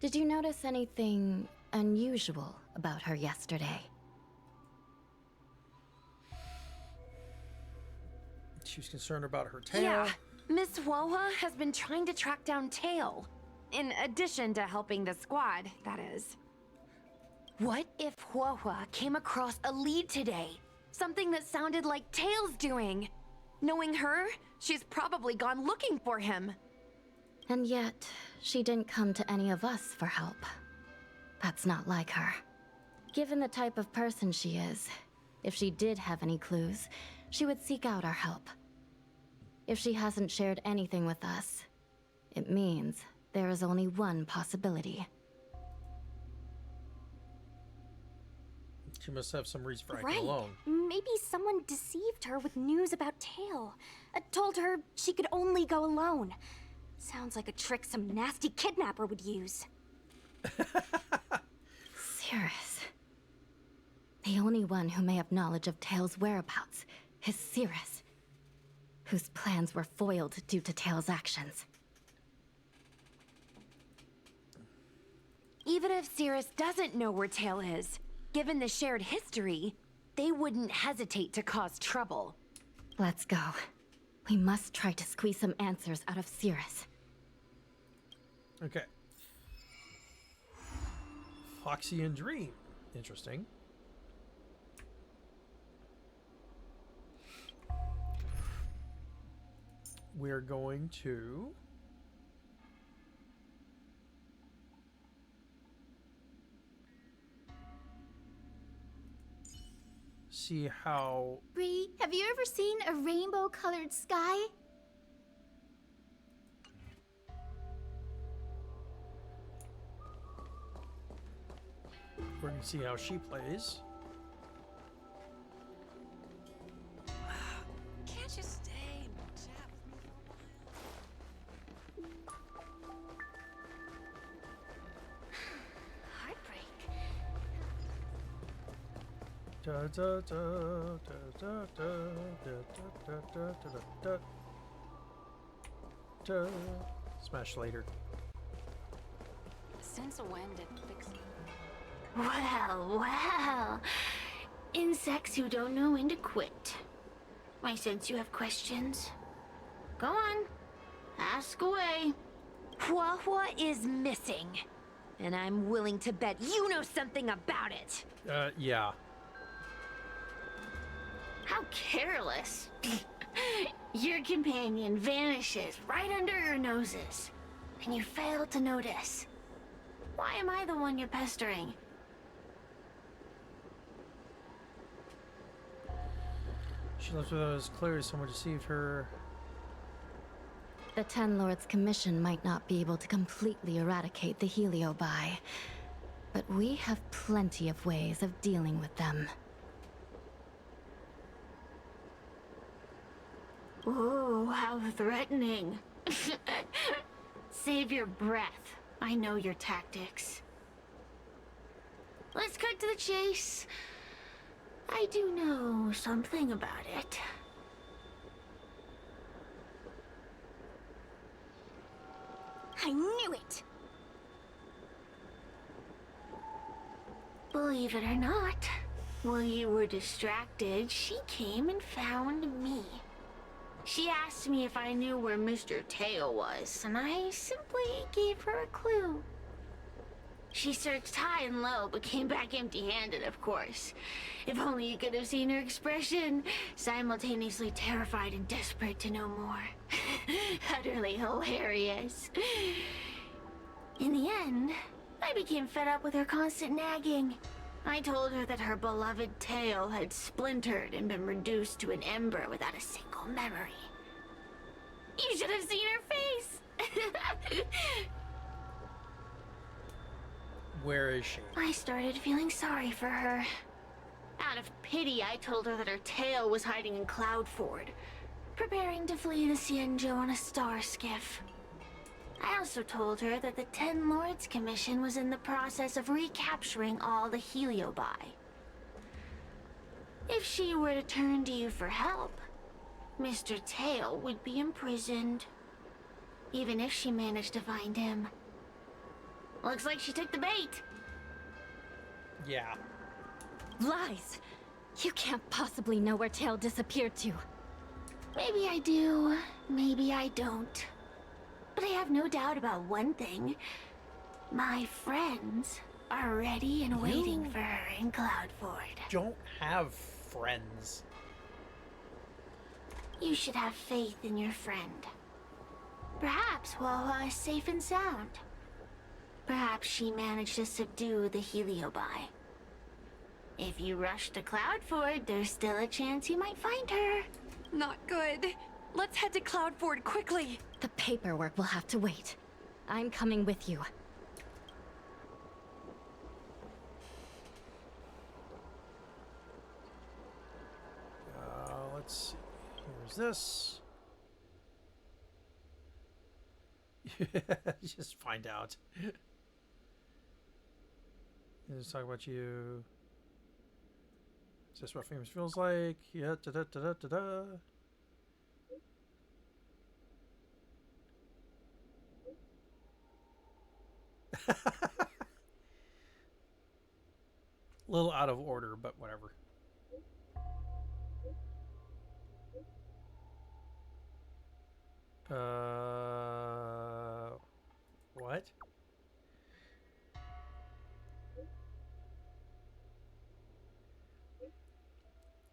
Did you notice anything unusual about her yesterday? She was concerned about her tail. Yeah, Miss Huohua has been trying to track down Tail. In addition to helping the squad, that is. What if Huohua came across a lead today? Something that sounded like Tail's doing. Knowing her, she's probably gone looking for him. And yet, she didn't come to any of us for help. That's not like her. Given the type of person she is, if she did have any clues, she would seek out our help. If she hasn't shared anything with us, it means there is only one possibility. She must have some reason for acting Right. alone. Maybe someone deceived her with news about Tail. Told her she could only go alone. Sounds like a trick some nasty kidnapper would use. Cirrus. The only one who may have knowledge of Tail's whereabouts is Cirrus, whose plans were foiled due to Tail's actions. Even if Cirrus doesn't know where Tail is, given the shared history, they wouldn't hesitate to cause trouble. Let's go. We must try to squeeze some answers out of Cirrus. Okay. Foxian dream. Interesting. We're going to see how... Bree, have you ever seen a rainbow-colored sky? We're going to see how she plays. Can't you stay and chat with me? Da, da, da, da, da, da, da, da, da. Smash later. Since when did fix... Well, well. Insects who don't know when to quit. I sense you have questions. Go on. Ask away. Huahua is missing. And I'm willing to bet you know something about it. Yeah. How careless. Your companion vanishes right under your noses. And you fail to notice. Why am I the one you're pestering? She left without it was clear someone deceived her. The Ten Lords Commission might not be able to completely eradicate the Heliobi, but we have plenty of ways of dealing with them. Ooh, how threatening. Save your breath. I know your tactics. Let's cut to the chase. I do know something about it. I knew it! Believe it or not, while you were distracted, she came and found me. She asked me if I knew where Mr. Tail was, and I simply gave her a clue. She searched high and low, but came back empty-handed, of course. If only you could have seen her expression, simultaneously terrified and desperate to know more. Utterly hilarious. In the end, I became fed up with her constant nagging. I told her that her beloved tail had splintered and been reduced to an ember without a single memory. You should have seen her face! Where is she? I started feeling sorry for her. Out of pity, I told her that her tail was hiding in Cloudford, preparing to flee the Xianzhou on a star skiff. I also told her that the Ten Lords Commission was in the process of recapturing all the Heliobi. If she were to turn to you for help, Mr. Tail would be imprisoned. Even if she managed to find him. Looks like she took the bait. Yeah. Lies! You can't possibly know where Tail disappeared to. Maybe I do, maybe I don't. But I have no doubt about one thing. My friends are ready and waiting for her in Cloudford. Don't have friends. You should have faith in your friend. Perhaps Wawa is safe and sound. Perhaps she managed to subdue the Heliobi. If you rush to Cloudford, there's still a chance you might find her. Not good. Let's head to Cloudford quickly. The paperwork will have to wait. I'm coming with you. Let's see. Here's this. Just find out. Let's talk about you. Is this what famous feels like? Yeah, da da da da da da. Little out of order, but whatever. What?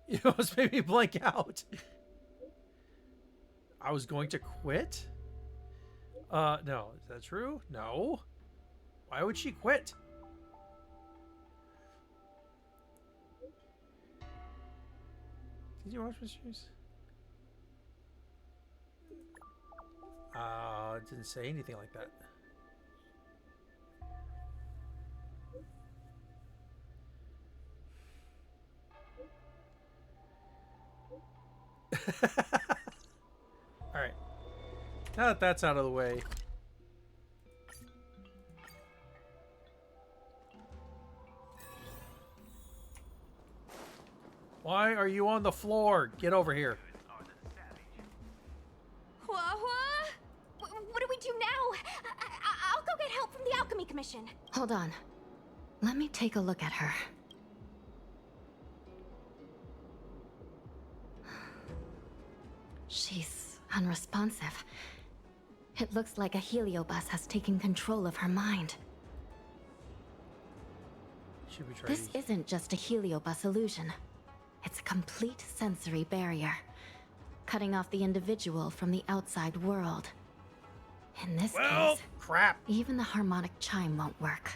You almost made me blank out. I was going to quit? No. Is that true? No. Why would she quit? Did you watch my streams? It didn't say anything like that. Alright. Now that that's out of the way. Why are you on the floor? Get over here. Hua? What do we do now? I'll go get help from the Alchemy Commission. Hold on. Let me take a look at her. She's unresponsive. It looks like a heliobus has taken control of her mind. Should we try This these? isn't just a heliobus illusion. It's a complete sensory barrier, cutting off the individual from the outside world. In this case, crap. Even the harmonic chime won't work.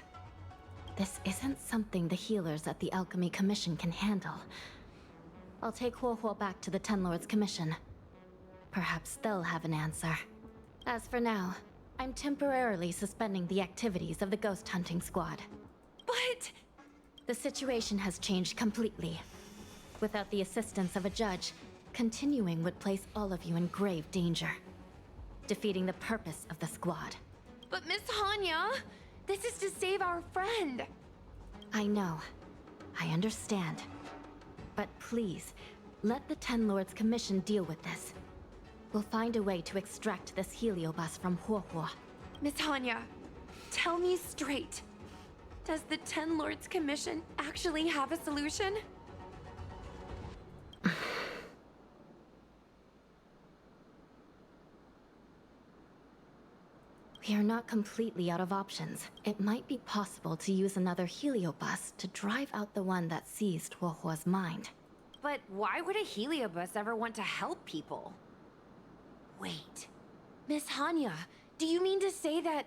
This isn't something the healers at the Alchemy Commission can handle. I'll take Huohuo back to the Ten Lords Commission. Perhaps they'll have an answer. As for now, I'm temporarily suspending the activities of the ghost hunting squad. But... The situation has changed completely. Without the assistance of a judge, continuing would place all of you in grave danger, defeating the purpose of the squad. But Miss Hanya, this is to save our friend. I know. I understand. But please, let the Ten Lords Commission deal with this. We'll find a way to extract this heliobus from Huohuo. Miss Hanya, tell me straight. Does the Ten Lords Commission actually have a solution? We are not completely out of options. It might be possible to use another heliobus to drive out the one that seized Huohuo's mind. But why would a heliobus ever want to help people? Wait. Miss Hanya, do you mean to say that...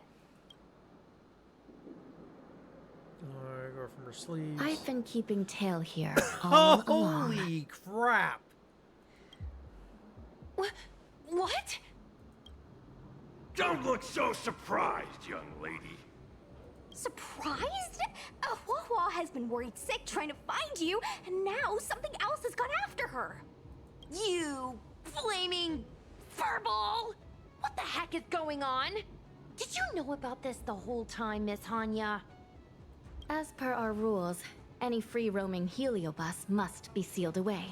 Go from her sleeves. I've been keeping tail here all along. Holy crap! What? Don't look so surprised, young lady. Surprised? Huohuo has been worried sick trying to find you, and now something else has gone after her. You flaming furball! What the heck is going on? Did you know about this the whole time, Miss Hanya? As per our rules, any free-roaming heliobus must be sealed away.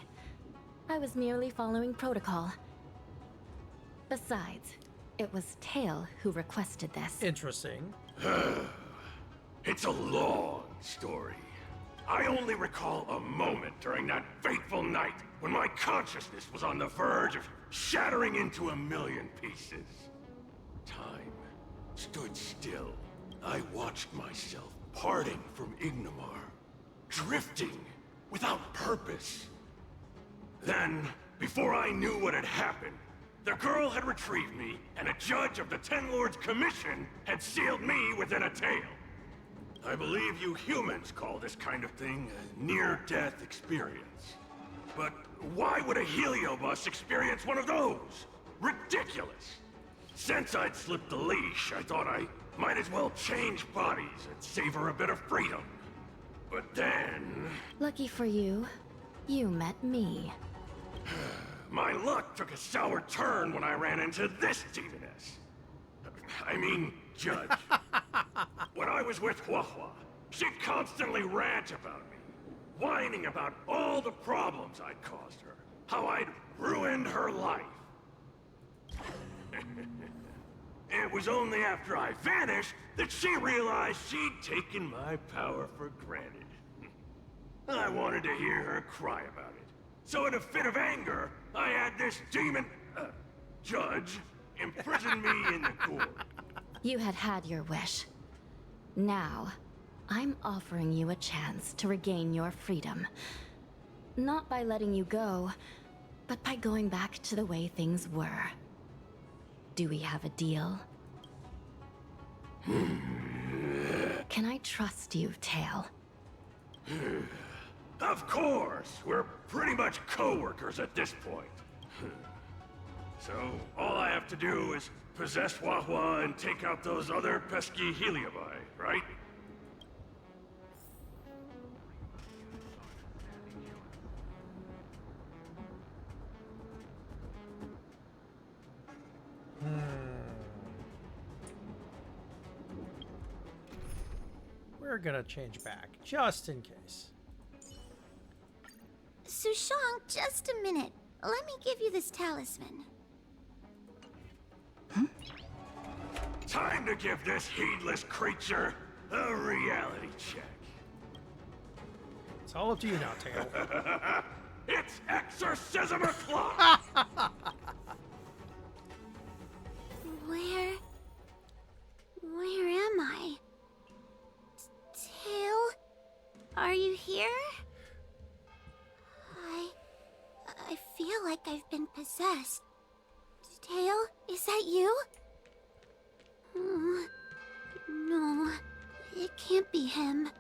I was merely following protocol. Besides, it was Tail who requested this. Interesting. It's a long story. I only recall a moment during that fateful night when my consciousness was on the verge of shattering into a million pieces. Time stood still. I watched myself parting from Ignomar, drifting without purpose. Then, before I knew what had happened, the girl had retrieved me, and a judge of the Ten Lords Commission had sealed me within a tail. I believe you humans call this kind of thing a near-death experience. But why would a heliobus experience one of those? Ridiculous! Since I'd slipped the leash, I thought I might as well change bodies and savor a bit of freedom. But then... Lucky for you, you met me. My luck took a sour turn when I ran into this demoness. I mean, Judge. When I was with Huohuo, she'd constantly rant about me, whining about all the problems I'd caused her, how I'd ruined her life. It was only after I vanished that she realized she'd taken my power for granted. I wanted to hear her cry about it. So in a fit of anger, I had this demon, judge, imprison me in the court. You had your wish. Now, I'm offering you a chance to regain your freedom. Not by letting you go, but by going back to the way things were. Do we have a deal? Can I trust you, Tail? Of course! We're pretty much co-workers at this point. So, all I have to do is possess Huohuo and take out those other pesky heliobi, right? We're gonna change back, just in case. Sushang, just a minute. Let me give you this talisman. Time to give this heedless creature a reality check. It's all up to you now, Tail. It's exorcism o'clock! Where am I? Tail? Are you here? I feel like I've been possessed. Tail, is that you? No, it can't be him.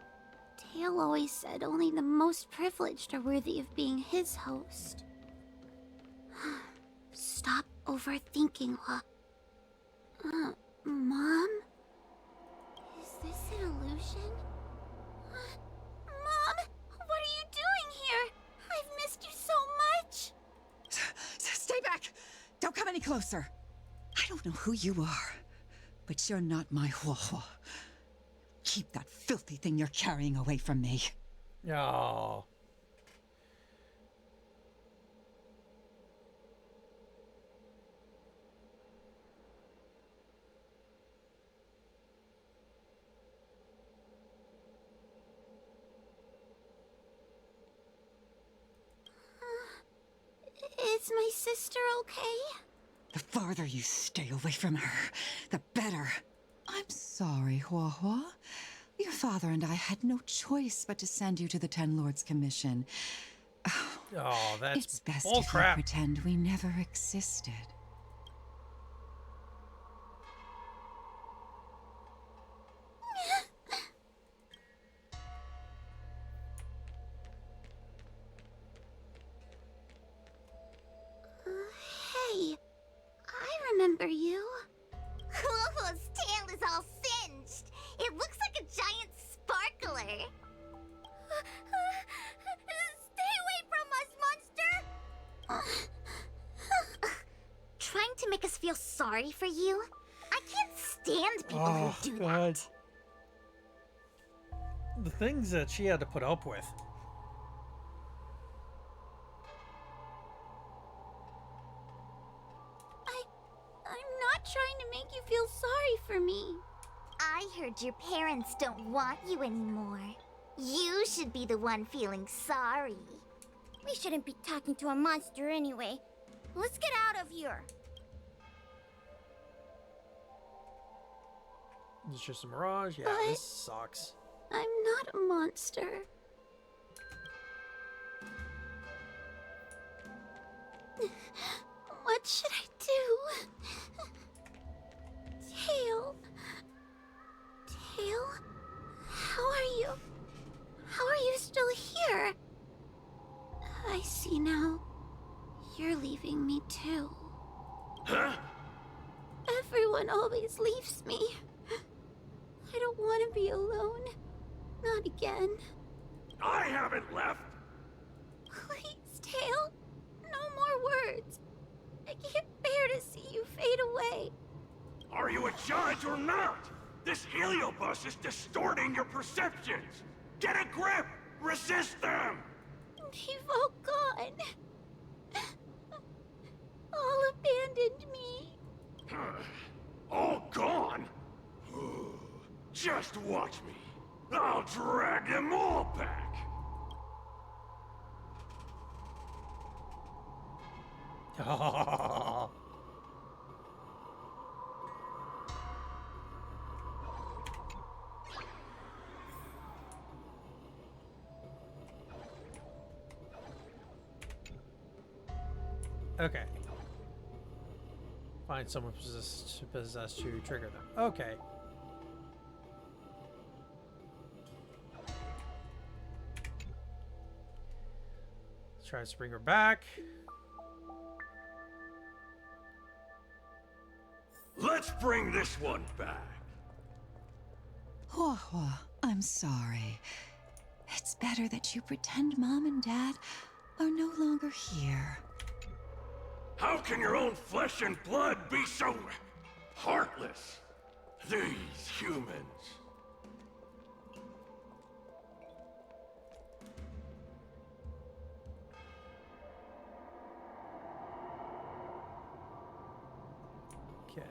Tail always said only the most privileged are worthy of being his host. Stop overthinking, Hua. Mom? Is this an illusion? Mom! What are you doing here? I've missed you so much! Stay back! Don't come any closer! I don't know who you are, but you're not my Huohuo. Keep that filthy thing you're carrying away from me. Oh. Is my sister okay? The farther you stay away from her, the better. I'm sorry, Huohuo. Your father and I had no choice but to send you to the Ten Lords Commission. Oh, that's it's best bull if crap. you pretend we never existed. Hey, I remember you. Huohuo's tail is all singed. It looks like a giant sparkler. Stay away from us, monster! Trying to make us feel sorry for you? I can't stand people who do that. The things that she had to put up with. I'm not trying to make you feel sorry for me. I heard your parents don't want you anymore. You should be the one feeling sorry. We shouldn't be talking to a monster anyway. Let's get out of here. It's just a mirage. Yeah, But this sucks. I'm not a monster. What should I do? Tail. Tail? How are you? How are you still here? I see now. You're leaving me too. Huh? Everyone always leaves me. I don't want to be alone. Not again. I haven't left! Please, Tail. No more words. I can't bear to see you fade away. Are you a judge or not? This heliobus is distorting your perceptions! Get a grip! Resist them! They've all gone. All abandoned me. All gone? Just watch me. I'll drag them all back. Okay. Find someone possessed to trigger them. Okay. Let's try to bring her back. Let's bring this one back. Huohuo, I'm sorry. It's better that you pretend Mom and Dad are no longer here. How can your own flesh and blood be so heartless? These humans. Okay.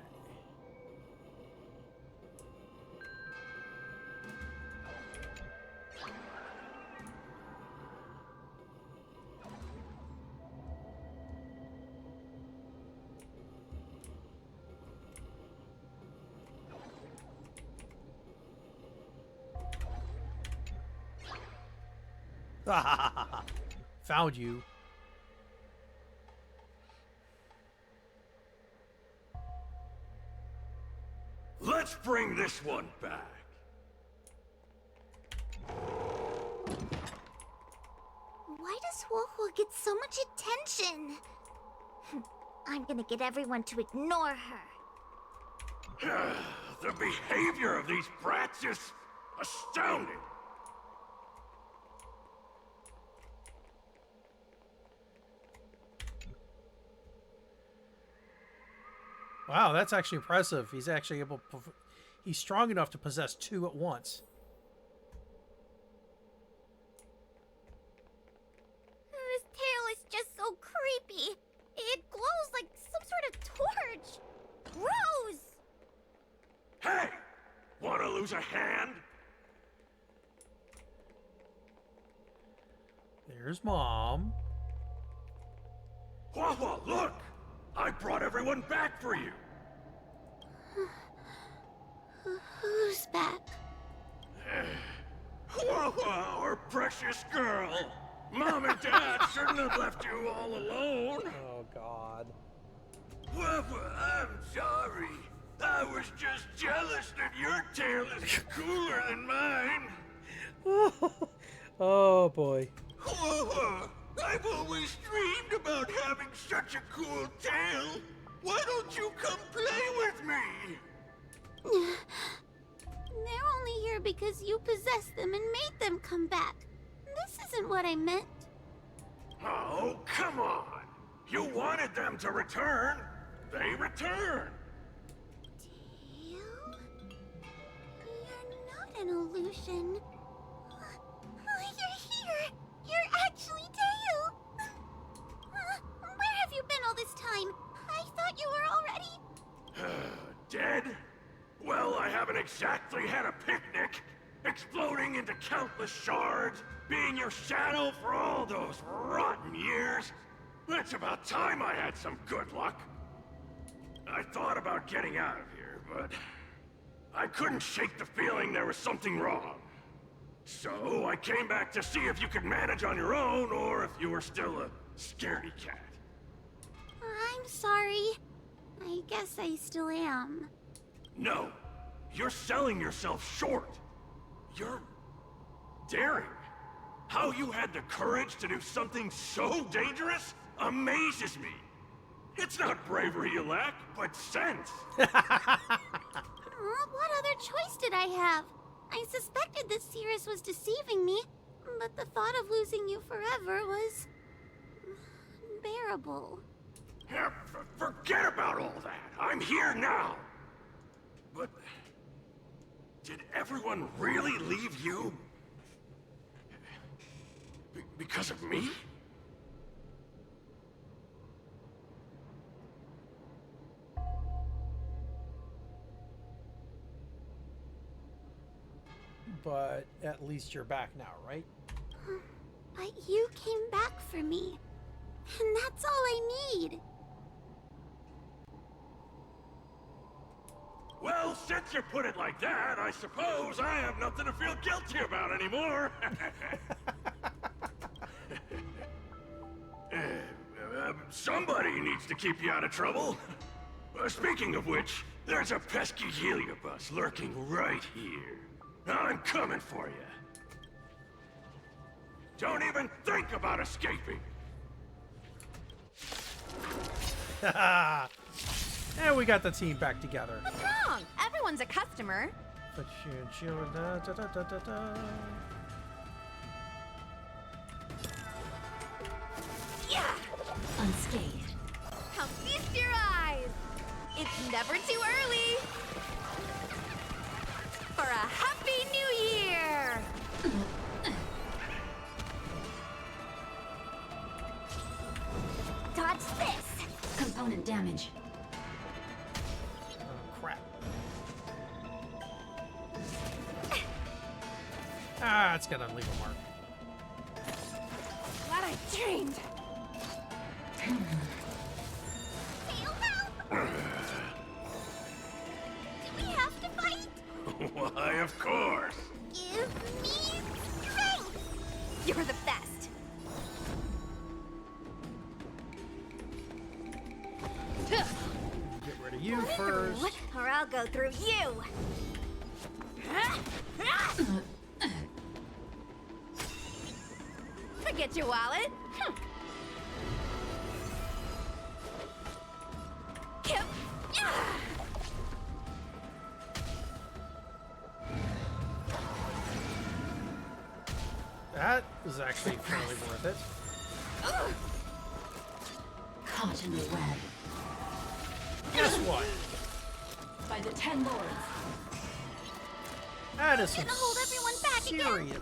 Found you. Let's bring this one back. Why does Huohuo get so much attention? I'm gonna get everyone to ignore her. The behavior of these brats is astounding. Wow, that's actually impressive. He's actually able to, he's strong enough to possess two at once. His tail is just so creepy. It glows like some sort of torch. Gross! Hey! Wanna lose a hand? There's Mom. Huahua, look! I brought everyone back for you! Who's back? Huahua, our precious girl! Mom and Dad shouldn't have left you all alone! Oh, God. Huahua, I'm sorry. I was just jealous that your tail is cooler than mine. Oh, boy. Huahua, I've always dreamed about having such a cool tail. Why don't you come play with me? They're only here because you possessed them and made them come back. This isn't what I meant. Oh, come on. You wanted them to return. They return. Tail? You're not an illusion. You're here. You're actually Tail. Where have you been all this time? I thought you were already... Dead? Well, I haven't exactly had a picnic. Exploding into countless shards, being your shadow for all those rotten years. It's about time I had some good luck. I thought about getting out of here, but I couldn't shake the feeling there was something wrong. So I came back to see if you could manage on your own, or if you were still a scaredy cat. I'm sorry. I guess I still am. No, you're selling yourself short. You're daring. How you had the courage to do something so dangerous amazes me. It's not bravery you lack, but sense. What other choice did I have? I suspected that Cirrus was deceiving me, but the thought of losing you forever was... unbearable. Yeah, forget about all that. I'm here now. But... did everyone really leave you? Because of me? But at least you're back now, right? But you came back for me. And that's all I need. Well, since you put it like that, I suppose I have nothing to feel guilty about anymore. Somebody needs to keep you out of trouble. Speaking of which, there's a pesky heliobus lurking right here. I'm coming for you. Don't even think about escaping. And we got the team back together. What's wrong? Everyone's a customer. Yeah! Unscathed. Come feast your eyes! It's never too early! For a Happy New Year! Dodge this! Component damage. That's gonna leave a mark. Glad I trained. Tail, help! Do we have to fight? Why, of course. Give me strength! You're the best. Get rid of you first. Or I'll go through you. Forget your wallet. Yep. That is actually fairly worth it. Caught in the web. Guess what? By the 10 lords. That is some Gonna hold everyone back serious Demon!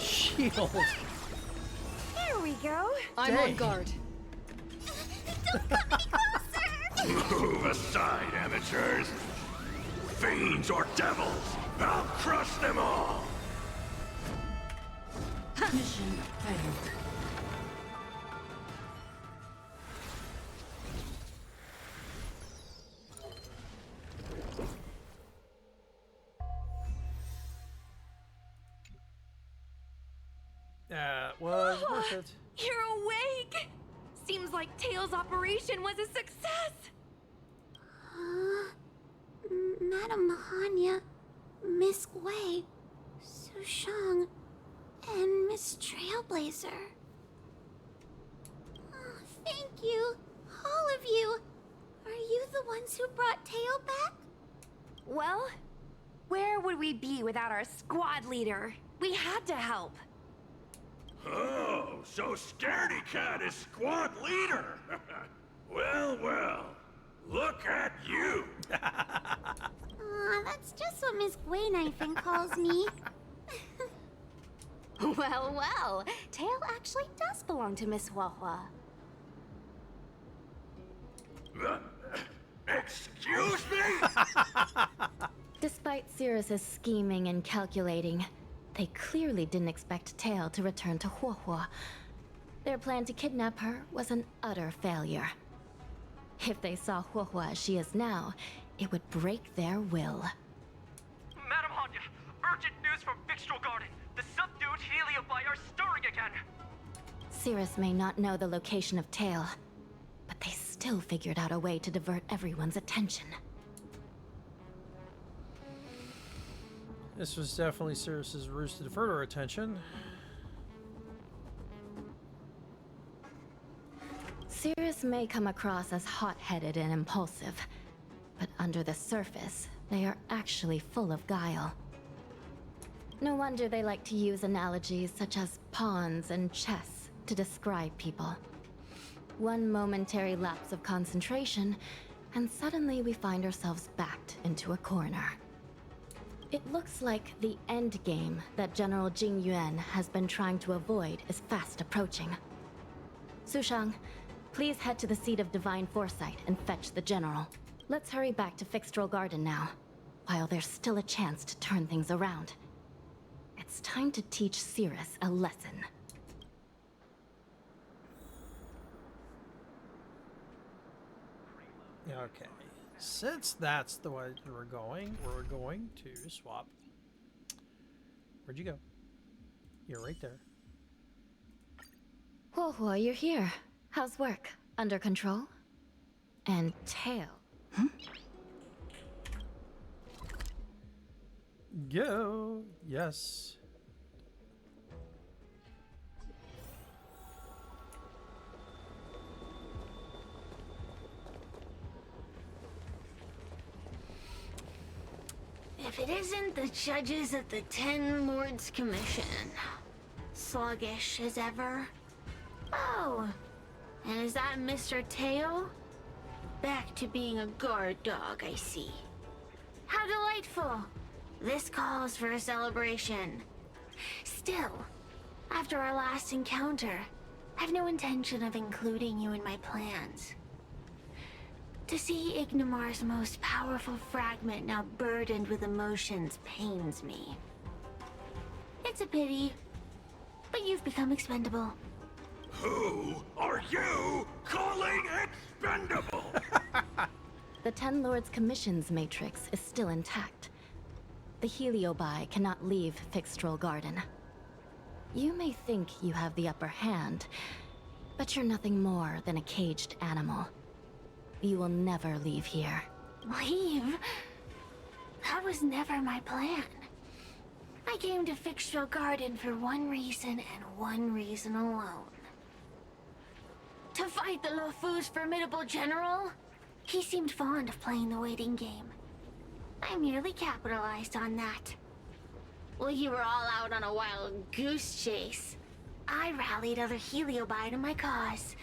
shield. There we go. I'm Dang. on guard. Move aside, amateurs. Fiends or devils, I'll crush them all. Mission failed. That was worth it. You're awake. Seems like Tails' operation was a success. Madame Hanya, Miss Gui, Sushang, and Miss Trailblazer. Oh, thank you, all of you. Are you the ones who brought Tail back? Well, where would we be without our squad leader? We had to help. Oh, so Scaredy Cat is squad leader. Well, well, look at you. That's just what Miss Gui Knifin calls me. Well, well. Tail actually does belong to Miss Huahua. Excuse me? Despite Cirrus's scheming and calculating, they clearly didn't expect Tail to return to Huahua. Their plan to kidnap her was an utter failure. If they saw Huahua as she is now, it would break their will. Madam Hanya, urgent news from Vixtral Garden. The subdued Heliobi are stirring again. Cirrus may not know the location of Tail, but they still figured out a way to divert everyone's attention. This was definitely Cirrus's ruse to divert our attention. Cirrus may come across as hot-headed and impulsive, but under the surface, they are actually full of guile. No wonder they like to use analogies such as pawns and chess to describe people. One momentary lapse of concentration, and suddenly we find ourselves backed into a corner. It looks like the end game that General Jing Yuan has been trying to avoid is fast approaching. Sushang, please head to the seat of Divine Foresight and fetch the General. Let's hurry back to Vixtral Garden now, while there's still a chance to turn things around. It's time to teach Cirrus a lesson. Okay. Since that's the way we're going to swap. Where'd you go? You're right there. Huahua, you're here. How's work? Under control? And Tail. Go. Yes. If it isn't the judges at the 10 Lords Commission. Sluggish as ever. Oh, and is that Mr. Tail? Back to being a guard dog, I see. How delightful. This calls for a celebration. Still, after our last encounter, I've no intention of including you in my plans. To see Ignimar's most powerful fragment now burdened with emotions pains me. It's a pity, but you've become expendable. Who are you calling expendable? The Ten Lords' Commission's matrix is still intact. The Heliobi cannot leave Fixtral Garden. You may think you have the upper hand, but you're nothing more than a caged animal. You will never leave here. Leave? That was never my plan. I came to Fixtral Garden for one reason and one reason alone. To fight the Luofu's formidable general? He seemed fond of playing the waiting game. I merely capitalized on that. While you were all out on a wild goose chase, I rallied other Heliobi to my cause,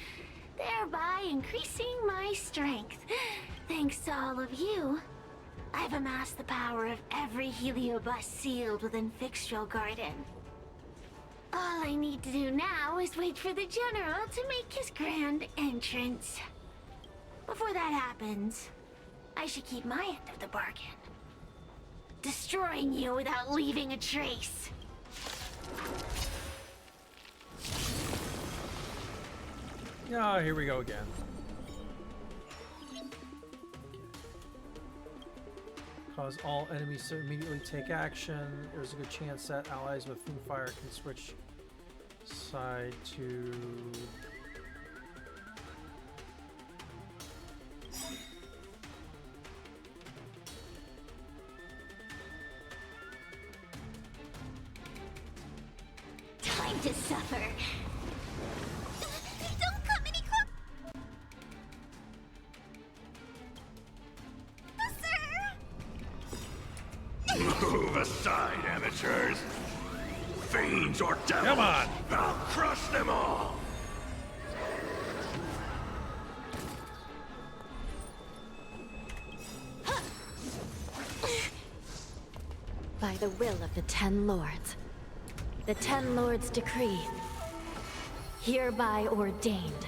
thereby increasing my strength. Thanks to all of you, I've amassed the power of every Heliobus sealed within Fixtral Garden. All I need to do now is wait for the General to make his grand entrance. Before that happens, I should keep my end of the bargain. Destroying you without leaving a trace. Ah, here we go again. Cause all enemies to immediately take action. There's a good chance that allies with Food Fire can switch side to... Time to suffer. Don't come any closer! Move aside, amateurs. Fiends or devils. Come on. I'll crush them all. By the will of the Ten Lords. The Ten Lords' decree. Hereby ordained.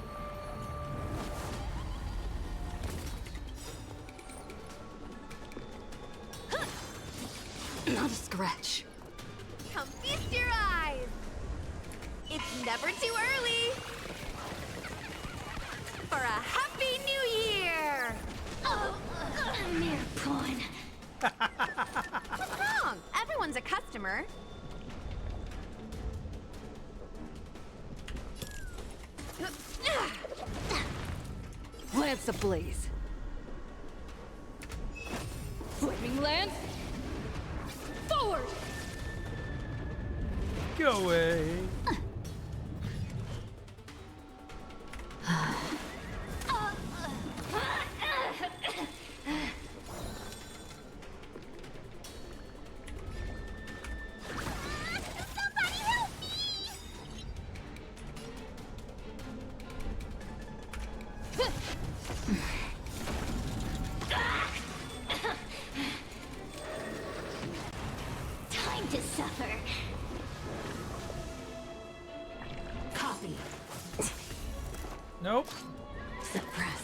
Not a scratch. Come feast your eyes! It's never too early! For a happy new year! Oh, a mere pawn. What's wrong? Everyone's a customer. Lance ablaze. Flaming lance. Forward! Go away. Time to suffer. Copy. Nope. Suppress.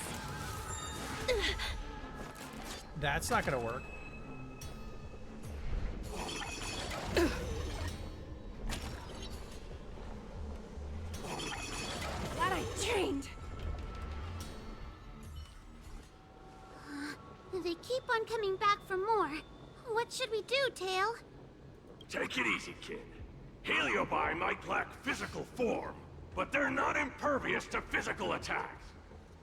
That's not gonna work. Glad I trained. They keep on coming back for more. What should we do, Tail? Take it easy, kid. Heliobi might lack physical form, but they're not impervious to physical attacks.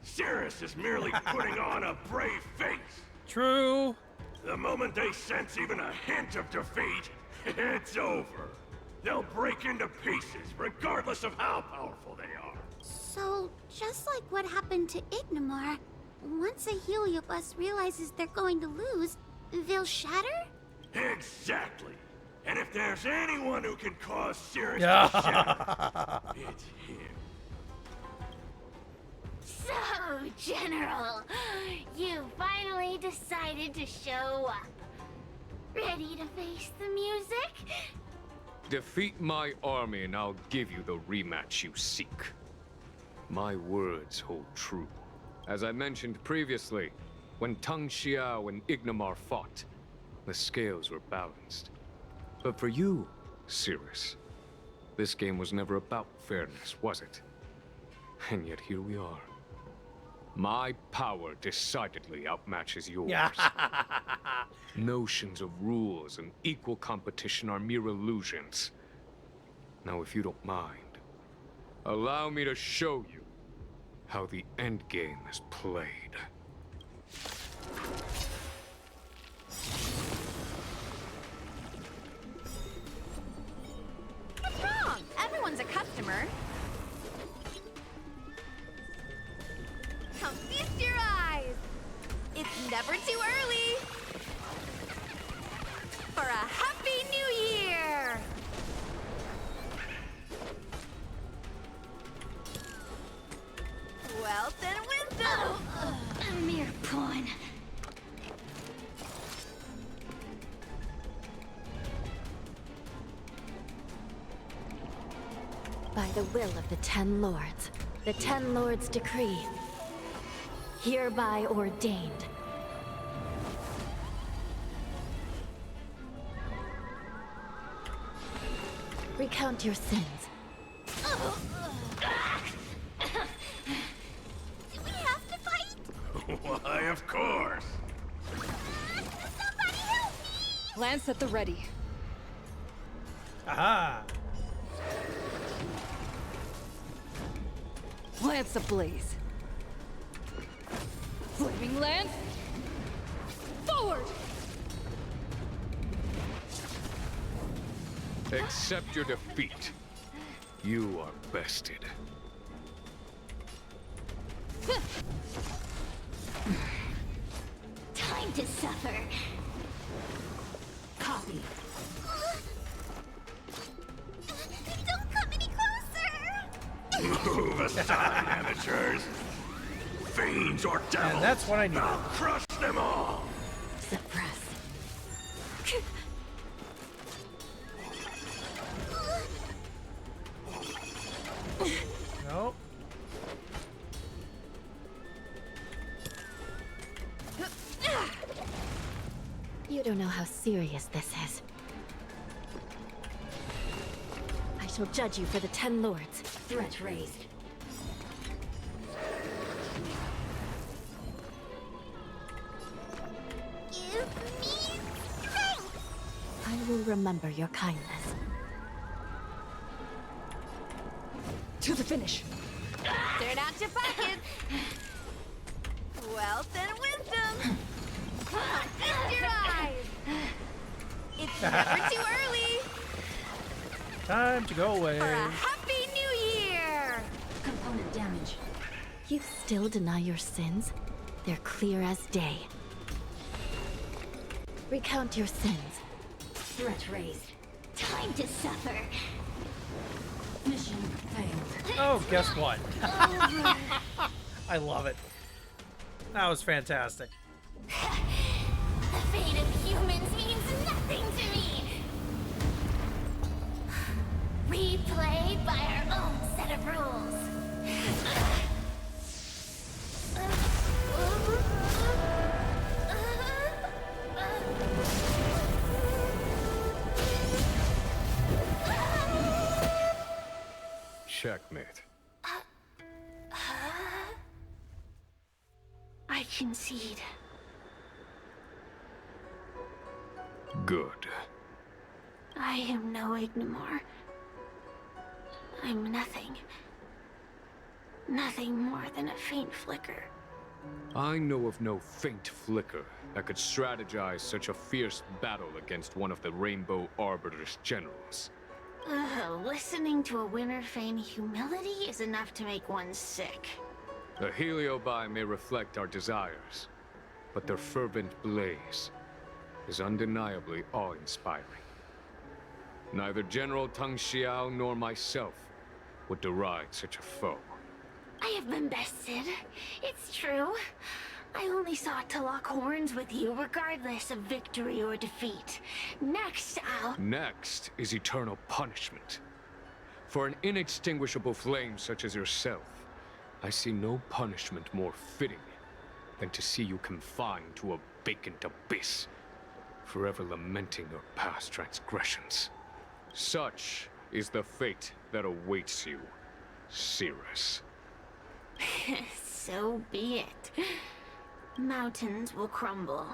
Cirrus is merely putting on a brave face. True. The moment they sense even a hint of defeat, it's over. They'll break into pieces, regardless of how powerful they are. So, just like what happened to Ignimar, once a Heliobus realizes they're going to lose, they'll shatter? Exactly. And if there's anyone who can cause Cirrus to shatter, it's him. So, General, you finally decided to show up. Ready to face the music? Defeat my army and I'll give you the rematch you seek. My words hold true. As I mentioned previously, when Tang Xiao and Ignimar fought, the scales were balanced. But for you, Cirrus, this game was never about fairness, was it? And yet here we are. My power decidedly outmatches yours. Notions of rules and equal competition are mere illusions. Now, if you don't mind, allow me to show you how the endgame is played. What's wrong? Everyone's a customer. Come feast your eyes. It's never too early for a happy new year. Wealth and wisdom. A mere pawn. By the will of the 10 Lords, the 10 Lords decree, hereby ordained. Recount your sins. Do we have to fight? Why, of course. Somebody help me! Lance at the ready. Aha! Lance ablaze. Flaming lance. Forward! Accept your defeat. You are bested. Time to suffer. Copy. Don't come any closer! Move aside, amateurs. Fiends or devils. And that's what I need. I'll crush them all. Suppress. Nope. You don't know how serious this is. I shall judge you for the 10 Lords. Threat raised. Give me strength! I will remember your kindness. To the finish. Turn out your pockets. Wealth and wisdom. Feast your eyes. It's never too early Time to go away. for a happy new year. Component damage. You still deny your sins? They're clear as day. Recount your sins. Threat raised. Time to suffer. Mission failed. Oh, guess what? I love it. That was fantastic. The fate of humans means nothing to me. We play by our own set of rules. Checkmate. I concede. Good. I am no Ignimar. I'm nothing. Nothing more than a faint flicker. I know of no faint flicker that could strategize such a fierce battle against one of the Rainbow Arbiter's generals. Listening to a winner feign humility is enough to make one sick. The Heliobi may reflect our desires, but their fervent blaze is undeniably awe-inspiring. Neither General Tang Xiao nor myself would deride such a foe. I have been bested. It's true. I only sought to lock horns with you regardless of victory or defeat. Next, I'll... Next is eternal punishment. For an inextinguishable flame such as yourself, I see no punishment more fitting than to see you confined to a vacant abyss, forever lamenting your past transgressions. Such is the fate that awaits you, Cirrus. So be it. Mountains will crumble,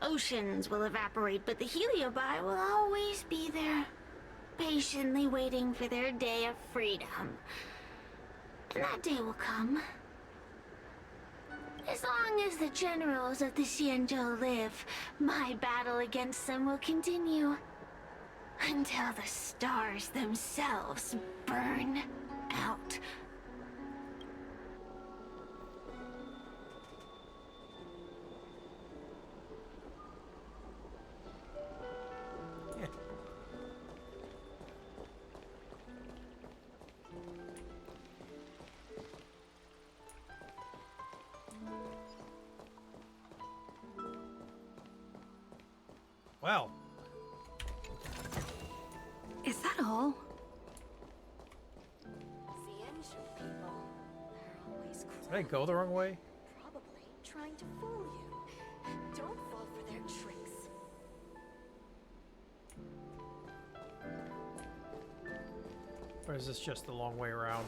oceans will evaporate, but the Heliobi will always be there, patiently waiting for their day of freedom. And that day will come. As long as the generals of the Xianzhou live, my battle against them will continue. Until the stars themselves burn out. Well. Is that all? Did I go the wrong way? Probably trying to fool you. Don't fall for their tricks. Or is this just the long way around?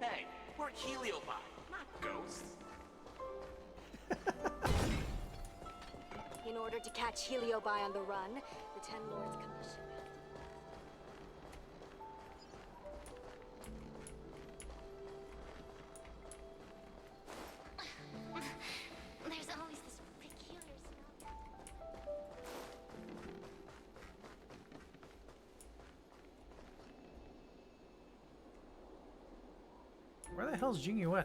Hey, we're Heliobi, not ghosts. In order to catch Heliobi on the run, the Ten Lords Commission. There's always this peculiar smell. Where the hell's Jing Yuan?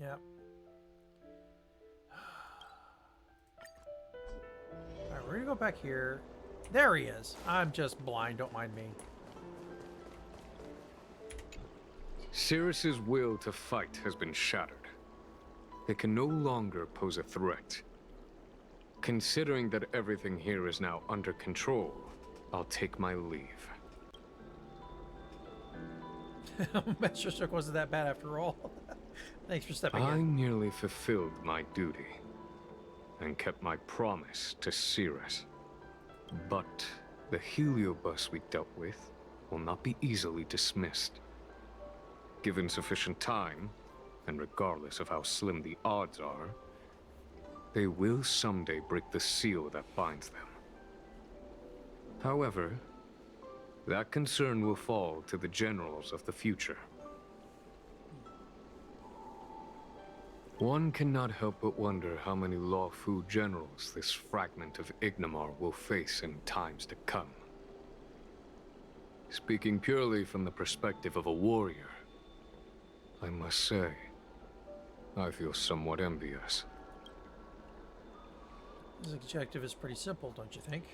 Yep. Alright, we're gonna go back here. There he is. I'm just blind, don't mind me. Cirrus's will to fight has been shattered. They can no longer pose a threat. Considering that everything here is now under control, I'll take my leave. Master Stroke wasn't that bad after all. Thanks for stepping I in. merely fulfilled my duty and kept my promise to Cirrus. But the Heliobus we dealt with will not be easily dismissed. Given sufficient time, and regardless of how slim the odds are, they will someday break the seal that binds them. However, that concern will fall to the generals of the future. One cannot help but wonder how many Luofu generals this fragment of Ignimar will face in times to come. Speaking purely from the perspective of a warrior, I must say, I feel somewhat envious. This objective is pretty simple, don't you think?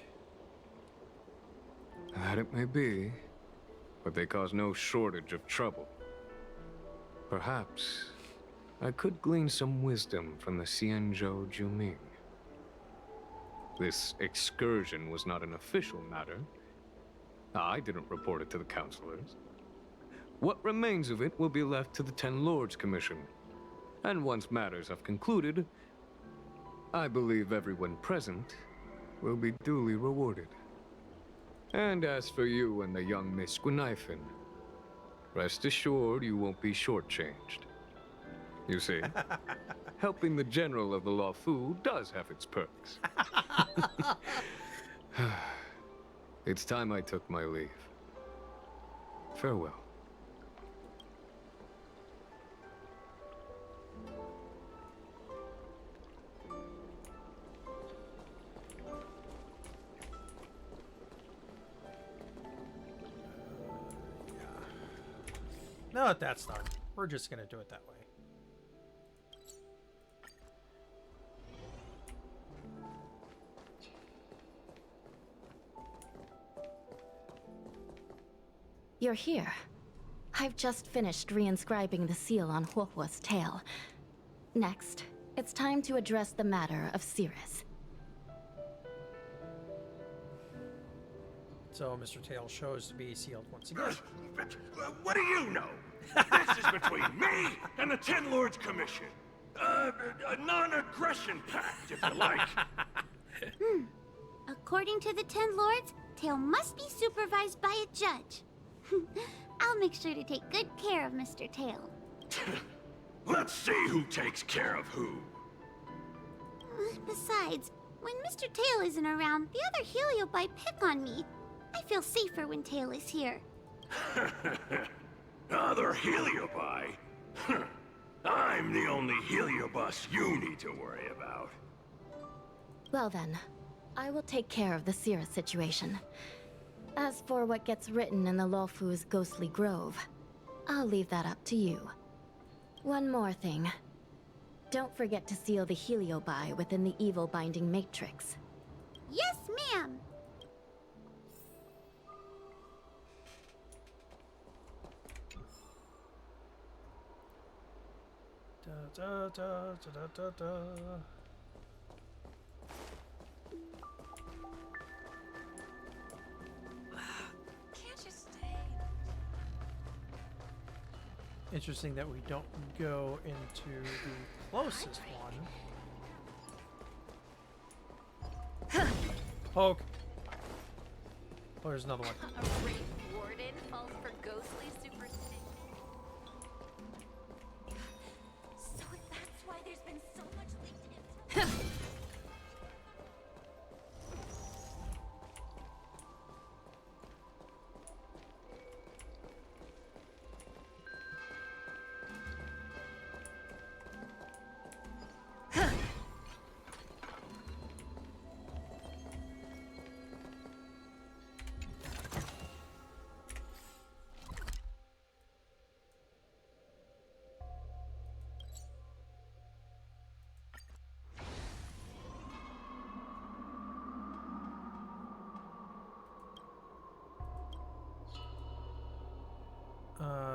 That it may be, but they cause no shortage of trouble. Perhaps I could glean some wisdom from the Xianzhou Juming. This excursion was not an official matter. I didn't report it to the counselors. What remains of it will be left to the Ten Lords Commission. And once matters have concluded, I believe everyone present will be duly rewarded. And as for you and the young Miss Guinaifen, rest assured you won't be shortchanged. You see, helping the general of the Luofu does have its perks. It's time I took my leave. Farewell. Now that that's done, we're just gonna do it that way. You're here. I've just finished reinscribing the seal on Huohuo's tail. Next, it's time to address the matter of Cirrus. So Mr. Tail shows to be sealed once again. What do you know? This is between me and the Ten Lords Commission. A non-aggression pact, if you like. According to the Ten Lords, Tail must be supervised by a judge. I'll make sure to take good care of Mr. Tail. Let's see who takes care of who. Besides, when Mr. Tail isn't around, the other Heliobi pick on me. I feel safer when Tail is here. Other Heliobi? I'm the only Heliobus you need to worry about. Well then, I will take care of the Cirrus situation. As for what gets written in the Luofu's ghostly grove, I'll leave that up to you. One more thing. Don't forget to seal the Heliobi within the evil binding matrix. Yes, ma'am! Da, da, da, da, da, da. Can't you stay? Interesting that we don't go into the closest one. Poke. Oh, there's another one. A rape warden falls for ghostly superstition. So that's why there's been so much leaked info.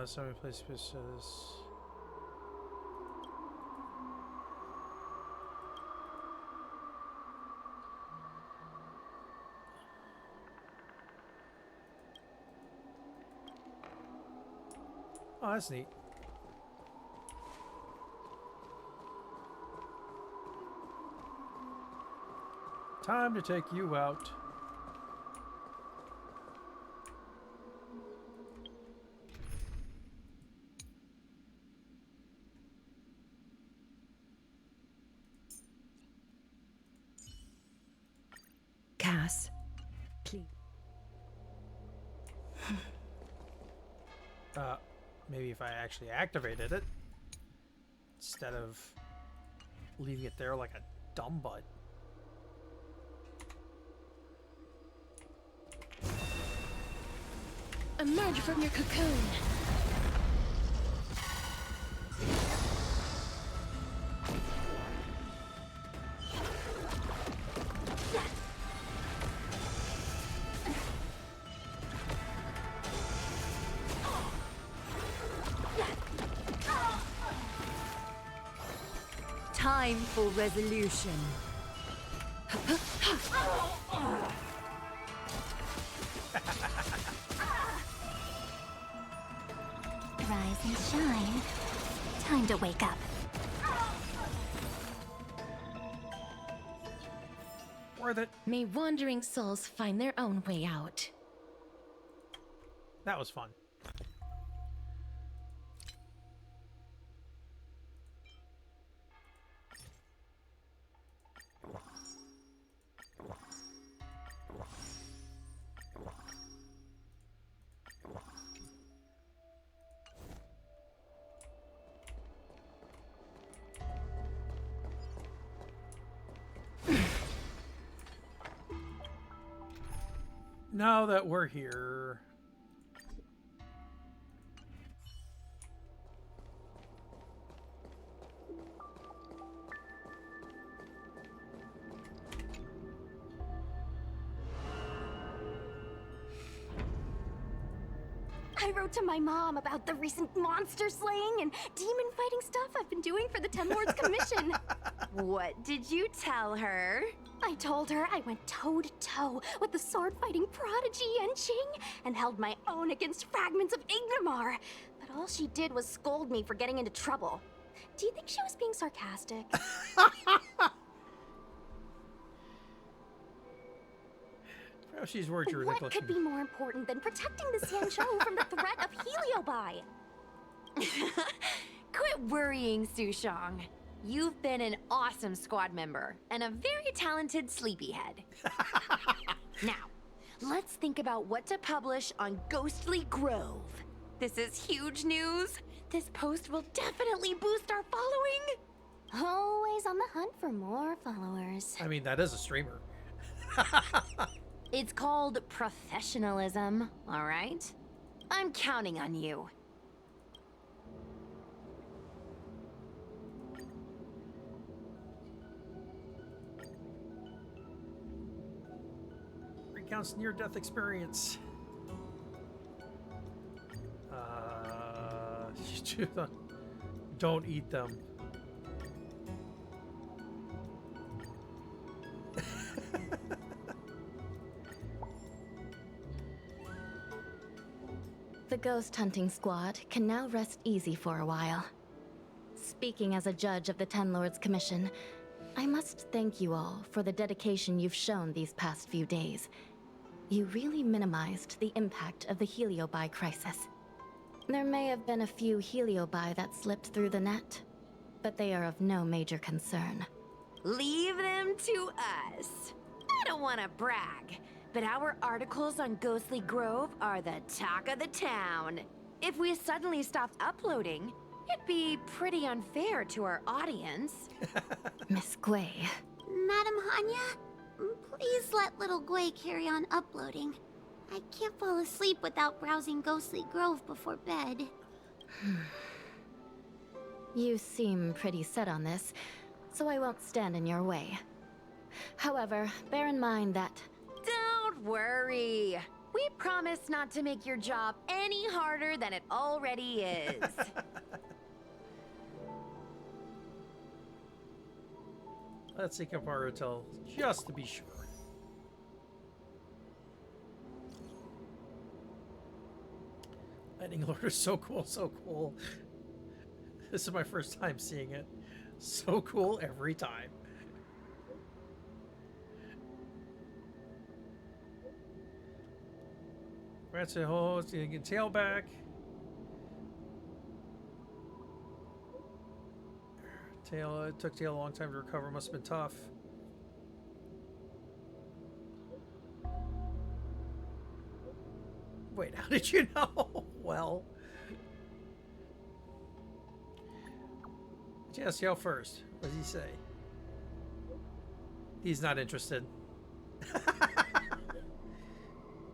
So many place pieces. Oh, that's neat. Time to take you out. Cass, please. Maybe if I actually activated it instead of leaving it there like a dumb butt. Emerge from your cocoon. Time for resolution. Rise and shine. Time to wake up. Worth it. May wandering souls find their own way out. That was fun. Now that we're here, I wrote to my mom about the recent monster slaying and demon fighting stuff I've been doing for the Ten Lords Commission. What did you tell her? I told her I went toe-to-toe with the sword-fighting prodigy Yenching and held my own against fragments of Ignimar. But all she did was scold me for getting into trouble. Do you think she was being sarcastic? perhaps she's worried you're What could be more important than protecting the Xianzhou from the threat of Heliobi? Quit worrying, Sushong. You've been an awesome squad member and a very talented sleepyhead. Now, let's think about what to publish on Ghostly Grove. This is huge news. This post will definitely boost our following. Always on the hunt for more followers. I mean, that is a streamer. It's called professionalism, all right? I'm counting on you. Recounts near-death experience. Don't eat them. The ghost hunting squad can now rest easy for a while. Speaking as a judge of the Ten Lords Commission, I must thank you all for the dedication you've shown these past few days. You really minimized the impact of the Heliobi crisis. There may have been a few Heliobi that slipped through the net, but they are of no major concern. Leave them to us. I don't want to brag, but our articles on Ghostly Grove are the talk of the town. If we suddenly stopped uploading, it'd be pretty unfair to our audience. Miss Gui. Madam Hanya, please let little Gui carry on uploading. I can't fall asleep without browsing Ghostly Grove before bed. You seem pretty set on this, so I won't stand in your way. However, bear in mind that... Don't worry. We promise not to make your job any harder than it already is. Let's see Campari Hotel, just to be sure. Lightning Lord is so cool, so cool. This is my first time seeing it. So cool every time. Ratchet holds, you get tail back. Tail, it took Tail a long time to recover, must have been tough. Wait, how did you know? Well. Yes, Tail first. What does he say? He's not interested.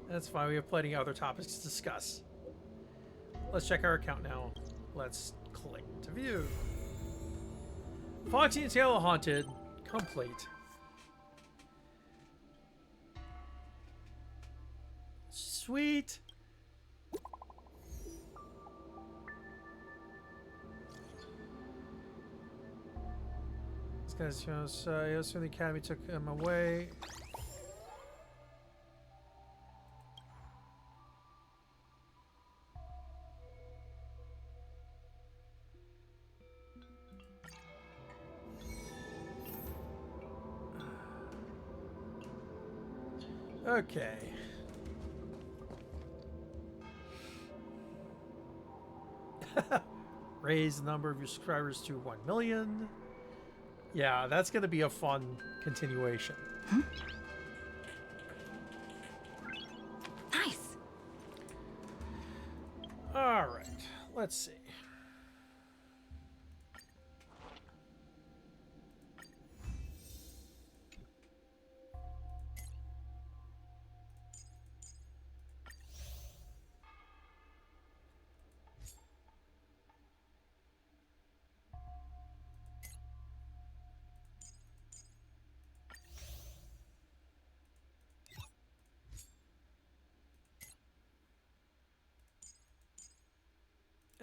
That's fine, we have plenty of other topics to discuss. Let's check our account now. Let's click to view. Foxian Tail Haunted, complete. Sweet. This guy's, yes, the academy took him away. Okay. Raise the number of your subscribers to 1 million. Yeah, that's going to be a fun continuation. Nice. All right, let's see.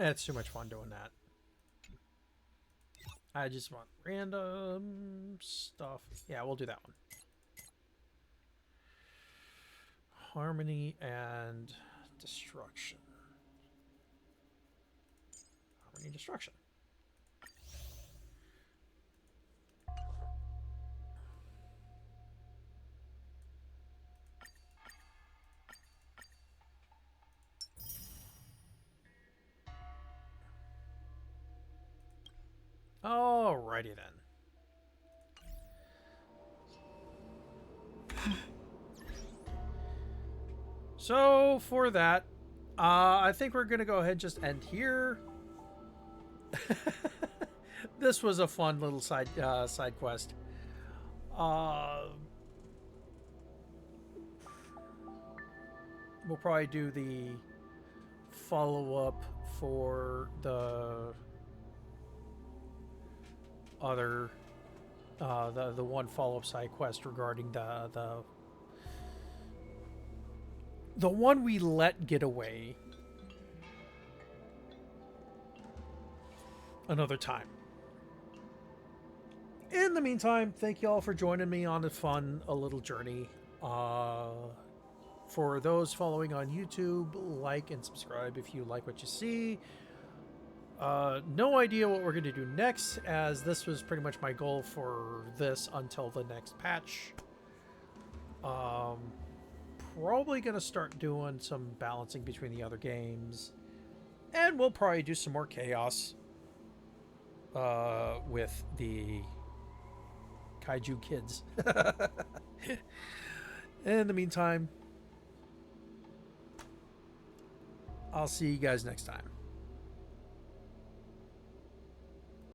It's too much fun doing that. I just want random stuff. Yeah, we'll do that one. Harmony and destruction. Harmony and destruction. Alrighty then. So for that, I think we're gonna go ahead and just end here. This was a fun little side quest. We'll probably do the follow-up for the other the one follow-up side quest regarding the one we let get away another time. In the meantime, thank you all for joining me on a little journey. For those following on YouTube, like and subscribe if you like what you see. No idea what we're going to do next, as this was pretty much my goal for this until the next patch. Probably going to start doing some balancing between the other games. And we'll probably do some more chaos with the Kaiju kids. In the meantime, I'll see you guys next time.